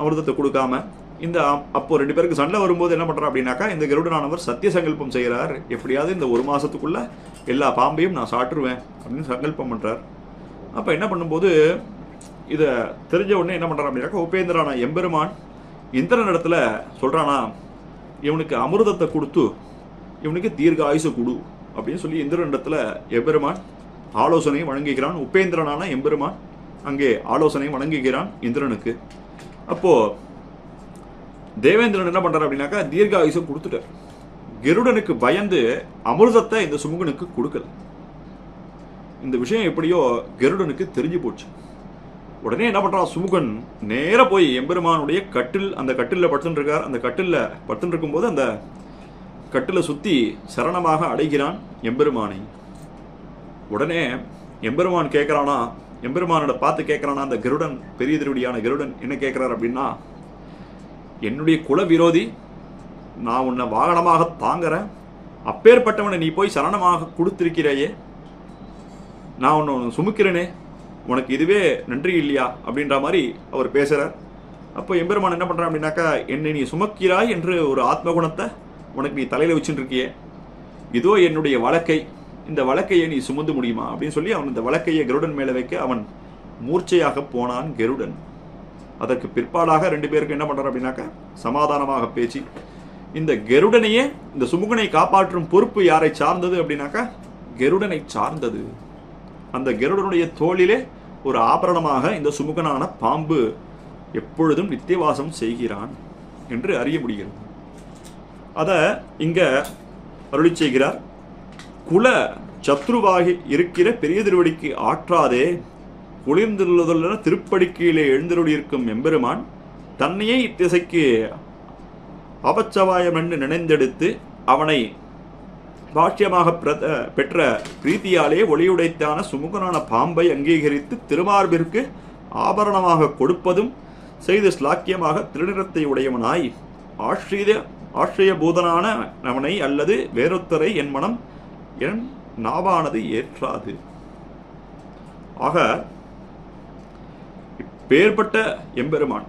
அமிர்தத்தை கொடுக்காம இந்த அப்போ ரெண்டு பேருக்கு சண்டை வரும்போது என்ன பண்றார் அப்படின்னாக்கா இந்த கருடனானவர் சத்திய சங்கல்பம் செய்கிறார், எப்படியாவது இந்த ஒரு மாசத்துக்குள்ள எல்லா பாம்பையும் நான் சாட்டுருவேன் அப்படின்னு சங்கல்பம் பண்றார். அப்ப என்ன பண்ணும்போது இதை தெரிஞ்ச உடனே என்ன பண்றான் அப்படின்னாக்கா உபேந்திரான எம்பெருமான் இந்திரன் இடத்துல சொல்றானா இவனுக்கு அமிர்தத்தை கொடுத்து இவனுக்கு தீர்க்க ஆயுசு கொடு அப்படின்னு சொல்லி இந்திரன் இடத்துல எம்பெருமான் ஆலோசனையும் வழங்குகிறான். உபேந்திரனான எம்பெருமான் அங்கே ஆலோசனையும் வழங்குகிறான் இந்திரனுக்கு. அப்போ தேவேந்திரன் என்ன பண்றாரு அப்படின்னாக்கா தீர்க்க ஆயுசு கொடுத்துட்டார். கருடனுக்கு பயந்து அமிர்தத்தை இந்த சுமுகனுக்கு கொடுக்கல. இந்த விஷயம் எப்படியோ கருடனுக்கு தெரிஞ்சு போச்சு. உடனே என்ன பண்றான் சுமுகன் நேர போய் எம்பெருமானுடைய அந்த கட்டில படுத்துட்டு இருக்கார். அந்த கட்டில படுத்துட்டு இருக்கும்போது அந்த கட்டில சுத்தி சரணமாக அடைகிறான் எம்பெருமானை. உடனே எம்பெருமான் கேட்கிறானா, எம்பெருமானோட பார்த்து கேட்கிறானா அந்த கருடன், பெரிய திருவடியான கருடன் என்ன கேட்கிறார் அப்படின்னா, என்னுடைய குல விரோதி, நான் உன்னை வாகனமாக தாங்குறேன், அப்பேற்பட்டவனை நீ போய் சரணமாக கொடுத்திருக்கிறையே, நான் உன்னை சுமக்கிறேனே, உனக்கு இதுவே நன்றி இல்லையா அப்படின்ற மாதிரி அவர் பேசுறார். அப்போ எம்பெருமான் என்ன பண்றான் அப்படின்னாக்கா என்னை நீ சுமக்கிறாய் என்று ஒரு ஆத்மகுணத்தை உனக்கு நீ தலையில வச்சுட்டு இருக்கியே, இதோ என்னுடைய வழக்கை, இந்த வழக்கையை நீ சுமந்து முடியுமா அப்படின்னு சொல்லி அவன் இந்த வழக்கையை கருடன் மேல வைக்க அவன் மூர்ச்சையாக போனான் கருடன். அதற்கு பிற்பாடாக ரெண்டு பேருக்கு என்ன பண்றாரு அப்படின்னாக்கா சமாதானமாக பேச்சு இந்த கருடனையே இந்த சுமுகனை காப்பாற்றும் பொறுப்பு யாரை சார்ந்தது அப்படின்னாக்கா கருடனை சார்ந்தது. அந்த கருடனுடைய தோளிலே ஒரு ஆபரணமாக இந்த சுமுகனான பாம்பு எப்பொழுதும் நித்தியவாசம் செய்கிறான் என்று அறிய முடிகிறது. அத இங்க அருளி செய்கிறார். குல சத்ருவாகி இருக்கிற பெரிய திருவடிக்கு ஆற்றாதே குளிர்ந்துள்ளதுள்ள திருப்படிக்கீழே எழுந்தருளியிருக்கும் எம்பெருமான் தன்னையே இத்திசைக்கு அபச்சவாயம் என்று நினைந்தெடுத்து அவனை பாஷ்யமாக பெற்ற பிரீத்தியாலே ஒளியுடைத்தான சுமுகனான பாம்பை அங்கீகரித்து திருமார்பிற்கு ஆபரணமாக கொடுப்பதும் செய்து ஸ்லாக்கியமாக திருநிறத்தை உடையவனாய் ஆශ්‍රய பூதனான அவனை அல்லது வேறொத்தரை என் மனம் என் நாவானது ஏற்றாது. ஆக இப்பேற்பட்ட எம்பெருமான்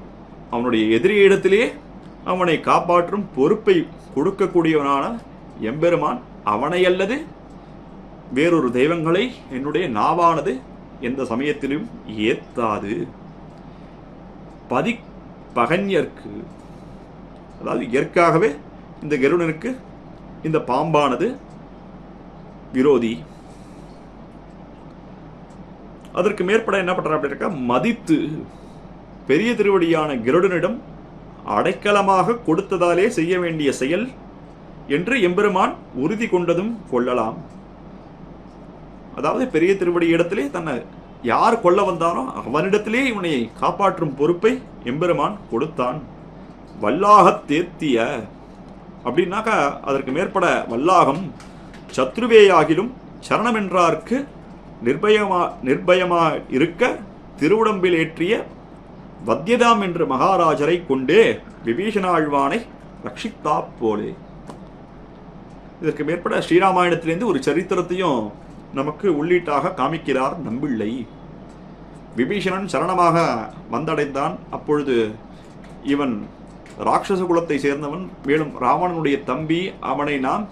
அவனுடைய எதிரிய இடத்திலேயே அவனை காப்பாற்றும் பொறுப்பை கொடுக்கக்கூடியவனான எம்பெருமான் அவனை அல்லது வேறொரு தெய்வங்களை என்னுடைய நாவானது எந்த சமயத்திலும் ஏத்தாது. பகன்யர்க்கு, அதாவது இயற்காகவே இந்த கருடனுக்கு இந்த பாம்பானது விரோதி. அதற்கு மேற்பட என்ன பண்ற அப்படின்னா, மதித்து பெரிய திருவடியான கருடனிடம் அடைக்கலமாக கொடுத்ததாலே செய்ய வேண்டிய செயல் என்று எம்பெருமான் உறுதி கொண்டதும் கொள்ளலாம். அதாவது பெரிய திருவடி இடத்திலே தன்னை யார் கொல்ல வந்தானோ அவனிடத்திலே இவனை காப்பாற்றும் பொறுப்பை எம்பெருமான் கொடுத்தான். வல்லாகத் தேத்திய அப்படின்னாக்கா அதற்கு மேற்பட வல்லாகம் சத்ருவேயாகிலும் சரணமென்றார்க்கு நிர்பயமா இருக்க திருவுடம்பில் ஏற்றிய வத்தியதாம் என்ற மகாராஜரை கொண்டே விபீஷணாழ்வானை ரட்சித்தா போலே. இதற்கு மேற்பட ஸ்ரீராமாயணத்திலிருந்து ஒரு சரித்திரத்தையும் நமக்கு உள்ளீட்டாக காமிக்கிறார் நம்பிள்ளை. விபீஷணன் சரணமாக வந்தடைந்தான். அப்பொழுது இவன் ராட்சச குலத்தை சேர்ந்தவன், மேலும் ராவணனுடைய தம்பி, அவனை நாம்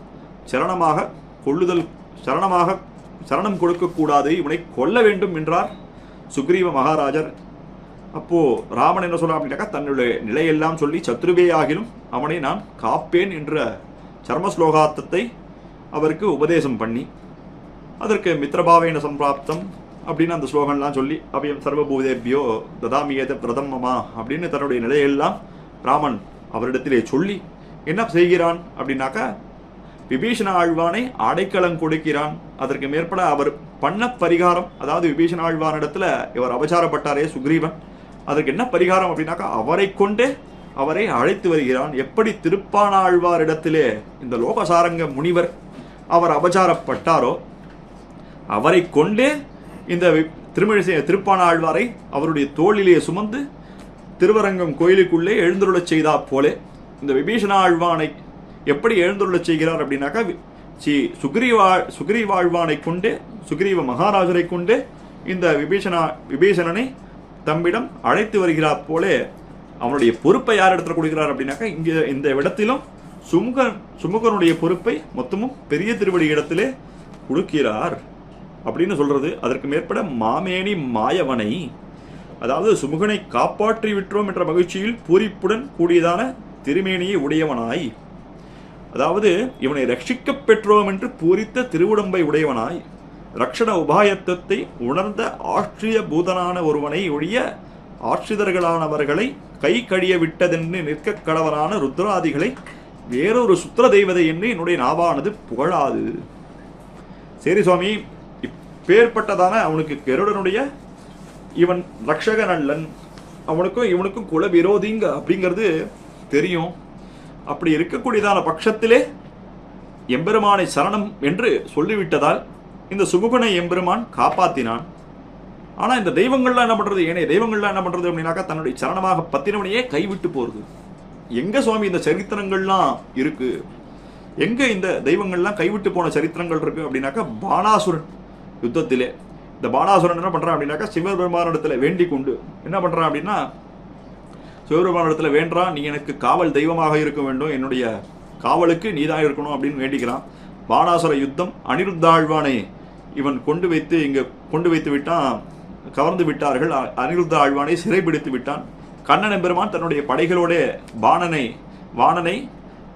சரணமாக கொள்ளுதல் சரணம் கொடுக்கக்கூடாது, இவனை கொல்ல வேண்டும் என்றார் சுக்ரீவ மகாராஜர். அப்போ ராமன் என்ன சொல்றான் அப்படின்னாக்கா, தன்னுடைய நிலையெல்லாம் சொல்லி சத்ருவே ஆகிலும் அவனை நான் காப்பேன் என்ற சர்மஸ்லோகார்த்தத்தை அவருக்கு உபதேசம் பண்ணி, அதற்கு மித்ரபாவேன சம்பிராப்தம் அப்படின்னு அந்த ஸ்லோகன்லாம் சொல்லி, அபயம் சர்வபூதேபியோ ததாமியத பிரதமமா அப்படின்னு தன்னுடைய நிலையெல்லாம் ராமன் அவரிடத்திலே சொல்லி என்ன செய்கிறான் அப்படின்னாக்கா, விபீஷண ஆழ்வானை அடைக்கலம் கொடுக்கிறான். அதற்கு மேற்பட அவர் பண்ண பரிகாரம், அதாவது விபீஷண ஆழ்வானிடத்துல இவர் அபச்சாரப்பட்டாரே சுக்ரீவன், அதற்கு என்ன பரிகாரம் அப்படின்னாக்கா, அவரை கொண்டே அவரை அழைத்து வருகிறான். எப்படி திருப்பானாழ்வாரிடத்திலே இந்த லோகசாரங்க முனிவர் அவர் அபச்சாரப்பட்டாரோ அவரை கொண்டே இந்த திருப்பானாழ்வாரை அவருடைய தோளிலே சுமந்து திருவரங்கம் கோயிலுக்குள்ளே எழுந்துருளச் செய்தா போலே இந்த விபீஷண ஆழ்வானை எப்படி எழுந்துருளச் செய்கிறார் அப்படின்னாக்கா, சுக்ரீவாழ்வானை கொண்டே, சுக்ரீவ மகாராஜரை கொண்டே இந்த விபீஷணனை தம்மிடம் அழைத்து வருகிறார் போலே அவனுடைய பொறுப்பை யார் இடத்துல கொடுக்கிறார் அப்படின்னாக்கா, இங்கே இந்த இடத்திலும் சுமுகனுடைய பொறுப்பை மொத்தமும் பெரிய திருவடி இடத்திலே கொடுக்கிறார் அப்படின்னு சொல்றது. அதற்கு மேற்பட மாமேனி மாயவனை, அதாவது சுமுகனை காப்பாற்றி விட்டோம் என்ற மகிழ்ச்சியில் பூரிப்புடன் கூடியதான திருமேனியை உடையவனாய், அதாவது இவனை ரட்சிக்கப் பெற்றோம் என்று பூரித்த திருவுடம்பை உடையவனாய், ரக்ஷண உபாயத்தை உணர்ந்த ஆஷ்ரிய பூதனான ஒருவனை ஒழிய ஆட்சிதர்களானவர்களை கை கழிய விட்டதென்று நிற்க கடவனான ருத்ராதிகளை வேறொரு சுத்திர தெய்வதை என்று என்னுடைய நாவானது புகழாது. சரி சுவாமி, இப்பேற்பட்டதான அவனுக்கு கருடனுடைய இவன் ரக்ஷக நல்லன், அவனுக்கும் இவனுக்கும் குல விரோதிங்க அப்படிங்கிறது தெரியும். அப்படி இருக்கக்கூடியதான பட்சத்திலே எம்பெருமானை சரணம் என்று சொல்லிவிட்டதால் இந்த சுமுகனை எம்பெருமான் காப்பாத்தினான். ஆனா இந்த தெய்வங்கள்லாம் என்ன பண்றது, ஏனைய தெய்வங்கள்லாம் என்ன பண்றது அப்படின்னாக்கா, தன்னுடைய சரணமாக பத்தினவனையே கைவிட்டு போறது. எங்க சுவாமி இந்த சரித்திரங்கள்லாம் இருக்கு? எங்க இந்த தெய்வங்கள்லாம் கைவிட்டு போன சரித்திரங்கள் இருக்கு அப்படின்னாக்கா, பானாசுரன் யுத்தத்திலே இந்த பானாசுரன் என்ன பண்றான் அப்படின்னாக்கா, சிவபெருமானிடத்துல வேண்டிக் கொண்டு என்ன பண்றான் அப்படின்னா, சிவபெருமானிடத்துல வேண்டான், நீ எனக்கு காவல் தெய்வமாக இருக்க வேண்டும், என்னுடைய காவலுக்கு நீதான் இருக்கணும் அப்படின்னு வேண்டிக்கிறான். பானாசுர யுத்தம், அனிருத்தாழ்வானை இவன் கொண்டு வைத்து விட்டான், கவர்ந்து விட்டார்கள். அனிருத்த ஆழ்வானை சிறைபிடித்து விட்டான். கண்ணன் எம்பெருமான் தன்னுடைய படைகளோட வாணனை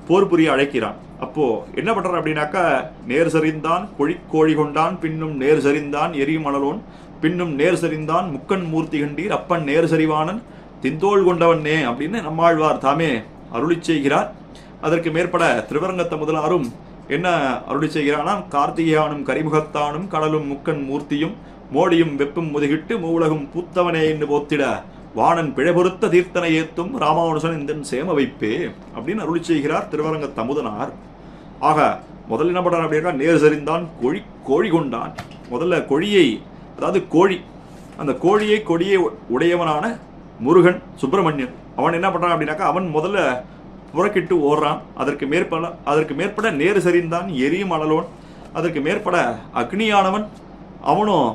போர் புரிய அழைக்கிறான். அப்போ என்ன பண்றான் அப்படின்னாக்கா, நேர் சரிந்தான் கோழி கொண்டான், பின்னும் நேர் சரிந்தான் எரியும் மணலோன், பின்னும் நேர் சரிந்தான் முக்கன் மூர்த்தி கண்டீர், அப்பன் நேர் சரிவானன் திந்தோள் கொண்டவனே அப்படின்னு நம்மாழ்வார் தாமே அருளி செய்கிறார். அதற்கு மேற்பட திருவரங்கத்த முதலாரும் என்ன அருளி செய்கிறான், கார்த்திகையானும் கரிமுகத்தானும் கடலும் முக்கன் மூர்த்தியும் மோடியும் வெப்பும் முதுகிட்டு மூலகம் பூத்தவனே என்று போத்திட வாணன் பிழைபொருத்த தீர்த்தனை ஏத்தும் ராமானுசன் இந்த சேம வைப்பே அப்படின்னு அருளி செய்கிறார் திருவரங்க தமுதனார். ஆக முதல்ல என்ன பண்றான் அப்படின்னா, நேர் சரிந்தான் கோழி கொண்டான். முதல்ல கொடியை, அதாவது கோழி, அந்த கொடியை உடையவனான முருகன் சுப்பிரமணியன் அவன் என்ன பண்றான் அப்படின்னாக்கா, அவன் முதல்ல புறக்கிட்டு ஓடுறான். அதற்கு மேற்பட நேரு சரிந்தான் எரியும் அனலோன், அதற்கு மேற்பட அக்னியானவன் அவனும்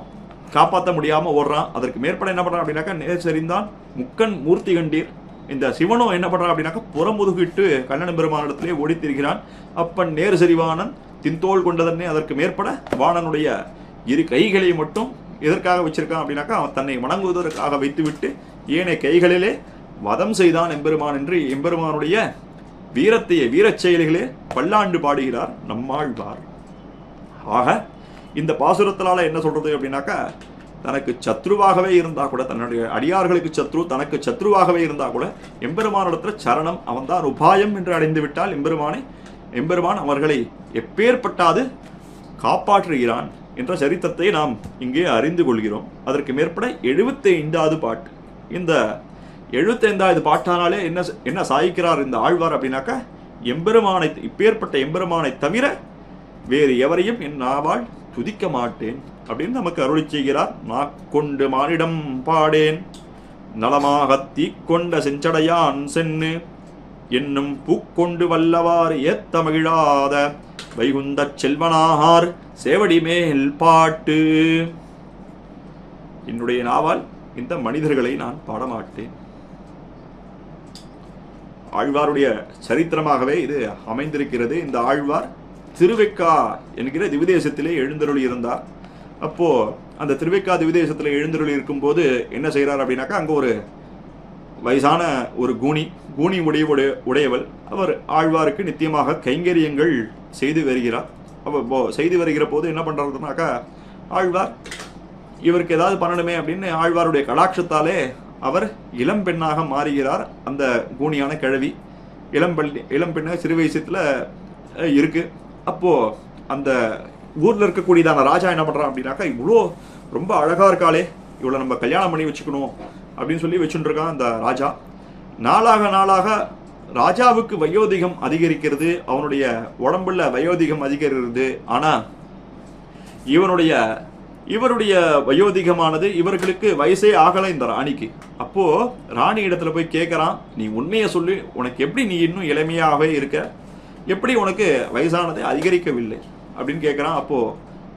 காப்பாற்ற முடியாம ஓடுறான். அதற்கு மேற்பட என்ன பண்றான் அப்படின்னாக்கா, நேர் சரிந்தான் முக்கன் மூர்த்தி கண்டீர், இந்த சிவனும் என்ன பண்றான் அப்படின்னாக்கா புறமுதுகிட்டு கண்ணன் பெருமானிடத்திலே ஓடித்திருக்கிறான். அப்பன் நேர் சரிவானன் தின்தோல் கொண்டதன்னே அதற்கு மேற்பட வாணனுடைய இரு கைகளை மட்டும் எதற்காக வச்சிருக்கான் அப்படின்னாக்கா அவன் தன்னை வணங்குவதற்காக வைத்துவிட்டு ஏனைய கைகளிலே வதம் செய்தான் எம்பெருமான் என்று எம்பெருமானுடைய வீரச் செயல்களே பல்லாண்டு பாடுகிறார் நம்மாழ்வார். ஆக இந்த பாசுரத்தினால என்ன சொல்றது அப்படின்னாக்கா தனக்கு சத்ருவாகவே இருந்தா கூட, தன்னுடைய அடியார்களுக்கு சத்ரு தனக்கு சத்ருவாகவே இருந்தா கூட எம்பெருமானிடத்துல சரணம் அவன்தான் உபாயம் என்று அடைந்து விட்டால் எம்பெருமான் அவர்களை எப்பேற்பட்டாது காப்பாற்றுகிறான் என்ற சரித்திரத்தை நாம் இங்கே அறிந்து கொள்கிறோம். அதற்கு மேற்பட 75வது பாட்டு. இந்த 75வது பாட்டானாலே என்ன சாய்க்கிறார் இந்த ஆழ்வார் அப்படின்னாக்கா எம்பெருமானை, இப்பேற்பட்ட எம்பெருமானை தவிர வேறு எவரையும் என் நாவால் துதிக்க மாட்டேன் அப்படின்னு நமக்கு அருளி செய்கிறார். நாக்கொண்டு மானிடம் பாடேன் நலமாக தீக்கொண்ட செஞ்சடையான் சென்னு என்னும் பூக்கொண்டு வல்லவாறு ஏத்த மகிழாத வைகுந்த செல்வனாகார் சேவடி மேல் பாட்டு. என்னுடைய நாவால் இந்த மனிதர்களை நான் பாடமாட்டேன். ஆழ்வாருடைய சரித்திரமாகவே இது அமைந்திருக்கிறது. இந்த ஆழ்வார் திருவெக்கா என்கிற திவிதேசத்திலே எழுந்தருளி இருந்தார். அப்போ அந்த திருவெக்கா திவிதேசத்தில் எழுந்தருளி இருக்கும் போது என்ன செய்கிறார் அப்படின்னாக்கா அங்கே ஒரு வயசான ஒரு கூனி உடையவள் அவர் ஆழ்வாருக்கு நித்தியமாக கைங்கரியங்கள் செய்து வருகிறார். செய்து வருகிற போது என்ன பண்றதுனாக்கா ஆழ்வார் இவருக்கு ஏதாவது பண்ணணுமே அப்படின்னு ஆழ்வாருடைய கடாட்சத்தாலே அவர் இளம் பெண்ணாக மாறுகிறார். அந்த கூனியான கிழவி இளம் பெண்ண சிறு வயசுல இருக்கு. அப்போ அந்த ஊர்ல இருக்கக்கூடியதான ராஜா என்ன பண்றான் அப்படின்னாக்கா இவ்வளோ ரொம்ப அழகா இருக்காளே, இவ்வளோ நம்ம கல்யாணம் பண்ணி வச்சுக்கணும் அப்படின்னு சொல்லி வச்சுட்டு இருக்கான் அந்த ராஜா. நாளாக ராஜாவுக்கு வயோதிகம் அதிகரிக்கிறது, அவனுடைய உடம்புல வயோதிகம் அதிகரிக்கிறது. ஆனா இவருடைய வயோதிகமானது இவர்களுக்கு வயசே ஆகலை இந்த ராணிக்கு. அப்போ ராணி இடத்துல போய் கேட்கறான், நீ உண்மையை சொல்லி, உனக்கு எப்படி நீ இன்னும் இளமையாகவே இருக்க, எப்படி உனக்கு வயசானது அதிகரிக்கவில்லை அப்படின்னு கேட்கறான். அப்போ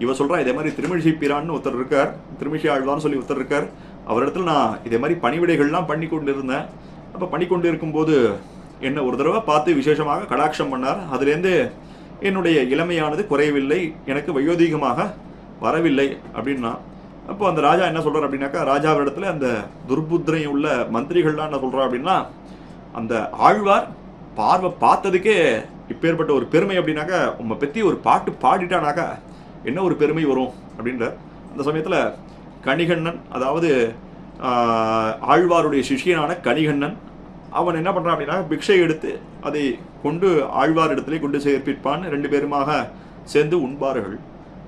இவ சொல்றா, இதே மாதிரி திருமிழிசை பிரான்னு ஒருத்தர் இருக்கார், திருமிழிசை ஆழ்வார்னு சொல்லி ஒருத்தர் இருக்கார், அவரிடத்துல நான் இதே மாதிரி பணிவிடைகள்லாம் பண்ணி கொண்டு இருந்தேன். அப்போ பண்ணி கொண்டு இருக்கும்போது என்ன ஒரு தடவை பார்த்து விசேஷமாக கடாட்சம் பண்ணார். அதுலேருந்து என்னுடைய இளமையானது குறையவில்லை, எனக்கு வயோதிகமாக வரவில்லை அப்படின்னா. அப்போ அந்த ராஜா என்ன சொல்றார் அப்படின்னாக்கா ராஜாவிடத்துல அந்த துர்புத்திரையும் உள்ள மந்திரிகள்லாம் என்ன சொல்றா அப்படின்னா, அந்த ஆழ்வார் பார்வை பார்த்ததுக்கே இப்பேற்பட்ட ஒரு பெருமை அப்படின்னாக்கா உங்களை பற்றி ஒரு பாட்டு பாடிட்டானாக்கா என்ன ஒரு பெருமை வரும் அப்படின்ற. அந்த சமயத்தில் கணிகண்ணன், அதாவது ஆழ்வாருடைய சிஷியனான கணிகண்ணன், அவன் என்ன பண்ணுறான் அப்படின்னா பிக்ஷை எடுத்து அதை கொண்டு ஆழ்வார் இடத்துல கொண்டு சேர்ப்பிப்பான். 2 பேருமாக சேர்ந்து உண்பார்கள்.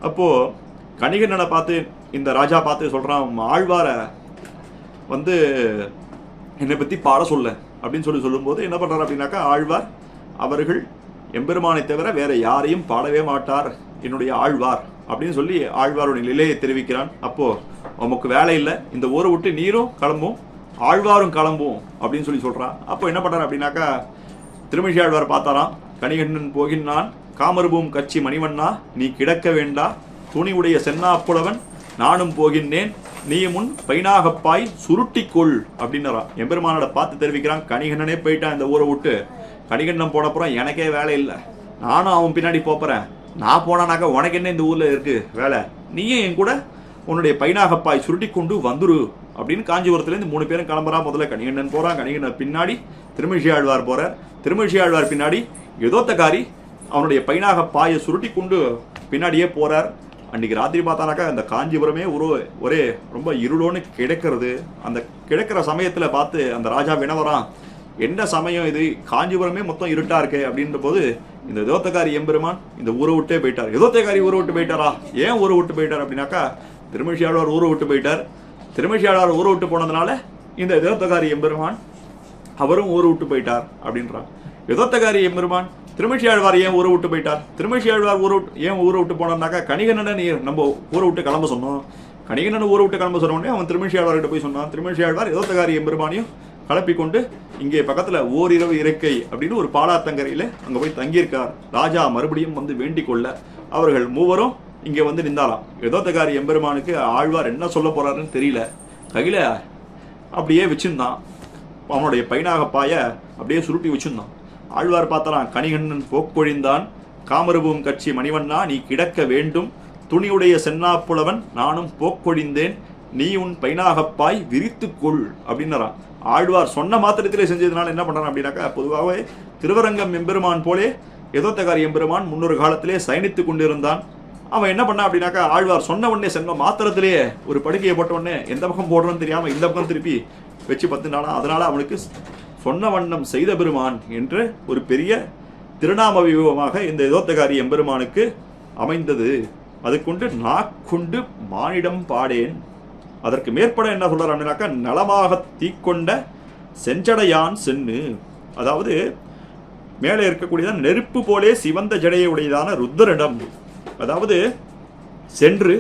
அப்போது கணிகண்ணனை பார்த்து இந்த ராஜா பார்த்து சொல்கிறான், ஆழ்வாரை வந்து என்னை பற்றி பாட சொல்ல அப்படின்னு சொல்லும்போது என்ன பண்ணுறாரு அப்படின்னாக்கா ஆழ்வார் அவர்கள் எம்பெருமானை தவிர வேற யாரையும் பாடவே மாட்டார் என்னுடைய ஆழ்வார் அப்படின்னு சொல்லி ஆழ்வாருடைய நிலையை தெரிவிக்கிறான். அப்போ உமக்கு வேலை இல்லை, இந்த ஊரை விட்டு நீரும் கிளம்பும் ஆழ்வாரும் கிளம்பும் அப்படின்னு சொல்றான். அப்போ என்ன பண்றாரு அப்படின்னாக்கா திருமிழி ஆழ்வார் பார்த்தாராம், கணிகண்ணன் போகின்றான் காமருபூம் கட்சி மணிவண்ணா நீ கிடக்க வேண்டா, துணி உடைய சென்னா புலவன் நானும் போகின்றேன், நீ முன் பைனாகப்பாய் சுருட்டிக்கொள் அப்படின்னாராம். எம்பெருமானோட பார்த்து தெரிவிக்கிறான், கணிகண்ணனே போயிட்டான் இந்த ஊரை விட்டு, கணிகண்ணன் போனப்புறம் எனக்கே வேலை இல்லை, நானும் அவன் பின்னாடி போறேன், நான் போனானாக்கா உனக்கு என்ன இந்த ஊர்ல இருக்கு வேலை, நீயும் என் கூட உன்னுடைய பைனாகப்பாய் சுருட்டி கொண்டு வந்துரு அப்படின்னு காஞ்சிபுரத்துலேருந்து 3 பேரும் கிளம்புறான். முதல்ல கணிகண்ணன் போறான், கணிகண்ணன் பின்னாடி திருமிழிசை ஆழ்வார் போறார், திருமிழிசை ஆழ்வார் பின்னாடி யதோத்தகாரி அவனுடைய பைனாகப்பாயை சுருட்டி கொண்டு பின்னாடியே போறார். அன்றைக்கி ராத்திரி பார்த்தானாக்கா அந்த காஞ்சிபுரமே ஒரே ரொம்ப இருளோன்னு கிடக்கிறது. அந்த கிடக்கிற சமயத்தில் பார்த்து அந்த ராஜா வினவரான், என்ன சமயம் இது, காஞ்சிபுரமே மொத்தம் இருட்டா இருக்கே அப்படின்ற போது இந்த யதோத்தகாரி எம்பெருமான் இந்த ஊரை விட்டே போயிட்டார். யதோத்தகாரி ஊரை விட்டு போயிட்டாரா, ஏன் ஊரை விட்டு போயிட்டார் அப்படின்னாக்கா திருமிழிசை ஆழ்வார் ஊரை விட்டு போயிட்டார். திருமிழிசை ஆழ்வார் ஊரை விட்டு போனதுனால இந்த யதோத்தகாரி எம்பெருமான் அவரும் ஊரை விட்டு போயிட்டார் அப்படின்றான். யதோத்தகாரி எம்பெருமான் திருமிழிசை ஆழ்வார் ஏன் ஊரை விட்டு போயிட்டார், திருமிழிசை ஆழ்வார் ஏன் ஊரை விட்டு போனான்னாக்கா கணிகண்ணனை நம்ம ஊரை விட்டு கிளம்ப சொன்னோம், கணிகண்ணன் ஊரை விட்டு கிளம்ப சொன்னோடனே அவன் திருமிழிசை ஆழ்வார்கிட்ட போய் சொன்னான். திருமிழிசை ஆழ்வார் யதோத்தகாரி எம்பெருமானையும் கலப்பி கொண்டு இங்கே பக்கத்தில் ஓரிரவு இறக்கை அப்படின்னு ஒரு பாலாத்தங்கரையில் அங்கே போய் தங்கியிருக்கார். ராஜா மறுபடியும் வந்து வேண்டிக் கொள்ள அவர்கள் மூவரும் இங்கே வந்து நின்றாலாம். யதோத்தகாரி எம்பெருமானுக்கு ஆழ்வார் என்ன சொல்ல போறாருன்னு தெரியல, கையில் அப்படியே வச்சிருந்தான். அவனுடைய பைனாக பாய அப்படியே சுருட்டி வச்சுருந்தான். ஆழ்வார் பார்த்தான், கணிகண்ணன் போக்கொழிந்தான், காமருவும் கட்சி மணிவண்ணா நீ கிடக்க வேண்டும், துணியுடைய சென்னாப்புலவன் நானும் போக்கொழிந்தேன், நீ உன் பைனாகப்பாய் விரித்துக்கொள் அப்படின்னாரான். ஆழ்வார் சொன்ன மாத்திரத்திலே செஞ்சதுனால என்ன பண்றான் அப்படின்னாக்கா, பொதுவாகவே திருவரங்கம் எம்பெருமான் போலே எதோத்தகாரி எம்பெருமான் முன்னொரு காலத்திலே சயனித்து கொண்டிருந்தான். அவன் என்ன பண்ணான் அப்படின்னாக்கா, ஆழ்வார் சொன்ன உடனே சென்ன மாத்திரத்திலேயே ஒரு படுக்கையை போட்ட உடனே எந்த பக்கம் போடுறோன்னு தெரியாம இந்த பக்கம் திருப்பி வச்சு பத்துனானா. அதனால அவனுக்கு சொன்ன வண்ணம் செய்த பெருமான் என்று ஒரு பெரிய திருநாம வியூகமாக இந்த எதோத்தகாரி எம்பெருமானுக்கு அமைந்தது. அது கொண்டு நாக்கொண்டு மானிடம் பாடேன். அதற்கு மேற்பட என்ன சொல்றார் அப்படின்னாக்கா, நலமாக தீக்கொண்ட செஞ்சடையான் சென்னு. அதாவது மேலே இருக்கக்கூடியதான் நெருப்பு போலே சிவந்த ஜடையை உடையதான ருத்ரனிடம், அதாவது சென்று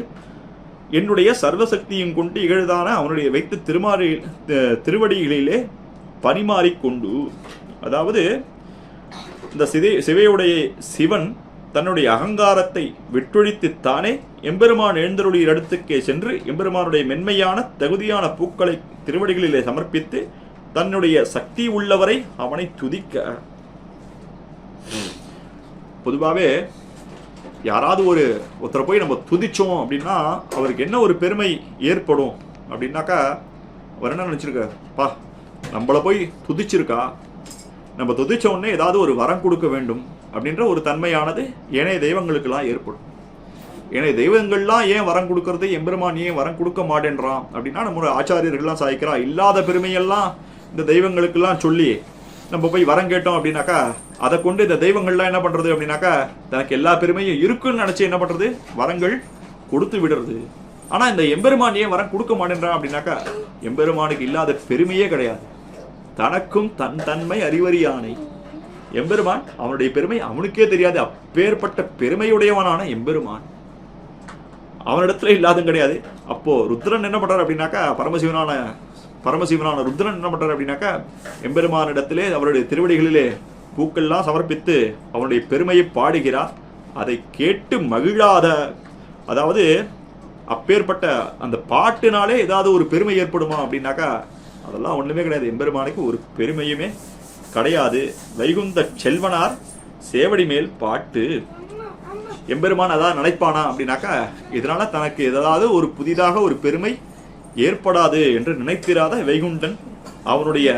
என்னுடைய சர்வசக்தியும் கொண்டு இகழ்தான அவனுடைய வைத்து திருவடிகளிலே பரிமாறிக்கொண்டு, அதாவது இந்த சிவையுடைய சிவன் தன்னுடைய அகங்காரத்தை விட்டொழித்துத்தானே எம்பெருமான் எழுந்தருளிய இடத்துக்கே சென்று எம்பெருமானுடைய மென்மையான தகுதியான பூக்களை திருவடிகளிலே சமர்ப்பித்து தன்னுடைய சக்தி உள்ளவரை அவனை துதிக்க. பொதுவாகவே யாராவது ஒருத்தரை போய் நம்ம துதிச்சோம் அப்படின்னா அவருக்கு என்ன ஒரு பெருமை ஏற்படும் அப்படின்னாக்கா, அவர் என்ன நினச்சிருக்கா, நம்மளை போய் துதிச்சிருக்கா, நம்ம துதிச்ச உடனே ஏதாவது ஒரு வரம் கொடுக்க வேண்டும் அப்படின்ற ஒரு தன்மையானது ஏனைய தெய்வங்களுக்கெல்லாம் ஏற்படும். ஏனைய தெய்வங்கள்லாம் ஏன் வரம் கொடுக்கறது, எம்பெருமான் ஏன் வரம் கொடுக்க மாட்டேன்றான் அப்படின்னா, நம்ம ஆச்சாரியர்கள்லாம் சாய்க்கிறா இல்லாத பெருமையெல்லாம் இந்த தெய்வங்களுக்கெல்லாம் சொல்லி நம்ம போய் வரம் கேட்டோம் அப்படின்னாக்கா, அதை கொண்டு இந்த தெய்வங்கள்லாம் என்ன பண்றது அப்படின்னாக்கா, தனக்கு எல்லா பெருமையும் இருக்குன்னு நினைச்சு என்ன பண்றது, வரங்கள் கொடுத்து விடுறது. ஆனா இந்த எம்பெருமான் ஏன் வரம் கொடுக்க மாட்டேன்றான் அப்படின்னாக்கா, எம்பெருமானுக்கு இல்லாத பெருமையே கிடையாது. தனக்கும் தன் தன்மை அறிவறியானை எம்பெருமான், அவனுடைய பெருமை அவனுக்கே தெரியாது. அப்பேற்பட்ட பெருமையுடையவனான எம்பெருமான், அவனிடத்துல இல்லாதும் கிடையாது. அப்போ ருத்ரன் என்ன பண்றாரு அப்படின்னாக்கா, பரமசிவனான ருத்ரன் என்ன பண்றாரு அப்படின்னாக்கா, எம்பெருமானிடத்திலே அவருடைய திருவடிகளிலே பூக்கள்லாம் சமர்ப்பித்து அவனுடைய பெருமையை பாடுகிறார். அதை கேட்டு மகிழாத, அதாவது அப்பேற்பட்ட அந்த பாட்டுனாலே ஏதாவது ஒரு பெருமை ஏற்படுமா அப்படின்னாக்கா, அதெல்லாம் ஒண்ணுமே கிடையாது. எம்பெருமானுக்கு ஒரு பெருமையுமே கிடையாது. வைகுந்த செல்வனார் சேவடி மேல் பாட்டு. எம்பெருமான் அதான் நினைப்பானா அப்படின்னாக்கா, இதனால தனக்கு ஏதாவது ஒரு புதிதாக ஒரு பெருமை ஏற்படாது என்று நினைத்திராத வைகுண்டன் அவனுடைய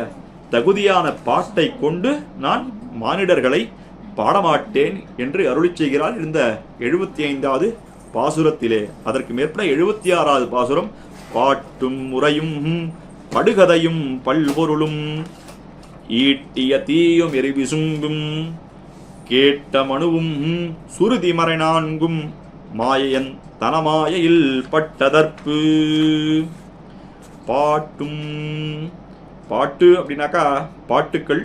தகுதியான பாட்டை கொண்டு நான் மானிடர்களை பாடமாட்டேன் என்று அருளி செய்கிறார் இந்த 75வது பாசுரத்திலே. அதற்கு மேற்பட 76வது பாசுரம், பாட்டும் முறையும் படுகதையும் பல்பொருளும் ஈட்டிய தீயும் எரிவிசும்பும் கேட்ட மனுவும் சுருதி மறைநான்கும் மாயன் தனமாயில் பட்டதற்பு. பாட்டும், பாட்டு அப்படின்னாக்கா பாட்டுக்கள்,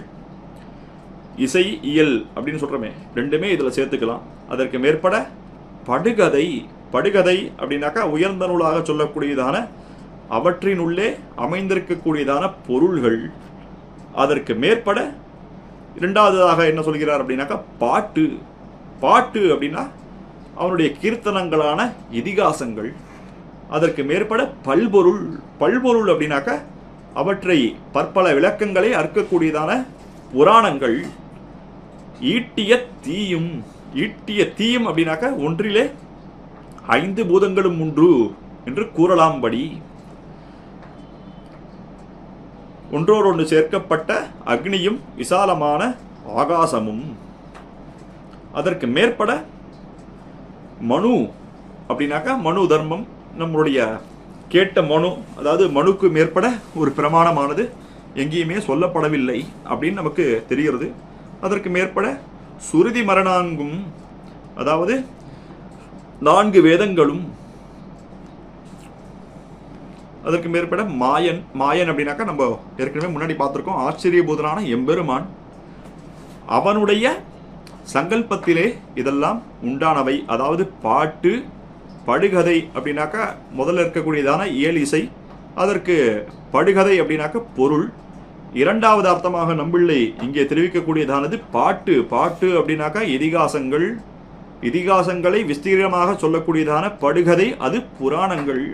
இசை, இயல் அப்படின்னு சொல்றோமே, ரெண்டுமே இதுல சேர்த்துக்கலாம். அதற்கு மேற்பட படுகதை, படுகதை அப்படின்னாக்கா உயர்ந்த நூலாக சொல்லக்கூடியதான அவற்றினுள்ளே அமைந்திருக்கக்கூடியதான பொருள்கள். அதற்கு மேற்பட இரண்டாவதாக என்ன சொல்கிறார் அப்படின்னாக்கா பாட்டு. பாட்டு அப்படின்னா அவனுடைய கீர்த்தனங்களான இதிகாசங்கள். அதற்கு மேற்பட பல்பொருள். பல்பொருள் அப்படின்னாக்கா அவற்றை பற்பல விளக்கங்களை அறுக்கக்கூடியதான புராணங்கள். ஈட்டிய தீயும். ஈட்டிய தீயும் அப்படின்னாக்கா ஒன்றிலே 5 பூதங்களும் ஒன்று என்று கூறலாம்படி ஒன்றோடொன்று சேர்க்கப்பட்ட அக்னியும் விசாலமான ஆகாசமும். அதற்கு மேற்பட மனு அப்படின்னாக்கா மனு தர்மம், நம்மளுடைய கேட்ட மனு, அதாவது மனுக்கு மேற்பட ஒரு பிரமாணமானது எங்கேயுமே சொல்லப்படவில்லை அப்படின்னு நமக்கு தெரிகிறது. அதற்கு மேற்பட சுருதி மரணாங்கும், அதாவது 4 வேதங்களும். அதற்கு மேற்பட மாயன். மாயன் அப்படின்னாக்கா நம்ம ஏற்கனவே முன்னாடி பார்த்துருக்கோம், ஆச்சரியபூதனான எம்பெருமான். அவனுடைய சங்கல்பத்திலே இதெல்லாம் உண்டானவை. அதாவது பாட்டு, படுகதை அப்படின்னாக்கா முதல்ல இருக்கக்கூடியதான இயல் இசை. அதற்கு படுகதை அப்படின்னாக்கா பொருள். இரண்டாவது அர்த்தமாக நம்பிள்ளை இங்கே தெரிவிக்கக்கூடியதானது பாட்டு. பாட்டு அப்படின்னாக்கா இதிகாசங்கள். இதிகாசங்களை விஸ்தீரமாக சொல்லக்கூடியதான படுகதை அது புராணங்கள்.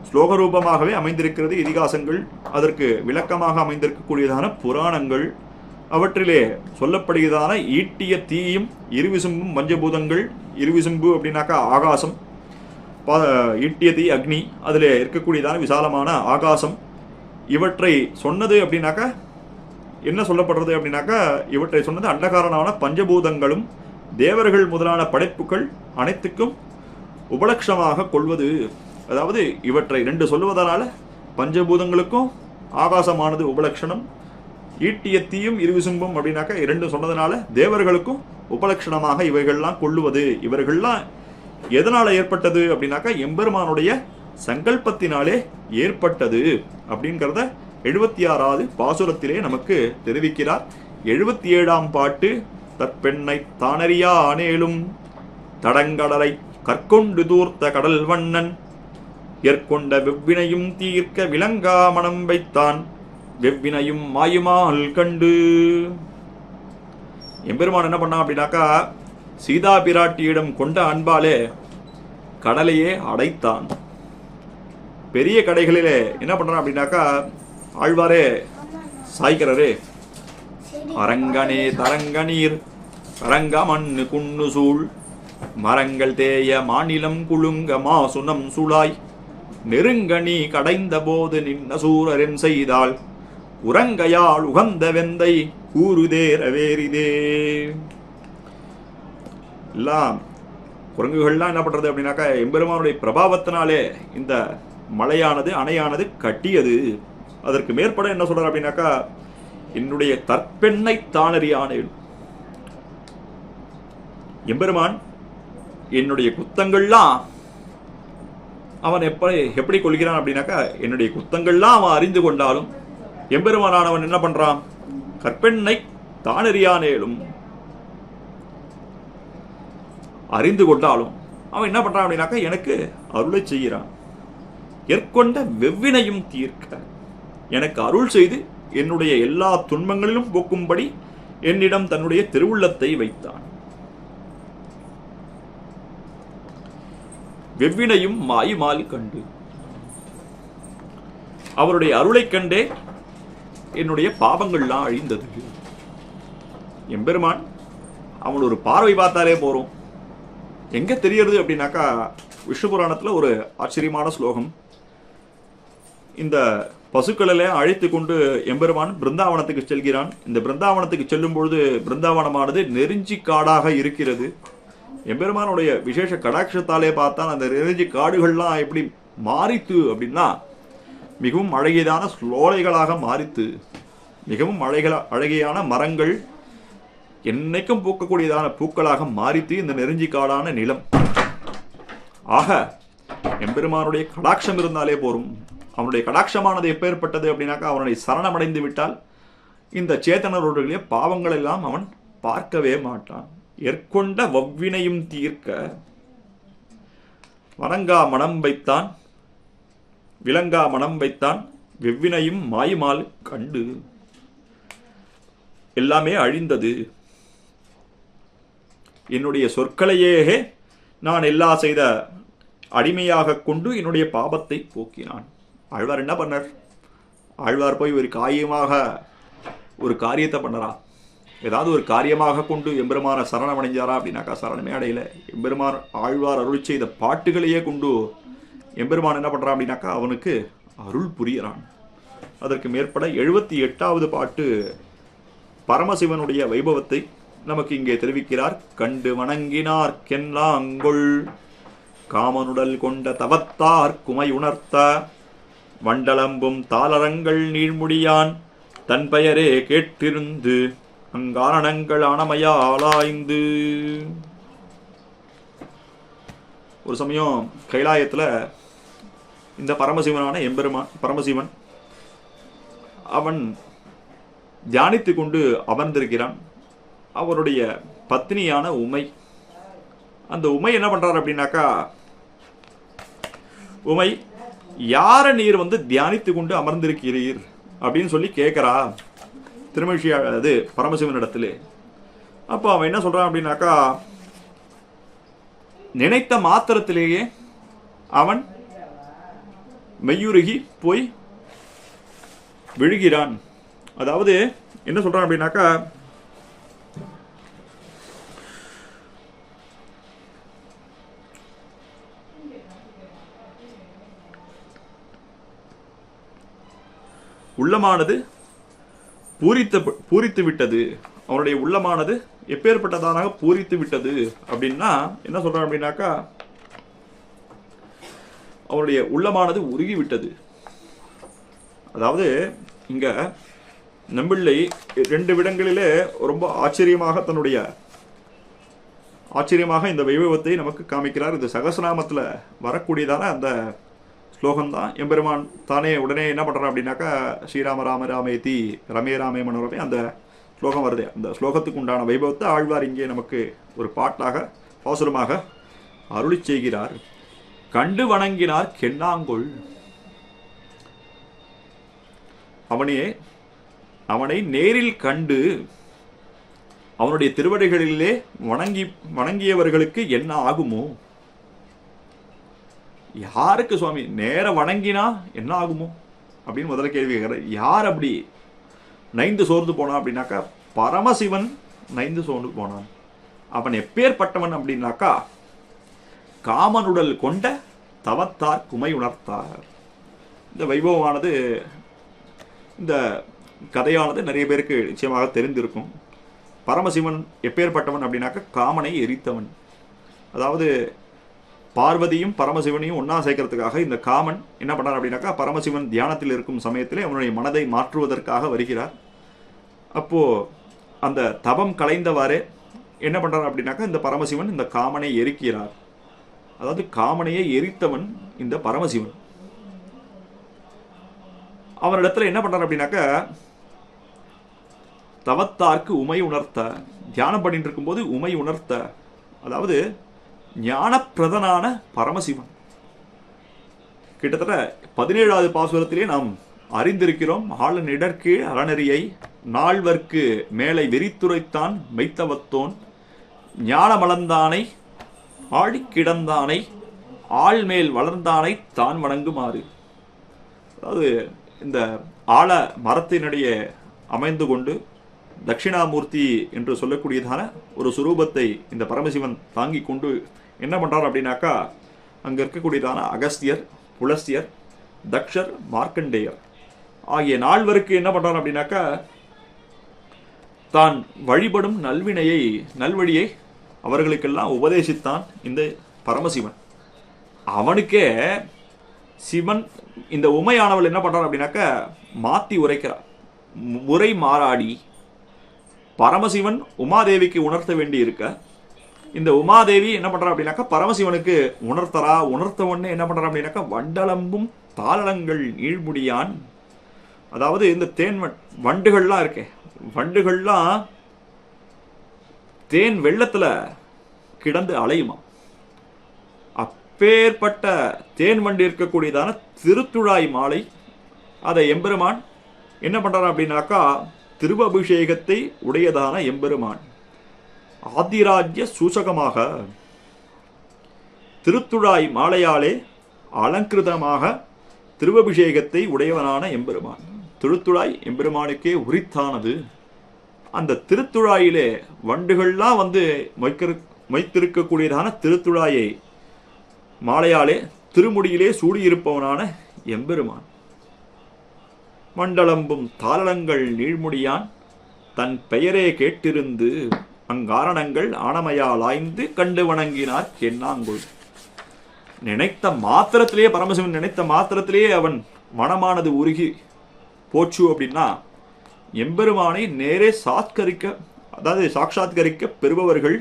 ஸ்லோக ரூபமாகவே அமைந்திருக்கிறது இதிகாசங்கள், அதற்கு விளக்கமாக அமைந்திருக்கக்கூடியதான புராணங்கள், அவற்றிலே சொல்லப்படுகிறதான ஈட்டிய தீயும் இருவிசும்பும் பஞ்சபூதங்கள். இருவிசும்பு அப்படின்னாக்கா ஆகாசம், ஈட்டிய தீ அக்னி, அதில் இருக்கக்கூடியதான விசாலமான ஆகாசம். இவற்றை சொன்னது அப்படின்னாக்கா என்ன சொல்லப்படுறது அப்படின்னாக்கா, இவற்றை சொன்னது அண்டகாரனான பஞ்சபூதங்களும் தேவர்கள் முதலான படைப்புகள் அனைத்துக்கும் உபலட்சமாக கொள்வது. அதாவது இவற்றை ரெண்டு சொல்லுவதனால பஞ்சபூதங்களுக்கும் ஆகாசமானது உபலட்சணம், ஈட்டிய தீயும் இருவிசும்பும் அப்படின்னாக்கா இரண்டு சொன்னதுனால தேவர்களுக்கும் உபலட்சணமாக இவைகள்லாம் கொள்ளுவது. இவர்கள்லாம் எதனால ஏற்பட்டது அப்படின்னாக்கா எம்பெருமானுடைய சங்கல்பத்தினாலே ஏற்பட்டது அப்படிங்கிறத 76வது பாசுரத்திலே நமக்கு தெரிவிக்கிறார். 77ஆம் பாட்டு, தற்பெண்ணை தானறியா ஆனேலும் தடங்கடலை கற்கொண்டு தூர்த்த கடல் வண்ணன் ஏற்கொண்ட வெவ்வினையும் தீர்க்க விளங்கா மனம் வைத்தான் வெவ்வினையும் மாயுமால் கண்டு. எம்பெருமான் என்ன பண்ணான் அப்படின்னாக்கா, சீதா பிராட்டியிடம் கொண்ட அன்பாலே கடலையே அடைத்தான். பெரிய கடைகளிலே என்ன பண்றான் அப்படின்னாக்கா, ஆழ்வாரே சாய்க்கிறாரே, அரங்கனே தரங்கநீர் அரங்க மண்ணு குன்னு சூழ் மரங்கள் தேய மாநிலம் குலுங்க மாசுனம் சுழாய் நெருங்கனி கடைந்த போது நின்ன சூரரென் செய்தாள் உரங்கையாள் உகந்த வெந்தை கூறுதேர வேரிதே. எல்லாம் குரங்குகள்லாம் என்ன பண்றது அப்படின்னாக்கா, எம்பெருமானுடைய பிரபாவத்தினாலே இந்த மலையானது அணையானது கட்டியது. அதற்கு மேற்பட என்ன சொல்றார் அப்படின்னாக்கா, என்னுடைய தற்பெண்ணை தானறியானேன். எம்பெருமான் என்னுடைய குத்தங்கள்லாம் அவன் எப்படி கொள்கிறான் அப்படின்னாக்கா, என்னுடைய குத்தங்கள்லாம் அவன் அறிந்து கொண்டாலும் எம்பெருமானானவன் என்ன பண்றான், கற்பெண்ணை தானறியானேலும் அறிந்து கொண்டாலும் அவன் என்ன பண்றான் அப்படின்னாக்கா எனக்கு அருளை செய்கிறான். ஏற்கொண்ட வெவ்வினையும் தீர்க்க, எனக்கு அருள் செய்து என்னுடைய எல்லா துன்பங்களிலும் போக்கும்படி என்னிடம் தன்னுடைய திருவுள்ளத்தை வைத்தான். வெவ்வினையும் மாயுமால் கண்டு, அவருடைய அருளை கண்டே என்னுடைய பாவங்கள்லாம் அழிந்தது. எம்பெருமான் அவன் ஒரு பார்வை பார்த்தாலே போறோம். எங்க தெரியறது அப்படின்னாக்கா, விஷ்ணு புராணத்துல ஒரு ஆச்சரியமான ஸ்லோகம். இந்த பசுக்களிலே அழைத்து கொண்டு எம்பெருமான் பிருந்தாவனத்துக்கு செல்கிறான். இந்த பிருந்தாவனத்துக்கு செல்லும் பொழுது பிருந்தாவனமானது நெருஞ்சி காடாக இருக்கிறது. எம்பெருமானுடைய விசேஷ கடாட்சத்தாலே பார்த்தான் அந்த நெருஞ்சி காடுகள்லாம் எப்படி மாறித்து அப்படின்னா, மிகவும் அழகியதான ஸ்லோலைகளாக மாறித்து, மிகவும் அழகியான மரங்கள் என்னைக்கும் பூக்கக்கூடியதான பூக்களாக மாறித்து இந்த நெருஞ்சி காடான நிலம். ஆக எம்பெருமானுடைய கடாட்சம் இருந்தாலே போரும். அவனுடைய கடாட்சமானது எப்பேற்பட்டது அப்படின்னாக்கா, அவனுடைய சரணமடைந்து விட்டால் இந்த சேத்தனருடைய பாவங்கள் எல்லாம் அவன் பார்க்கவே மாட்டான். ஏற்கொண்ட வவ்வினையும் தீர்க்க வணங்கா மனம் வைத்தான் விளங்கா மனம் வைத்தான் வெவ்வினையும் மாயுமால் கண்டு. எல்லாமே அழிந்தது. என்னுடைய சொற்களையே நான் எல்லா செய்த அடிமையாக கொண்டு என்னுடைய பாபத்தை போக்கினான். ஆழ்வார் என்ன பண்ணார்? ஆழ்வார் போய் ஒரு காரியத்தை பண்ணறா, ஏதாவது ஒரு காரியமாக கொண்டு எம்பெருமான சரணம் அடைஞ்சாரா அப்படின்னாக்கா சரணமே அடையல. எம்பெருமான் ஆழ்வார் அருள் செய்த பாட்டுகளையே கொண்டு எம்பெருமான் என்ன பண்றான் அப்படின்னாக்கா அவனுக்கு அருள் புரியறான். அதற்கு மேற்பட 78வது பாட்டு பரமசிவனுடைய வைபவத்தை நமக்கு இங்கே தெரிவிக்கிறார். கண்டு வணங்கினார் கென்லாங்கொள் காமனுடல் கொண்ட தவத்தார் குமை உணர்த்த வண்டலம்பும் தாளரங்கள் நீழ்முடியான் தன் பெயரே கேட்டிருந்து அங்காரணங்கள் ஆனமையாளாய்ந்து. ஒரு சமயம் கைலாயத்துல இந்த பரமசிவனான எம்பெருமான் பரமசிவன் அவன் தியானித்து கொண்டு அமர்ந்திருக்கிறான். அவருடைய பத்னியான உமை, அந்த உமை என்ன பண்றார் அப்படின்னாக்கா, உமை யார நீர் தியானித்து கொண்டு அமர்ந்திருக்கிறீர் அப்படின்னு சொல்லி கேட்கிறா திருமழிசை அது பரமசிவன் இடத்துல. அப்போ அவன் என்ன சொல்றான் அப்படின்னாக்கா, நினைத்த மாத்திரத்திலேயே அவன் மெய்யுருகி போய் விழுகிறான். அதாவது என்ன சொல்றான் அப்படின்னாக்கா, உள்ளமானது பூரித்து விட்டது, அவருடைய உள்ளமானது எப்பேற்பட்டதானாக பூரித்து விட்டது அப்படின்னா என்ன சொல்றான் அப்படின்னாக்கா, அவருடைய உள்ளமானது உருகி விட்டது. அதாவது இங்க நம்பிள்ளை 2 இடங்களிலே ரொம்ப ஆச்சரியமாக இந்த வைபவத்தை நமக்கு காமிக்கிறார். இது சகஸ்ரநாமத்தில் வரக்கூடியதான அந்த ஸ்லோகம்தான். எம்பெருமான் தானே உடனே என்ன பண்ணுறான் அப்படின்னாக்கா, ஸ்ரீராம ராம ராமேதி ரமே ராமே மனோரமே அந்த ஸ்லோகம் வருது. அந்த ஸ்லோகத்துக்கு உண்டான வைபவத்தை ஆழ்வார் இங்கே நமக்கு ஒரு பாட்டாக பாசுரமாக அருளி செய்கிறார். கண்டு வணங்கினார் கெண்ணாங்கொள், அவனை நேரில் கண்டு அவனுடைய திருவடிகளிலே வணங்கியவர்களுக்கு என்ன ஆகுமோ? யாருக்கு சுவாமி நேர வணங்கினா என்ன ஆகுமோ அப்படின்னு முதல்ல கேள்வி கேட்கிறார். யார் அப்படி நைந்து சோர்ந்து போனான் அப்படின்னாக்கா, பரமசிவன் நைந்து சோர்ந்து போனான். அவன் எப்பேற்பட்டவன் அப்படின்னாக்கா, காமனுடல் கொண்ட தவத்தார் குமை உணர்த்தார். இந்த வைபவமானது, இந்த கதையானது நிறைய பேருக்கு நிச்சயமாக தெரிந்திருக்கும். பரமசிவன் எப்பேற்பட்டவன் அப்படின்னாக்கா, காமனை எரித்தவன். அதாவது பார்வதியும் பரமசிவனையும் ஒன்னா சேர்க்கறதுக்காக இந்த காமன் என்ன பண்ணார் அப்படின்னாக்கா, பரமசிவன் தியானத்தில் இருக்கும் சமயத்திலே அவனுடைய மனதை மாற்றுவதற்காக வருகிறார். அப்போ அந்த தவம் கலைந்தவாறே என்ன பண்றார் அப்படின்னாக்கா, இந்த பரமசிவன் இந்த காமனை எரிக்கிறார். அதாவது காமனையே எரித்தவன் இந்த பரமசிவன். அவனிடத்துல என்ன பண்றார் அப்படின்னாக்கா, தவத்தார்க்கு உமை உணர்த்த, தியானம் பண்ணிட்டு இருக்கும்போது உமை உணர்த்த, அதாவது ஞானப்பிரதனான பரமசிவன். கிட்டத்தட்ட 17வது பாசுரத்திலே நாம் அறிந்திருக்கிறோம். ஆளன் இடர்க்கு அறநெறியை நால்வர்க்கு மேலை வெறித்துரைத்தான் மெய்த்தவத்தோன் ஞானமளந்தானை ஆடி கிடந்தானை ஆள் மேல் வளர்ந்தானை தான் வணங்குமாறு. அதாவது இந்த ஆழ மரத்தினுடைய அமைந்து கொண்டு தட்சிணாமூர்த்தி என்று சொல்லக்கூடியதான ஒரு சுரூபத்தை இந்த பரமசிவன் தாங்கி கொண்டு என்ன பண்றார் அப்படின்னாக்கா, அங்க இருக்கக்கூடியதான அகஸ்தியர், புலஸ்தியர், தக்ஷர், மார்க்கண்டேயர் ஆகிய நால்வருக்கு என்ன பண்றார் அப்படின்னாக்கா, தான் வழிபடும் நல்வழியை அவர்களுக்கெல்லாம் உபதேசித்தான் இந்த பரமசிவன். அவனுக்கே சிவன் இந்த உமையானவள் என்ன பண்றார் அப்படின்னாக்கா, மாத்தி உரைக்கிறார். முறை மாறாடி பரமசிவன் உமாதேவிக்கு உணர்த்த வேண்டி இருக்க, இந்த உமாதேவி என்ன பண்றா அப்படின்னாக்கா, பரமசிவனுக்கு உணர்த்தவொன்னே என்ன பண்றா அப்படின்னாக்கா, வண்டலம்பும் தாளங்கள் நீழ்முடியான். அதாவது இந்த தேன் வண்டுகள்லாம் இருக்கே, வண்டுகள்லாம் தேன் வெள்ளத்துல கிடந்து அலையுமா. அப்பேற்பட்ட தேன் வண்டு இருக்கக்கூடியதான திருத்துழாய் மாலை அதை எம்பெருமான் என்ன பண்றான் அப்படின்னாக்கா, திருவபிஷேகத்தை உடையதான எம்பெருமான் ஆதிராஜ்ய சூசகமாக திருத்துழாய் மாலையாலே அலங்கிருதமாக திருவபிஷேகத்தை உடையவனான எம்பெருமான். திருத்துழாய் எம்பெருமானுக்கே உரித்தானது. அந்த திருத்துழாயிலே வண்டுகள்லாம் வந்து மொய்த்திருக்கக்கூடியதான திருத்துழாயை மாலையாலே திருமுடியிலே சூடியிருப்பவனான எம்பெருமான். மண்டலம்பும் தாளங்கள் நீழ்முடியான் தன் பெயரே கேட்டிருந்து அங்காரணங்கள் ஆனமையால் ஆய்ந்து கண்டு வணங்கினார் கெண்ணாங்குள். நினைத்த மாத்திரத்திலேயே பரமசிவன் நினைத்த மாத்திரத்திலேயே அவன் மனமானது உருகி போச்சு அப்படின்னா, எம்பெருமானை நேரே சாட்சாத்கரிக்க பெறுபவர்கள்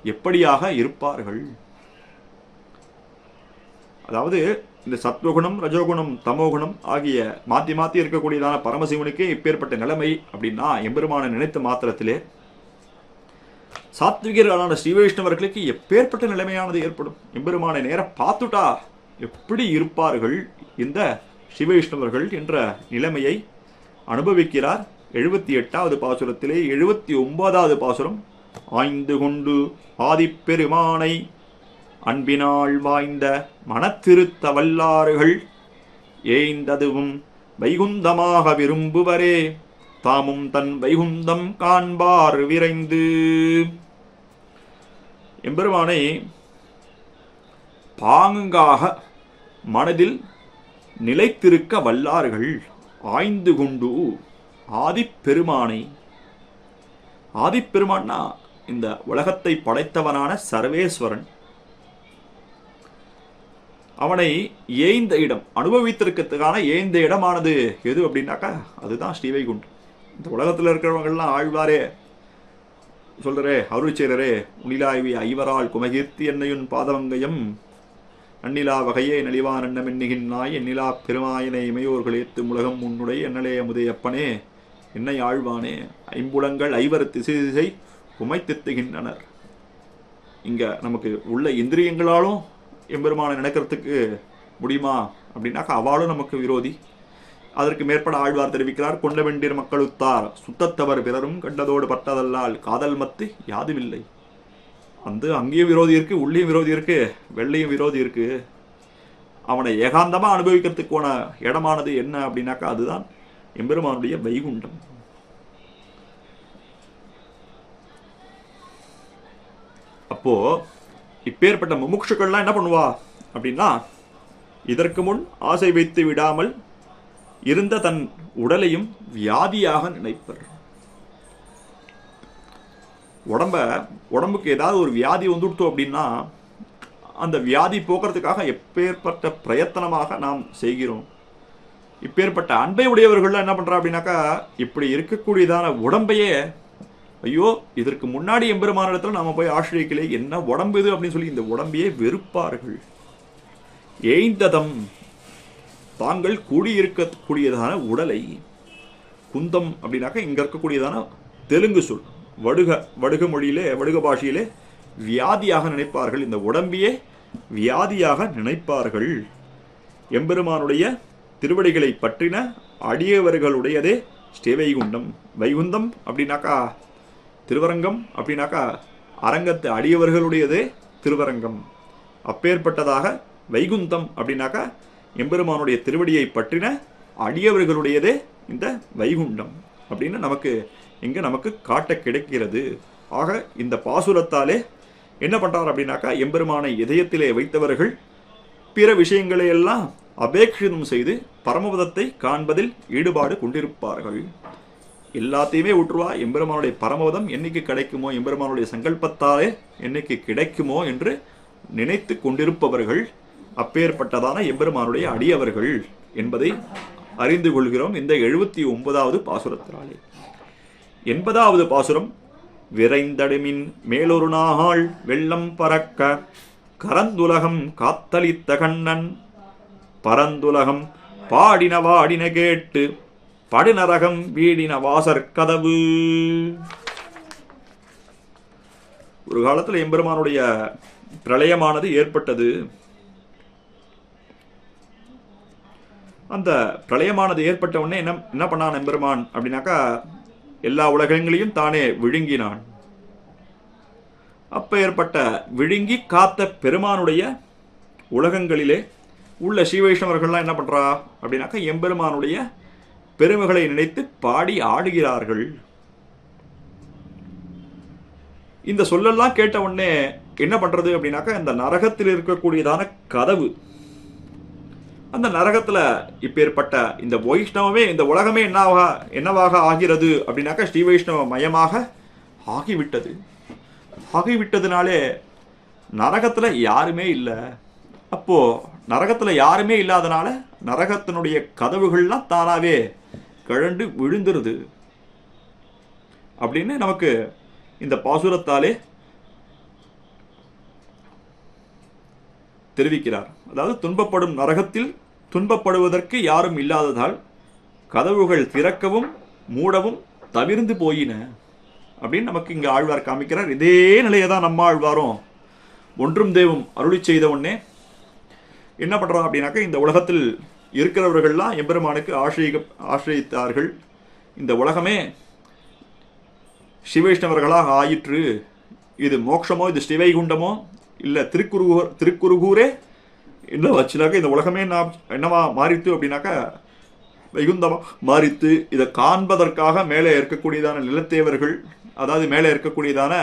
எப்படியாக இருப்பார்கள்? அதாவது இந்த சத்வகுணம், ரஜோகுணம், தமோகுணம் ஆகிய மாத்தி இருக்கக்கூடியதான பரமசிவனுக்கே இப்பேற்பட்ட நிலைமை அப்படின்னா, எம்பெருமானை நினைத்த மாத்திரத்திலே சாத்விகர்களான ஸ்ரீ வைஷ்ணவர்களுக்கு எப்பேற்பட்ட நிலைமையானது ஏற்படும்? எம்பெருமானை நேர பார்த்துட்டா எப்படி இருப்பார்கள் இந்த ஸ்ரீ வைஷ்ணவர்கள் என்ற நிலைமையை அனுபவிக்கிறார். 78வது பாசுரத்திலே 79வது பாசுரம். ஆய்ந்து கொண்டு ஆதிப்பெருமானை அன்பினால் வாய்ந்த மனத்திருத்த வல்லாறுகள் ஏய்ந்ததுவும் வைகுந்தமாக விரும்புவரே தாமும் தன் வைகுந்தம் காண்பார் விரைந்து. எம்பெருமானை பாங்காக மனதில் நிலைத்திருக்க வல்லார்கள் ஆய்ந்து கொண்டு ஆதிப்பெருமானை, ஆதிப்பெருமான்னா இந்த உலகத்தை படைத்தவனான சர்வேஸ்வரன், அவனை ஏய்ந்த இடம் அனுபவித்திருக்கிறதுக்கான ஏய்ந்த இடமானது எது அப்படின்னாக்கா அதுதான் ஸ்ரீவைகுண்டம். இந்த உலகத்தில் இருக்கிறவங்கள்லாம் ஆழ்வாரே சொல்றே, அருள் செய்கிறரே, உனிலாய்வி ஐவரால் குமகீர்த்தி என்னையுன் பாதவங்கயம் அந்நிலா வகையே நலிவான் எண்ணம் எண்ணுகின்றாய் எண்ணிலா பெருமாயனை இமையோர்கள் ஏத்து உலகம் உன்னுடைய என்னலே அமுதையப்பனே என்னை ஆழ்வானே ஐம்புலங்கள் ஐவர் திசை திசை உமைத்தித்துகின்றனர். இங்க நமக்கு உள்ள இந்திரியங்களாலும் எம்பெருமானை நினைக்கிறதுக்கு முடியுமா அப்படின்னாக்கா அவளும் நமக்கு விரோதி. அதற்கு மேற்பட ஆழ்வார் தெரிவிக்கிறார், கொண்ட வெண்டிர் மக்களுத்தார் சுத்தத்தவர் பிறரும் கண்டதோடு பட்டதல்லால் காதல் மத்து யாதுமில்லை. அங்கேயும் விரோதி இருக்கு, உள்ளேயும் விரோதி இருக்கு, வெள்ளையும் விரோதி இருக்கு. அவனை ஏகாந்தமா அனுபவிக்கிறதுக்கான இடமானது என்ன அப்படின்னாக்கா அதுதான் எம்பெருமானுடைய வைகுண்டம். அப்போ இப்பேற்பட்ட முமுட்சுக்கள்லாம் என்ன பண்ணுவா அப்படின்னா, இதற்கு முன் ஆசை வைத்து விடாமல் இருந்த தன் உடலையும் வியாதியாக நினைப்பர். உடம்புக்கு ஏதாவது ஒரு வியாதி வந்துடுத்தோம் அப்படின்னா அந்த வியாதி போக்குறதுக்காக எப்பேற்பட்ட பிரயத்தனமாக நாம் செய்கிறோம். இப்பேற்பட்ட அன்பை உடையவர்கள் என்ன பண்றா அப்படின்னாக்கா, இப்படி இருக்கக்கூடியதான உடம்பையே, ஐயோ இதற்கு முன்னாடி எம்பெருமான இடத்துல நாம போய் ஆசிரியர்களே என்ன உடம்பு இது அப்படின்னு சொல்லி இந்த உடம்பையே வெறுப்பார்கள். ஏய்ந்ததம் தாங்கள் கூடியிருக்கக்கூடியதான உடலை, குந்தம் அப்படின்னாக்கா இங்க இருக்கக்கூடியதான தெலுங்கு சொல், வடுக மொழியிலே வடுக பாஷையிலே வியாதியாக நினைப்பார்கள். இந்த உடம்பையே வியாதியாக நினைப்பார்கள். எம்பெருமானுடைய திருவடிகளை பற்றின அடியவர்களுடையதே ஸ்ரீவைகுண்டம். வைகுந்தம் அப்படின்னாக்கா திருவரங்கம், அப்படின்னாக்கா அரங்கத்து அடியவர்களுடையதே திருவரங்கம். அப்பேற்பட்டதாக வைகுந்தம் அப்படின்னாக்கா எம்பெருமானுடைய திருவடியை பற்றின அடியவர்களுடையதே இந்த வைகுண்டம் அப்படின்னு நமக்கு காட்ட கிடைக்கிறது. ஆக இந்த பாசுரத்தாலே என்ன பண்றார் அப்படின்னாக்கா, எம்பெருமானை இதயத்திலே வைத்தவர்கள் பிற விஷயங்களை எல்லாம் அபேட்சிதம் செய்து பரமபதத்தை காண்பதில் ஈடுபாடு கொண்டிருப்பார்கள். எல்லாத்தையுமே விட்டுருவா, எம்பெருமானுடைய பரமபதம் என்னைக்கு கிடைக்குமோ, எம்பெருமானுடைய சங்கல்பத்தாலே என்னைக்கு கிடைக்குமோ என்று நினைத்து கொண்டிருப்பவர்கள் அப்பேற்பட்டதான எம்பெருமானுடைய அடியவர்கள் என்பதை அறிந்து கொள்கிறோம் இந்த 79வது பாசுரத்தினாலே. 80வது பாசுரம், விரைந்தடுமின் மேலொரு நாள் வெள்ளம் பறக்க கரந்துலகம் காத்தளித்த கண்ணன் பரந்துலகம் பாடின வாடின கேட்டு படுநரகம் வீடின வாசற் கதவு. ஒரு காலத்தில் எம்பெருமானுடைய பிரளயமானது ஏற்பட்டது. அந்த பிரளயமானது ஏற்பட்ட உடனே என்ன பண்ணான் எம்பெருமான் அப்படின்னாக்கா, எல்லா உலகங்களையும் தானே விழுங்கினான். அப்ப ஏற்பட்ட விழுங்கி காத்த பெருமானுடைய உலகங்களிலே உள்ள ஸ்ரீவைஷ்ணவர்கள்லாம் என்ன பண்றா அப்படின்னாக்கா, எம்பெருமானுடைய பெருமைகளை நினைத்து பாடி ஆடுகிறார்கள். இந்த சொல்லெல்லாம் கேட்ட உடனே என்ன பண்றது அப்படின்னாக்கா, இந்த நரகத்தில் இருக்கக்கூடியதான கதவு, அந்த நரகத்துல இப்பேற்பட்ட இந்த வைஷ்ணவமே, இந்த உலகமே என்னவாக ஆகிறது அப்படின்னாக்கா ஸ்ரீ வைஷ்ணவ மயமாக ஆகிவிட்டது. ஆகிவிட்டதுனாலே நரகத்துல யாருமே இல்லை. அப்போ நரகத்துல யாருமே இல்லாதனால நரகத்தினுடைய கதவுகள்லாம் தானாவே கழண்டு விழுந்துருது அப்படின்னு நமக்கு இந்த பாசுரத்தாலே தெரிவிக்கிறார். அதாவது துன்பப்படும் நரகத்தில் துன்பப்படுவதற்கு யாரும் இல்லாததால் கதவுகள் திறக்கவும் மூடவும் தவிர்ந்து போயின அப்படின்னு நமக்கு இங்க ஆழ்வார் காமிக்கிறார். இதே நிலையை தான் நம்ம ஆழ்வாரும் ஒன்றும் தெய்வம் அருளி செய்த உடனே என்ன பண்றோம் அப்படின்னாக்க, இந்த உலகத்தில் இருக்கிறவர்கள்லாம் எம்பெருமானுக்கு ஆசிரியித்தார்கள். இந்த உலகமே சிவைஷ்ணவர்களாக ஆயிற்று. இது மோட்சமோ, இது ஸ்ரீவைகுண்டமோ, இல்லை திருக்குருகூரே என்ன வச்சுனாக்கா இந்த உலகமே என்னவா மாறித்து அப்படின்னாக்கா வைகுந்தமா மாறித்து. இதை காண்பதற்காக மேலே இருக்கக்கூடியதான நிலத்தேவர்கள், அதாவது மேலே இருக்கக்கூடியதான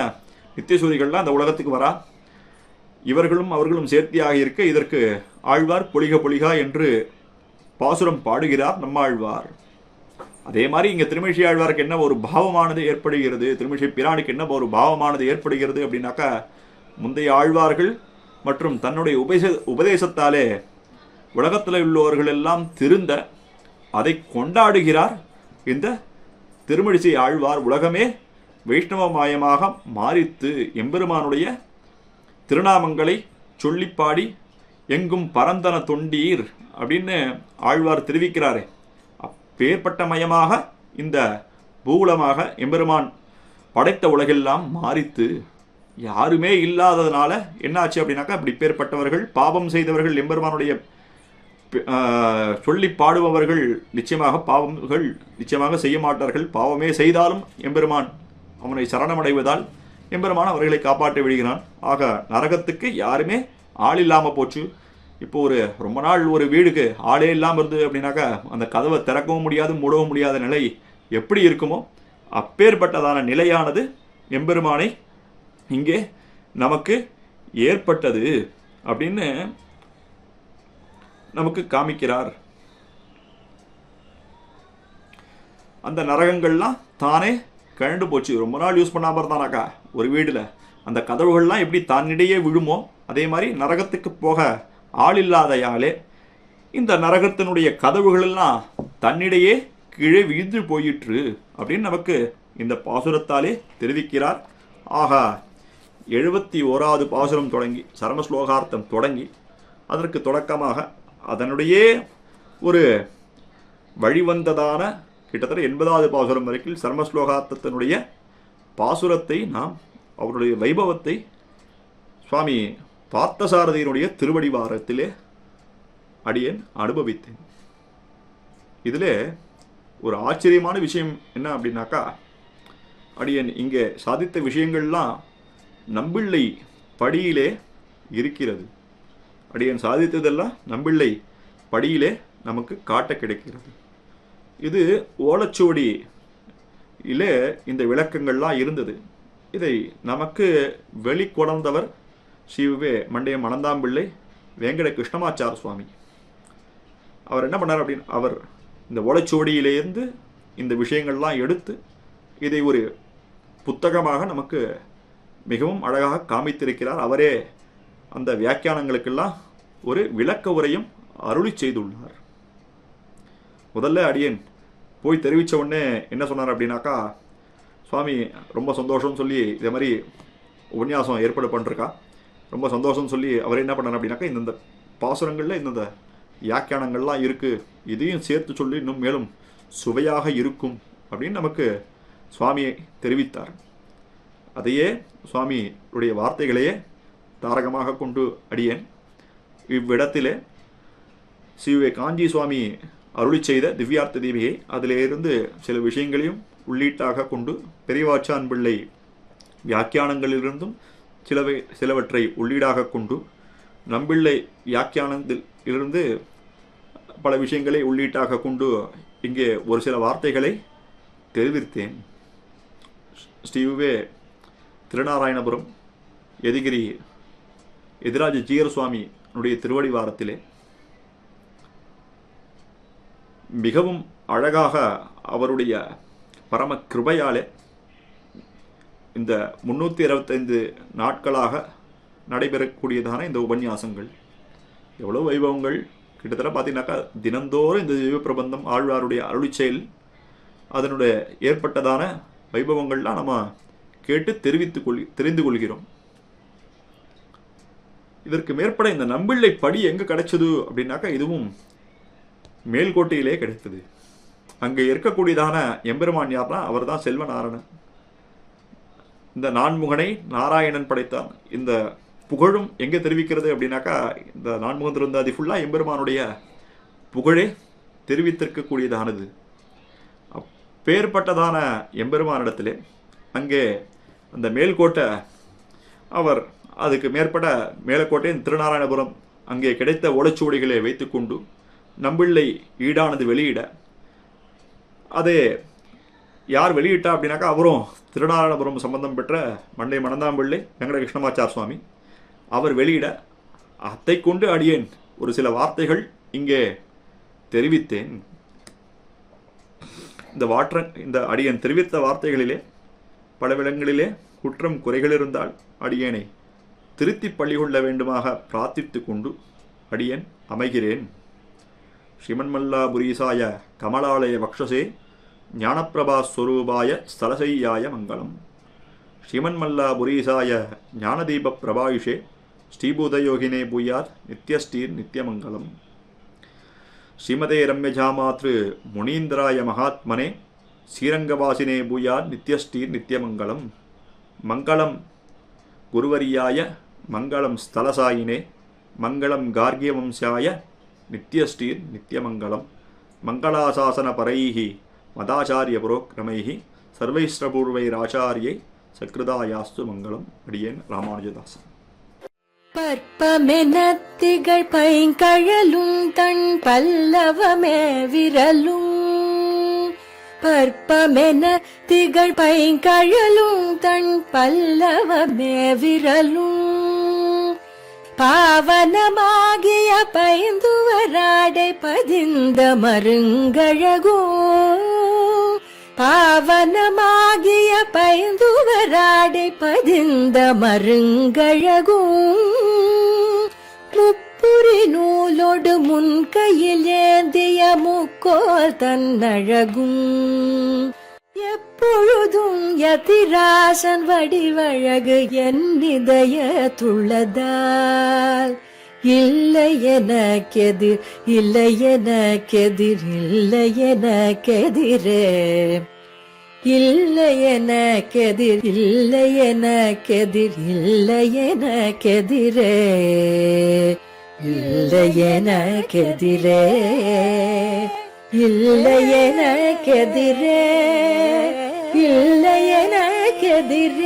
நித்தியசூரிகள்லாம் அந்த உலகத்துக்கு வரா. இவர்களும் அவர்களும் சேர்த்தியாக இருக்க இதற்கு ஆழ்வார் பொலிக பொலிகா என்று பாசுரம் பாடுகிறார் நம்மாழ்வார். அதே மாதிரி இங்கே திருமிஷி ஆழ்வாருக்கு என்ன ஒரு பாவமானது ஏற்படுகிறது, திருமிஷி பிரானுக்கு என்ன ஒரு பாவமானது ஏற்படுகிறது அப்படின்னாக்கா, முந்தைய ஆழ்வார்கள் மற்றும் தன்னுடைய உபதேசத்தாலே உலகத்தில் உள்ளவர்கள் எல்லாம் திருந்த அதை கொண்டாடுகிறார் இந்த திருமிழிசை ஆழ்வார். உலகமே வைஷ்ணவமயமாக மாறித்து எம்பெருமானுடைய திருநாமங்களை சொல்லிப்பாடி எங்கும் பரந்தன தொண்டீர் அப்படின்னு ஆழ்வார் தெரிவிக்கிறாரே. அப்பேற்பட்ட மயமாக இந்த பூகுலமாக எம்பெருமான் படைத்த உலகெல்லாம் மாறித்து யாருமே இல்லாததுனால என்னாச்சு அப்படின்னாக்கா, அப்படி பேர்பட்டவர்கள் பாவம் செய்தவர்கள் எம்பெருமானுடைய சொல்லி பாடுபவர்கள் நிச்சயமாக பாவங்கள் நிச்சயமாக செய்ய மாட்டார்கள். பாவமே செய்தாலும் எம்பெருமான் அவனை சரணமடைவதால் எம்பெருமான் அவர்களை காப்பாற்றி விடுகிறான். ஆக நரகத்துக்கு யாருமே ஆள் இல்லாமல் போச்சு. இப்போ ரொம்ப நாள் ஒரு வீடுக்கு ஆளே இல்லாமல் இருந்தது அப்படின்னாக்கா அந்த கதவை திறக்கவும் முடியாது மூடவும் முடியாத நிலை எப்படி இருக்குமோ அப்பேற்பட்டதான நிலையானது எம்பெருமானை இங்கே நமக்கு ஏற்பட்டது அப்படின்னு நமக்கு காமிக்கிறார். அந்த நரகங்கள்லாம் தானே கழண்டு போச்சு. ரொம்ப நாள் யூஸ் பண்ணாமல் இருந்தானாக்கா ஒரு வீட்டில் அந்த கதவுகள்லாம் எப்படி தன்னிடையே விழுமோ அதே மாதிரி நரகத்துக்கு போக ஆள் இல்லாதையாலே இந்த நரகத்தினுடைய கதவுகளெல்லாம் தன்னிடையே கீழே விழுந்து போயிற்று அப்படின்னு நமக்கு இந்த பாசுரத்தாலே தெரிவிக்கிறார். ஆகா 71வது பாசுரம் தொடங்கி சரமஸ்லோகார்த்தம் தொடங்கி அதற்கு தொடக்கமாக அதனுடைய ஒரு வழிவந்ததான கிட்டத்தட்ட 80வது பாசுரம் வரைக்கும் சரமஸ்லோகார்த்தத்தினுடைய பாசுரத்தை நாம் அவருடைய வைபவத்தை சுவாமி பார்த்தசாரதியினுடைய திருவடிவாரத்திலே அடியேன் அனுபவித்தேன். இதில் ஒரு ஆச்சரியமான விஷயம் என்ன அப்படின்னாக்கா, அடியேன் இங்கே சாதித்த விஷயங்கள்லாம் நம்பிள்ளை படியிலே இருக்கிறது. அடியேன் சாதித்ததெல்லாம் நம்பிள்ளை படியிலே நமக்கு காட்ட கிடைக்கிறது. இது ஓலைச்சுவடியிலே இந்த விளக்கங்கள்லாம் இருந்தது. இதை நமக்கு வெளிக்கொணர்ந்தவர் ஸ்ரீ மண்டைய மணந்தாம்பிள்ளை வேங்கட கிருஷ்ணமாச்சார சுவாமி. அவர் என்ன பண்ணார் அப்படின்னு, அவர் இந்த ஓலைச்சுவடியிலேருந்து இந்த விஷயங்கள்லாம் எடுத்து இதை ஒரு புத்தகமாக நமக்கு மிகவும் அழகாக காமித்திருக்கிறார். அவரே அந்த வியாக்கியானங்களுக்கெல்லாம் ஒரு விளக்க உரையும் அருளி செய்துள்ளார். முதல்ல அடியேன் போய் தெரிவித்த உடனே என்ன சொன்னார் அப்படின்னாக்கா, சுவாமி ரொம்ப சந்தோஷம்னு சொல்லி இதே மாதிரி உபன்யாசம் ஏற்பாடு பண்ணிருக்கா, ரொம்ப சந்தோஷம்னு சொல்லி அவர் என்ன பண்ணார் அப்படின்னாக்கா, இந்த பாசுரங்களில் இந்த வியாக்கியானங்கள்லாம் இருக்குது, இதையும் சேர்த்து சொல்லி இன்னும் மேலும் சுவையாக இருக்கும் அப்படின்னு நமக்கு சுவாமியை தெரிவித்தார். அதையே சுவாமியுடைய வார்த்தைகளையே தாரகமாக கொண்டு அடியேன் இவ்விடத்திலே ஸ்ரீ காஞ்சி சுவாமி அருளி செய்த திவ்யார்த்த தீபிகை அதிலிருந்து சில விஷயங்களையும் உள்ளீட்டாக கொண்டு பெரியவாச்சான் பிள்ளை வியாக்கியானங்களிலிருந்தும் சிலவற்றை உள்ளீடாக கொண்டு நம்பிள்ளை வியாக்கியானத்திலிருந்து பல விஷயங்களை உள்ளீட்டாக கொண்டு இங்கே ஒரு சில வார்த்தைகளை தெரிவித்தேன். ஸ்ரீவே திருநாராயணபுரம் எதிகிரி எதிராஜ ஜீயர் சுவாமியுடைய திருவடி வாரத்திலே மிகவும் அழகாக அவருடைய பரம கிருபையாலே இந்த 325 நாட்களாக நடைபெறக்கூடியதான இந்த உபன்யாசங்கள் எவ்வளோ வைபவங்கள் கிட்டத்தட்ட பார்த்தீங்கன்னாக்கா தினந்தோறும் இந்த திவ்ய பிரபந்தம் ஆழ்வாருடைய அருளிச்செயல் அதனுடைய ஏற்பட்டதான வைபவங்கள்லாம் நம்ம கேட்டு தெரிந்து கொள்கிறோம். இதற்கு மேற்பட இந்த நம்பிள்ளை படி எங்கே கிடைச்சது அப்படின்னாக்கா, இதுவும் மேல்கோட்டையிலே கிடைத்தது. அங்கே இருக்கக்கூடியதான எம்பெருமான் யார்னா அவர் தான் செல்வநாராயணன். இந்த நான்முகனை நாராயணன் படைத்தான். இந்த புகழும் எங்கே தெரிவிக்கிறது அப்படின்னாக்கா, இந்த நான்முகன் திருந்தாதி ஃபுல்லாக எம்பெருமானுடைய புகழே தெரிவித்திருக்கக்கூடியதானது. அப்பேற்பட்டதான எம்பெருமானிடத்திலே அங்கே அந்த மேல்கோட்டை அவர் அதுக்கு மேற்பட்ட மேலக்கோட்டை திருநாராயணபுரம் அங்கே கிடைத்த ஓலைச்சுவடிகளை வைத்துக்கொண்டு நம்பிள்ளை ஈடானது வெளியிட, அதே யார் வெளியிட்டா அப்படின்னாக்கா அவரும் திருநாராயணபுரம் சம்பந்தம் பெற்ற மண்டை மணந்தாம்பிள்ளை வெங்கட கிருஷ்ணமாச்சார் சுவாமி அவர் வெளியிட, அதை கொண்டு அடியேன் ஒரு சில வார்த்தைகள் இங்கே தெரிவித்தேன். இந்த அடியேன் தெரிவித்த வார்த்தைகளிலே பல இடங்களிலே குற்றம் குறைகள் இருந்தால் அடியேனை திருத்தி பள்ளி கொள்ள வேண்டுமாக பிரார்த்தித்து கொண்டு அடியேன் அமைகிறேன். ஸ்ரீமன்மல்லாபுரீசாய கமலாலய வக்ஷசே ஞானப்பிரபா ஸ்வரூபாய ஸ்தலசையாய மங்களம். ஸ்ரீமன்மல்லாபுரீசாய ஞானதீப பிரபாயுஷே ஸ்ரீபூதயோகினே பூயாத் நித்யஸ்ரீர் நித்யமங்கலம். ஸ்ரீமதே ரம்யஜாமாத்ரு முனீந்திராய மகாத்மனே ஸ்ரீரங்கவாசினே பூயாத் நித்யஸ்ரீர் நித்யமங்கலம். மங்களம் குருவரியாய மங்களம் ஸ்தலசாயினே மங்களம் கார்கியவம்சாய நித்யஸ்ரீர் நித்யமங்கலம். மங்களாசாசன பரைஹி மதாச்சாரிய புரோக்ரமைஹி சர்வைஸ்ரபூர்வைராச்சாரியை சக்ருதாயாஸ்து மங்களம். அடியேன் ராமானுஜதாசன். பற்பமெனத்திகள் பைங்கழலும் தன் பல்லவமே விரலும். பற்பமென திகழ் பைங்கழலும் தன் பல்லவமே விரலும். பாவனமாகிய பைந்துவராடை பதிந்த மருங்கழகோ. பாவனமாகிய பைந்துவராடை பதிந்த மருங்கழகும். முப்புரி நூலோடு முன்கையில் ஏந்திய முக்கோல் தன்னழகும். எப்பொழுதும் யதிராசன் வடிவழகு என் இதயத்துள்ளதால் இல்லை எனக்கெதிர், இல்லை எனக்கெதிர், இல்லை எனக்கெதிரே. இல்லை எனக்கெதிர், இல்லை எனக்கெதிர், இல்லை எனக்கெதிரே. இல்லை எனக்கெதிரே, இல்லை எனக்கெதிரே, இல்லை எனக்கெதிரே.